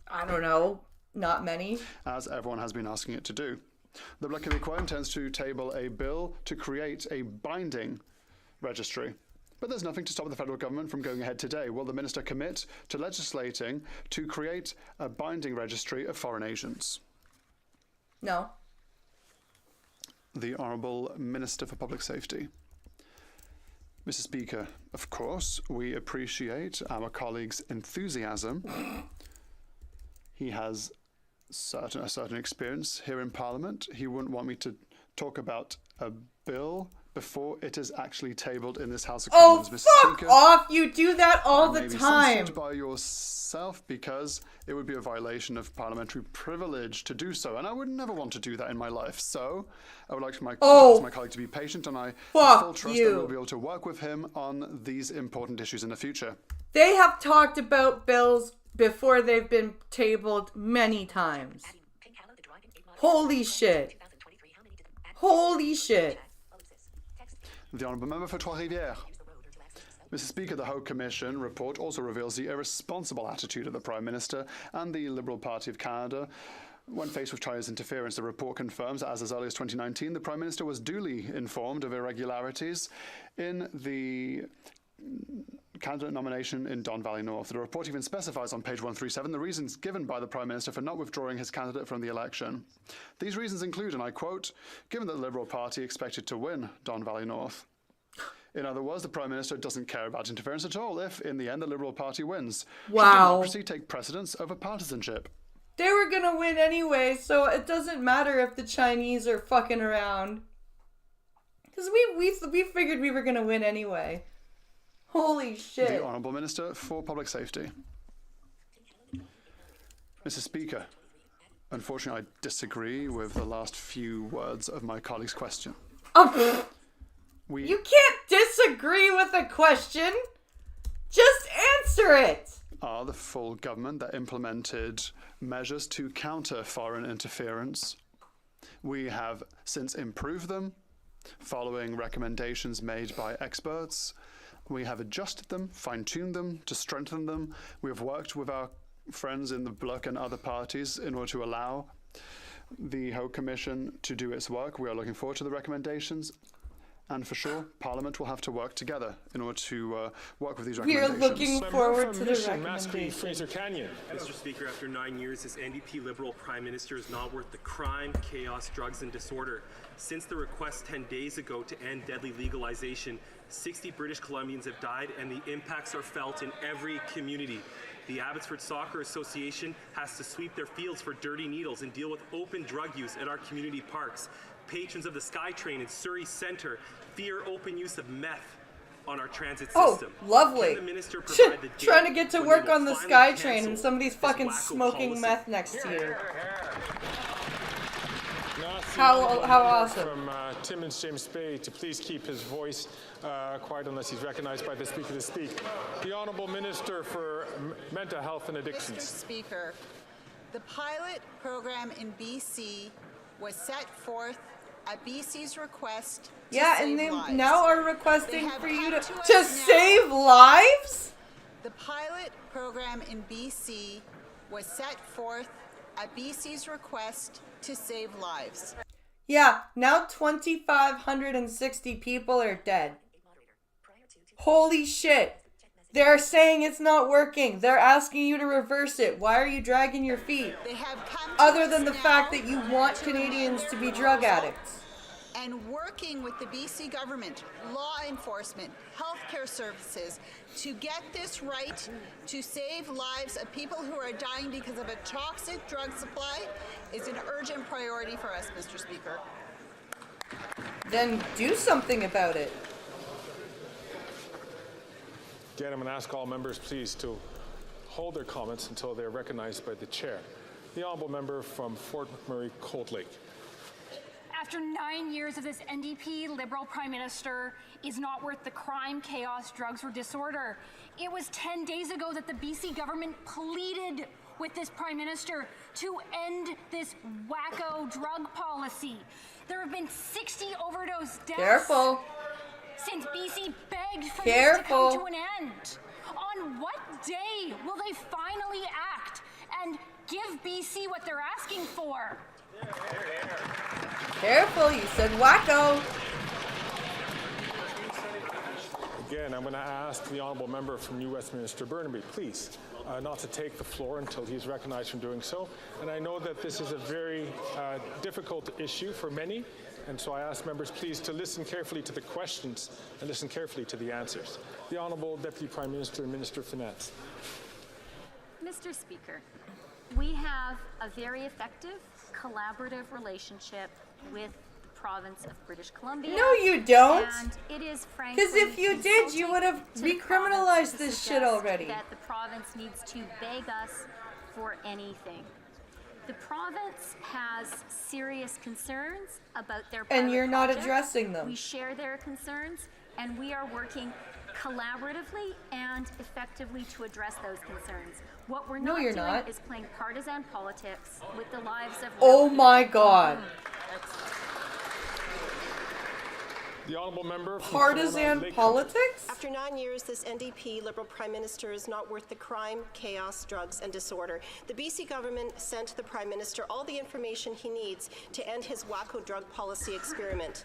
I don't know, not many. As everyone has been asking it to do. The Bloc Québécois intends to table a bill to create a binding registry. But there's nothing to stop the federal government from going ahead today. Will the minister commit to legislating to create a binding registry of foreign agents? No. The Honourable Minister for Public Safety. Mr. Speaker, of course, we appreciate our colleague's enthusiasm. He has a certain experience here in Parliament. He wouldn't want me to talk about a bill before it is actually tabled in this House of Commons, Mr. Fuck Speaker. off! You do that all the time. Censored by yourself because it would be a violation of parliamentary privilege to do so, and I would never want to do that in my life. So I would like ask my colleague to be patient, and I have full trust that we'll be able to work with him on these important issues in the future. They have talked about bills before they've been tabled many times. Holy shit. Holy shit. The Honourable Member for Trois-Rivières. Mr. Speaker, the Hague Commission report also reveals the irresponsible attitude of the Prime Minister and the Liberal Party of Canada when faced with China's interference. The report confirms that as early as 2019, the Prime Minister was duly informed of irregularities in the candidate nomination in Don Valley North. The report even specifies on page 137 the reasons given by the Prime Minister for not withdrawing his candidate from the election. These reasons include, and I quote, given that the Liberal Party expected to win Don Valley North. In other words, the Prime Minister doesn't care about interference at all if, in the end, the Liberal Party wins. Wow. Should democracy take precedence over partisanship? They were gonna win anyway, so it doesn't matter if the Chinese are fucking around. Because we figured we were gonna win anyway. Holy shit. The Honourable Minister for Public Safety. Mr. Speaker, unfortunately I disagree with the last few words of my colleague's question. You can't disagree with a question. Just answer it. Are the full government that implemented measures to counter foreign interference. We have since improved them, following recommendations made by experts. We have adjusted them, fine-tuned them, to strengthen them. We have worked with our friends in the Bloc and other parties in order to allow the Hague Commission to do its work. We are looking forward to the recommendations. And for sure, Parliament will have to work together in order to work with these recommendations. We are looking forward to the recommendations. Fraser Canyon. Mr. Speaker, after 9 years, this NDP Liberal Prime Minister is not worth the crime, chaos, drugs, and disorder. Since the request 10 days ago to end deadly legalization, 60 British Columbians have died, and the impacts are felt in every community. The Abbotsford Soccer Association has to sweep their fields for dirty needles and deal with open drug use at our community parks. Patrons of the SkyTrain in Surrey Centre fear open use of meth on our transit system. Oh, lovely. Can the minister provide the Trying to get to when work they will on the finally SkyTrain and somebody's fucking smoking policy? meth next to you. How awesome. From Timmins James Bay to please keep his voice quiet unless he's recognized by the Speaker to speak. The Honourable Minister for Mental Health and Addictions. Mr. Speaker, the pilot program in BC was set forth at BC's request to And save they lives. now are requesting have for you come to us to now. save lives? The pilot program in BC was set forth at BC's request to save lives. Yeah, now 2,560 people are dead. Holy shit. They're saying it's not working. They're asking you to reverse it. Why are you dragging your feet? They have come to Other us than the now fact that you want Canadians to be drug addicts. and working with the BC government, law enforcement, healthcare services to get this right to save lives of people who are dying because of a toxic drug supply is an urgent priority for us, Mr. Speaker. Then do something about it. Again, I'm going to ask all members, please, to hold their comments until they're recognized by the chair. The Honourable Member from Fort McMurray, Cold Lake. After 9 years of this NDP Liberal Prime Minister is not worth the crime, chaos, drugs, or disorder. It was 10 days ago that the BC government pleaded with this Prime Minister to end this wacko drug policy. There have been 60 overdose deaths. Careful. Since BC begged for Careful. this to come to an end. On what day will they finally act and give BC what they're asking for? Careful, you said wacko. Again, I'm going to ask the Honourable Member from New Westminster Burnaby, please, not to take the floor until he's recognized from doing so. And I know that this is a very difficult issue for many, and so I ask members, please, to listen carefully to the questions and listen carefully to the answers. The Honourable Deputy Prime Minister and Minister of Finance. Mr. Speaker, we have a very effective, collaborative relationship with the province of British Columbia. No, you don't. And it is frankly, Because if you did, you would have recriminalized this shit already. That the province needs to beg us for anything. The province has serious concerns about their And you're not project. addressing them. We share their concerns, and we are working collaboratively and effectively to address those concerns. What we're No, not you're doing not. is playing partisan politics with the lives of Oh my God. The honourable member from Partisan Lake politics? After 9 years, this NDP Liberal Prime Minister is not worth the crime, chaos, drugs and disorder. The BC government sent the Prime Minister all the information he needs to end his wacko drug policy experiment.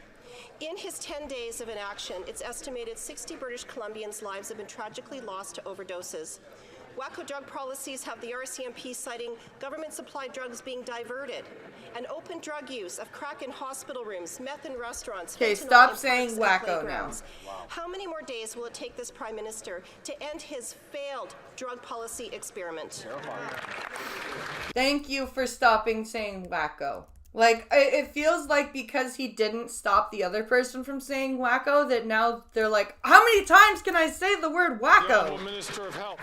In his 10 days of inaction, it's estimated 60 British Columbians' lives have been tragically lost to overdoses. Wacko drug policies have the RCMP citing government-supplied drugs being diverted, and open drug use of crack in hospital rooms, meth in restaurants. Okay, fentanyl stop in saying parks and wacko playgrounds. now. How many more days will it take this Prime Minister to end his failed drug policy experiment? Thank you for stopping saying wacko. Like, it feels like because he didn't stop the other person from saying wacko, that now they're like, how many times can I say the word The wacko? Honourable Minister of Health.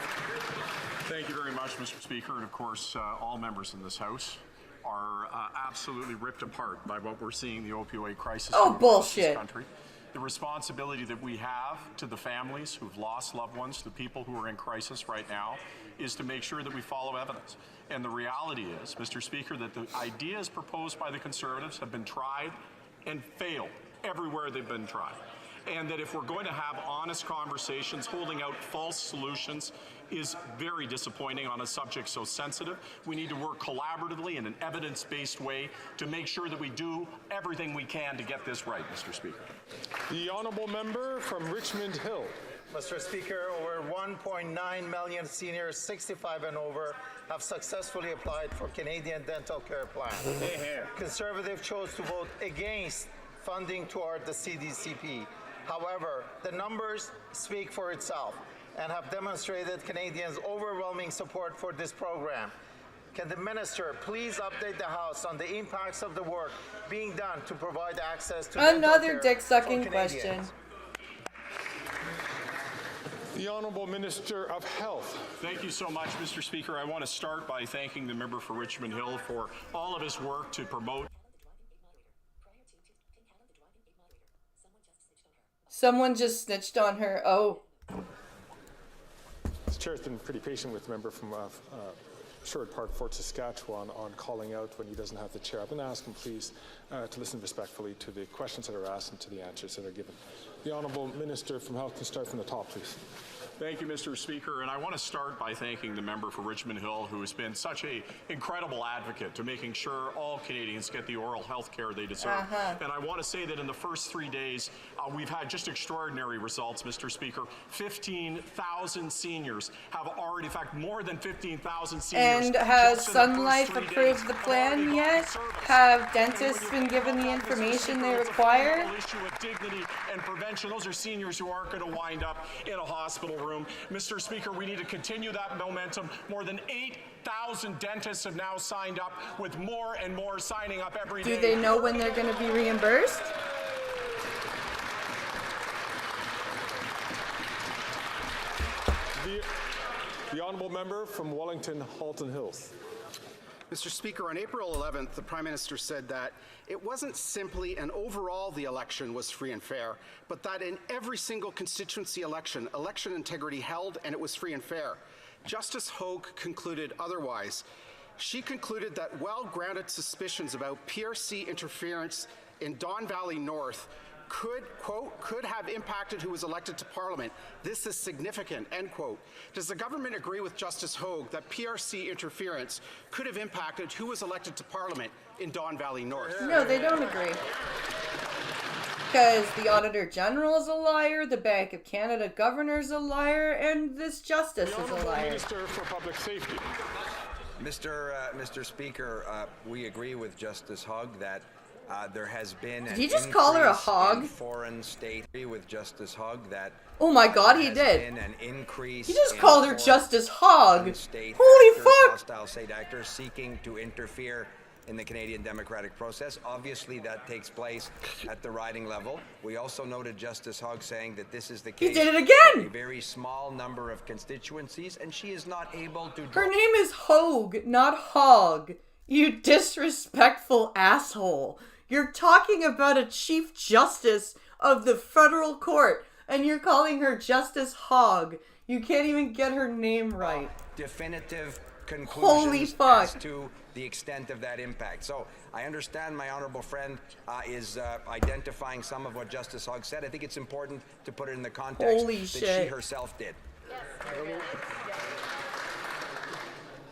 Thank you very much, Mr. Speaker. And of course, all members in this House are absolutely ripped apart by what we're seeing the opioid crisis Oh, in this bullshit. country. The responsibility that we have to the families who've lost loved ones, to the people who are in crisis right now, is to make sure that we follow evidence. And the reality is, Mr. Speaker, that the ideas proposed by the Conservatives have been tried and failed everywhere they've been tried. And that if we're going to have honest conversations, holding out false solutions is very disappointing on a subject so sensitive. We need to work collaboratively in an evidence-based way to make sure that we do everything we can to get this right, Mr. Speaker. The honourable member from Richmond Hill. Mr. Speaker, over 1.9 million seniors 65 and over have successfully applied for Canadian dental care plan. Conservatives chose to vote against funding toward the CDCP. However, the numbers speak for itself and have demonstrated Canadians' overwhelming support for this program. Can the Minister please update the House on the impacts of the work being done to provide access to dental Another care dick-sucking for question. Canadians? The Honourable Minister of Health. Thank you so much, Mr. Speaker. I want to start by thanking the member for Richmond Hill for all of his work to promote. Someone just snitched on her. Oh. The chair's been pretty patient with the member from Sherwood Park, Fort Saskatchewan, on calling out when he doesn't have the chair. I'm going to ask him, please, to listen respectfully to the questions that are asked and to the answers that are given. The Honourable Minister from Health can start from the top, please. Thank you, Mr. Speaker. And I want to start by thanking the member for Richmond Hill, who has been such an incredible advocate to making sure all Canadians get the oral health care they deserve. And I want to say that in the first 3 days, we've had just extraordinary results, Mr. Speaker. 15,000 seniors have already, in fact, more than 15,000 seniors. And has just in Sun the first Life 3 approved days the have plan already yet? gotten service. Have dentists been given the information they require? It's a issue of dignity and prevention. Those are seniors who aren't going to wind up in a hospital room. Mr. Speaker, we need to continue that momentum. More than 8,000 dentists have now signed up, with more and more signing up every day. Do they know when they're going to be reimbursed? The Honourable Member from Wellington, Halton Hills. Mr. Speaker, on April 11th, the Prime Minister said that it wasn't simply an overall the election was free and fair, but that in every single constituency election, election integrity held and it was free and fair. Justice Hogue concluded otherwise. She concluded that well-grounded suspicions about PRC interference in Don Valley North could, quote, could have impacted who was elected to Parliament. This is significant, end quote. Does the government agree with Justice Hogue that PRC interference could have impacted who was elected to Parliament in Don Valley North? No, they don't agree. Because the Auditor General is a liar, the Bank of Canada Governor's a liar, and this Justice is a liar. Minister for Public Safety. Mr. Speaker, we agree with Justice Hogue that there has been Did he just call her a hog? Foreign state with Justice Hogue that Oh my God, he has did. been an increase He just in called her foreign Justice Hog. state Holy actors, fuck! hostile state actors seeking to interfere in the Canadian democratic process. Obviously, that takes place at the riding level. We also noted Justice Hogue saying that this is the case. He did it again! For a very small number of constituencies, and she is not able to. Her name is Hogue, not Hog. You disrespectful asshole. You're talking about a Chief Justice of the federal court, and you're calling her Justice Hogg. You can't even get her name right. Definitive conclusions Holy fuck. as to the extent of that impact. So I understand my honorable friend is identifying some of what Justice Hogg said. I think it's important to put it in the context Holy that shit. she herself did.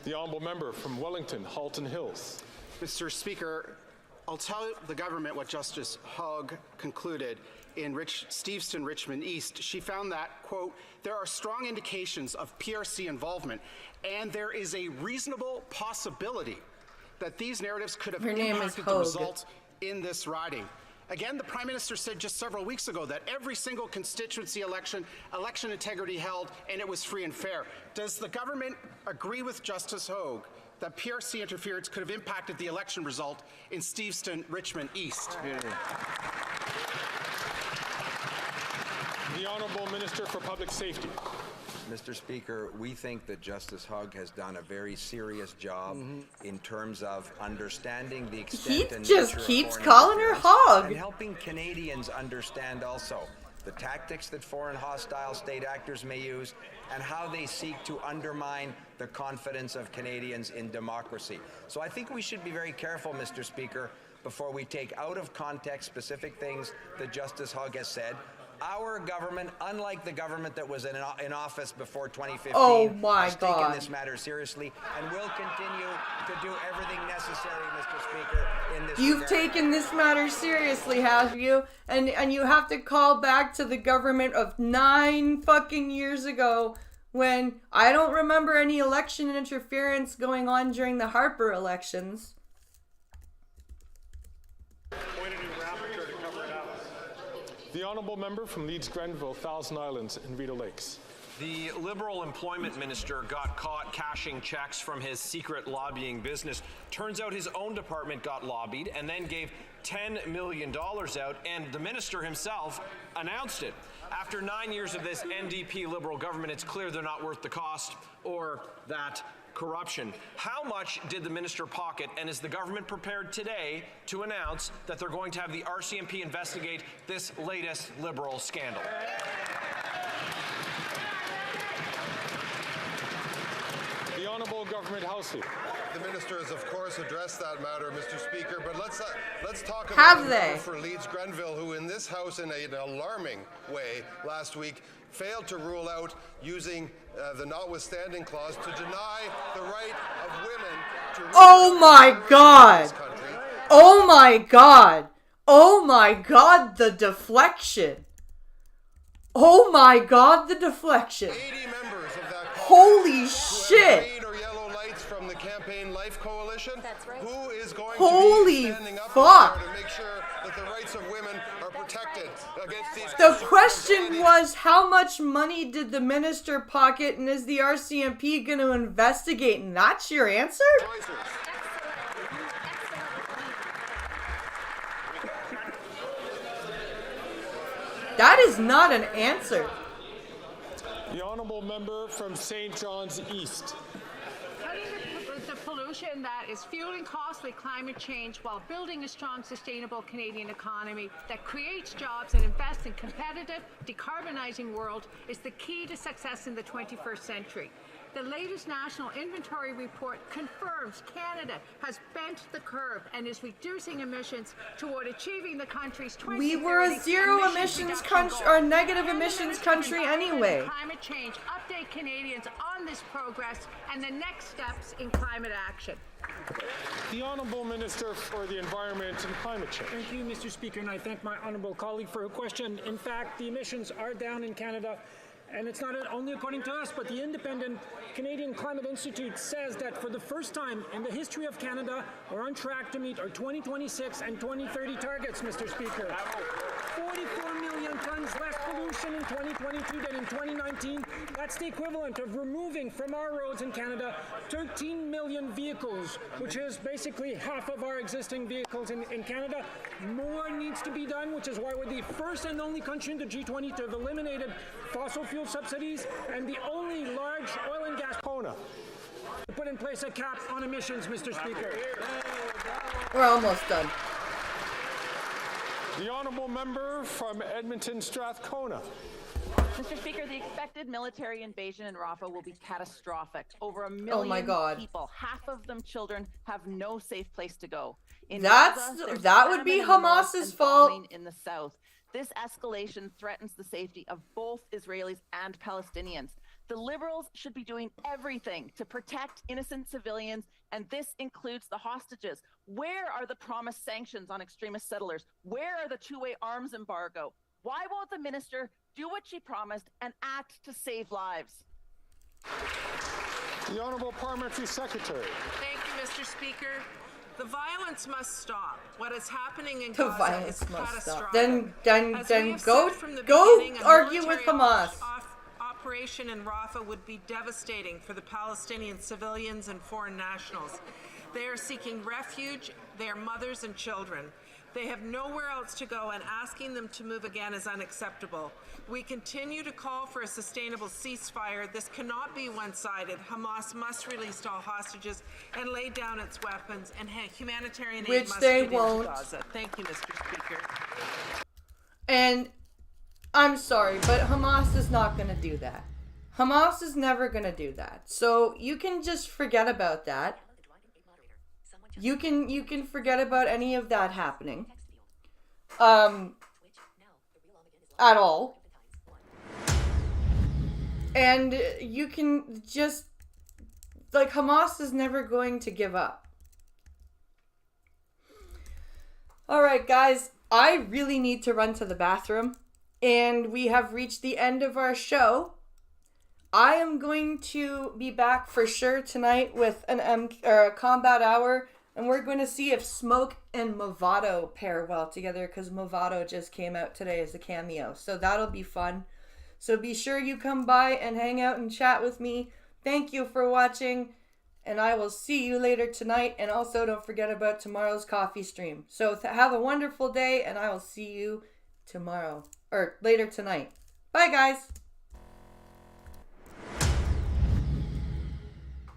The honourable member from Wellington, Halton Hills. Mr. Speaker, I'll tell the government what Justice Hogg concluded in Steveston, Richmond East. She found that, quote, there are strong indications of PRC involvement, and there is a reasonable possibility that these narratives could have impacted the result in this riding. Again, the Prime Minister said just several weeks ago that every single constituency election integrity held, and it was free and fair. Does the government agree with Justice Hogg that PRC interference could have impacted the election result in Steveston, Richmond East? The Honourable Minister for Public Safety. Mr. Speaker, we think that Justice Hogg has done a very serious job in terms of understanding the extent and just nature keeps of calling her Hogg. and helping Canadians understand also the tactics that foreign hostile state actors may use and how they seek to undermine the confidence of Canadians in democracy. So I think we should be very careful, Mr. Speaker, before we take out of context specific things that Justice Hogg has said. Our government, unlike the government that was in office before 2015, has taken this matter seriously and will continue to do everything necessary, Mr. Speaker, in this You've regard. taken this matter seriously, have you? And you have to call back to the government of 9 fucking years ago when I don't remember any election interference going on during the Harper elections. The Honourable Member from Leeds Grenville, Thousand Islands and Rideau Lakes. The Liberal Employment Minister got caught cashing checks from his secret lobbying business. Turns out his own department got lobbied and then gave $10 million out, and the minister himself announced it. After 9 years of this NDP Liberal government, it's clear they're not worth the cost or that corruption. How much did the minister pocket, and is the government prepared today to announce that they're going to have the RCMP investigate this latest Liberal scandal? The Honourable Government House Leader. The minister has, of course, addressed that matter, Mr. Speaker, but let's talk Have about the they? member for Leeds Grenville, who in this House, in an alarming way last week, failed to rule out using the notwithstanding clause to deny the right of women to Oh my God! Oh my God! Oh my God, the deflection! Oh my God, the deflection! 80 members of that Holy shit! green or yellow lights from the Campaign Life Coalition. That's right. Who is going Holy to be standing up fuck. to make sure that the rights of women are protected against these? The question was, how much money did the minister pocket, and is the RCMP going to investigate? And that's your answer? That is not an answer. The Honourable Member from St. John's East. Cutting the pollution that is fueling costly climate change while building a strong, sustainable Canadian economy that creates jobs and invests in competitive, decarbonizing world is the key to success in the 21st century. The latest National Inventory Report confirms Canada has bent the curve and is reducing emissions toward achieving the country's 2030 We were a zero emissions country, or negative emissions country anyway. Climate change, update Canadians on this progress and the next steps in climate action. The Honourable Minister for the Environment and Climate Change. Thank you, Mr. Speaker, and I thank my honourable colleague for her question. In fact, the emissions are down in Canada. And it's not only according to us, but the independent Canadian Climate Institute says that for the first time in the history of Canada, we're on track to meet our 2026 and 2030 targets, Mr. Speaker. 44 million tons less pollution in 2022 than in 2019. That's the equivalent of removing from our roads in Canada 13 million vehicles, which is basically half of our existing vehicles in Canada. More needs to be done, which is why we're the first and only country in the G20 to have eliminated fossil fuel subsidies and the only large oil and gas to put in place a cap on emissions, Mr. Speaker. We're almost done. The Honourable Member from Edmonton Strathcona. Mr. Speaker, the expected military invasion in Rafah will be catastrophic. Over 1 million my God. people, half of them children, have no safe place to go. In That would be famine in the north Hamas's and fault. bombing in the south. This escalation threatens the safety of both Israelis and Palestinians. The Liberals should be doing everything to protect innocent civilians, and this includes the hostages. Where are the promised sanctions on extremist settlers? Where are the two-way arms embargo? Why won't the minister do what she promised and act to save lives? The Honourable Parliamentary Secretary. Thank you, Mr. Speaker. The violence must stop. What is happening in The Gaza violence is must stop. catastrophic. Then As we have go said from the go beginning, a argue with military Hamas. Operation in Rafah would be devastating for the Palestinian civilians and foreign nationals. They are seeking refuge, they are mothers and children. They have nowhere else to go, and asking them to move again is unacceptable. We continue to call for a sustainable ceasefire. This cannot be one-sided. Hamas must release all hostages and lay down its weapons, and humanitarian aid Which must they get won't. into Gaza. Thank you, Mr. Speaker. And I'm sorry, but Hamas is not going to do that. Hamas is never going to do that. So you can just forget about that. You can forget about any of that happening. At all. And you can just, like, Hamas is never going to give up. Alright, guys, I really need to run to the bathroom, and we have reached the end of our show. I am going to be back for sure tonight with a combat hour, and we're going to see if Smoke and Movado pair well together, because Movado just came out today as a cameo, so that'll be fun. So be sure you come by and hang out and chat with me. Thank you for watching, and I will see you later tonight. And also don't forget about tomorrow's coffee stream. So have a wonderful day, and I will see you tomorrow, or later tonight. Bye, guys.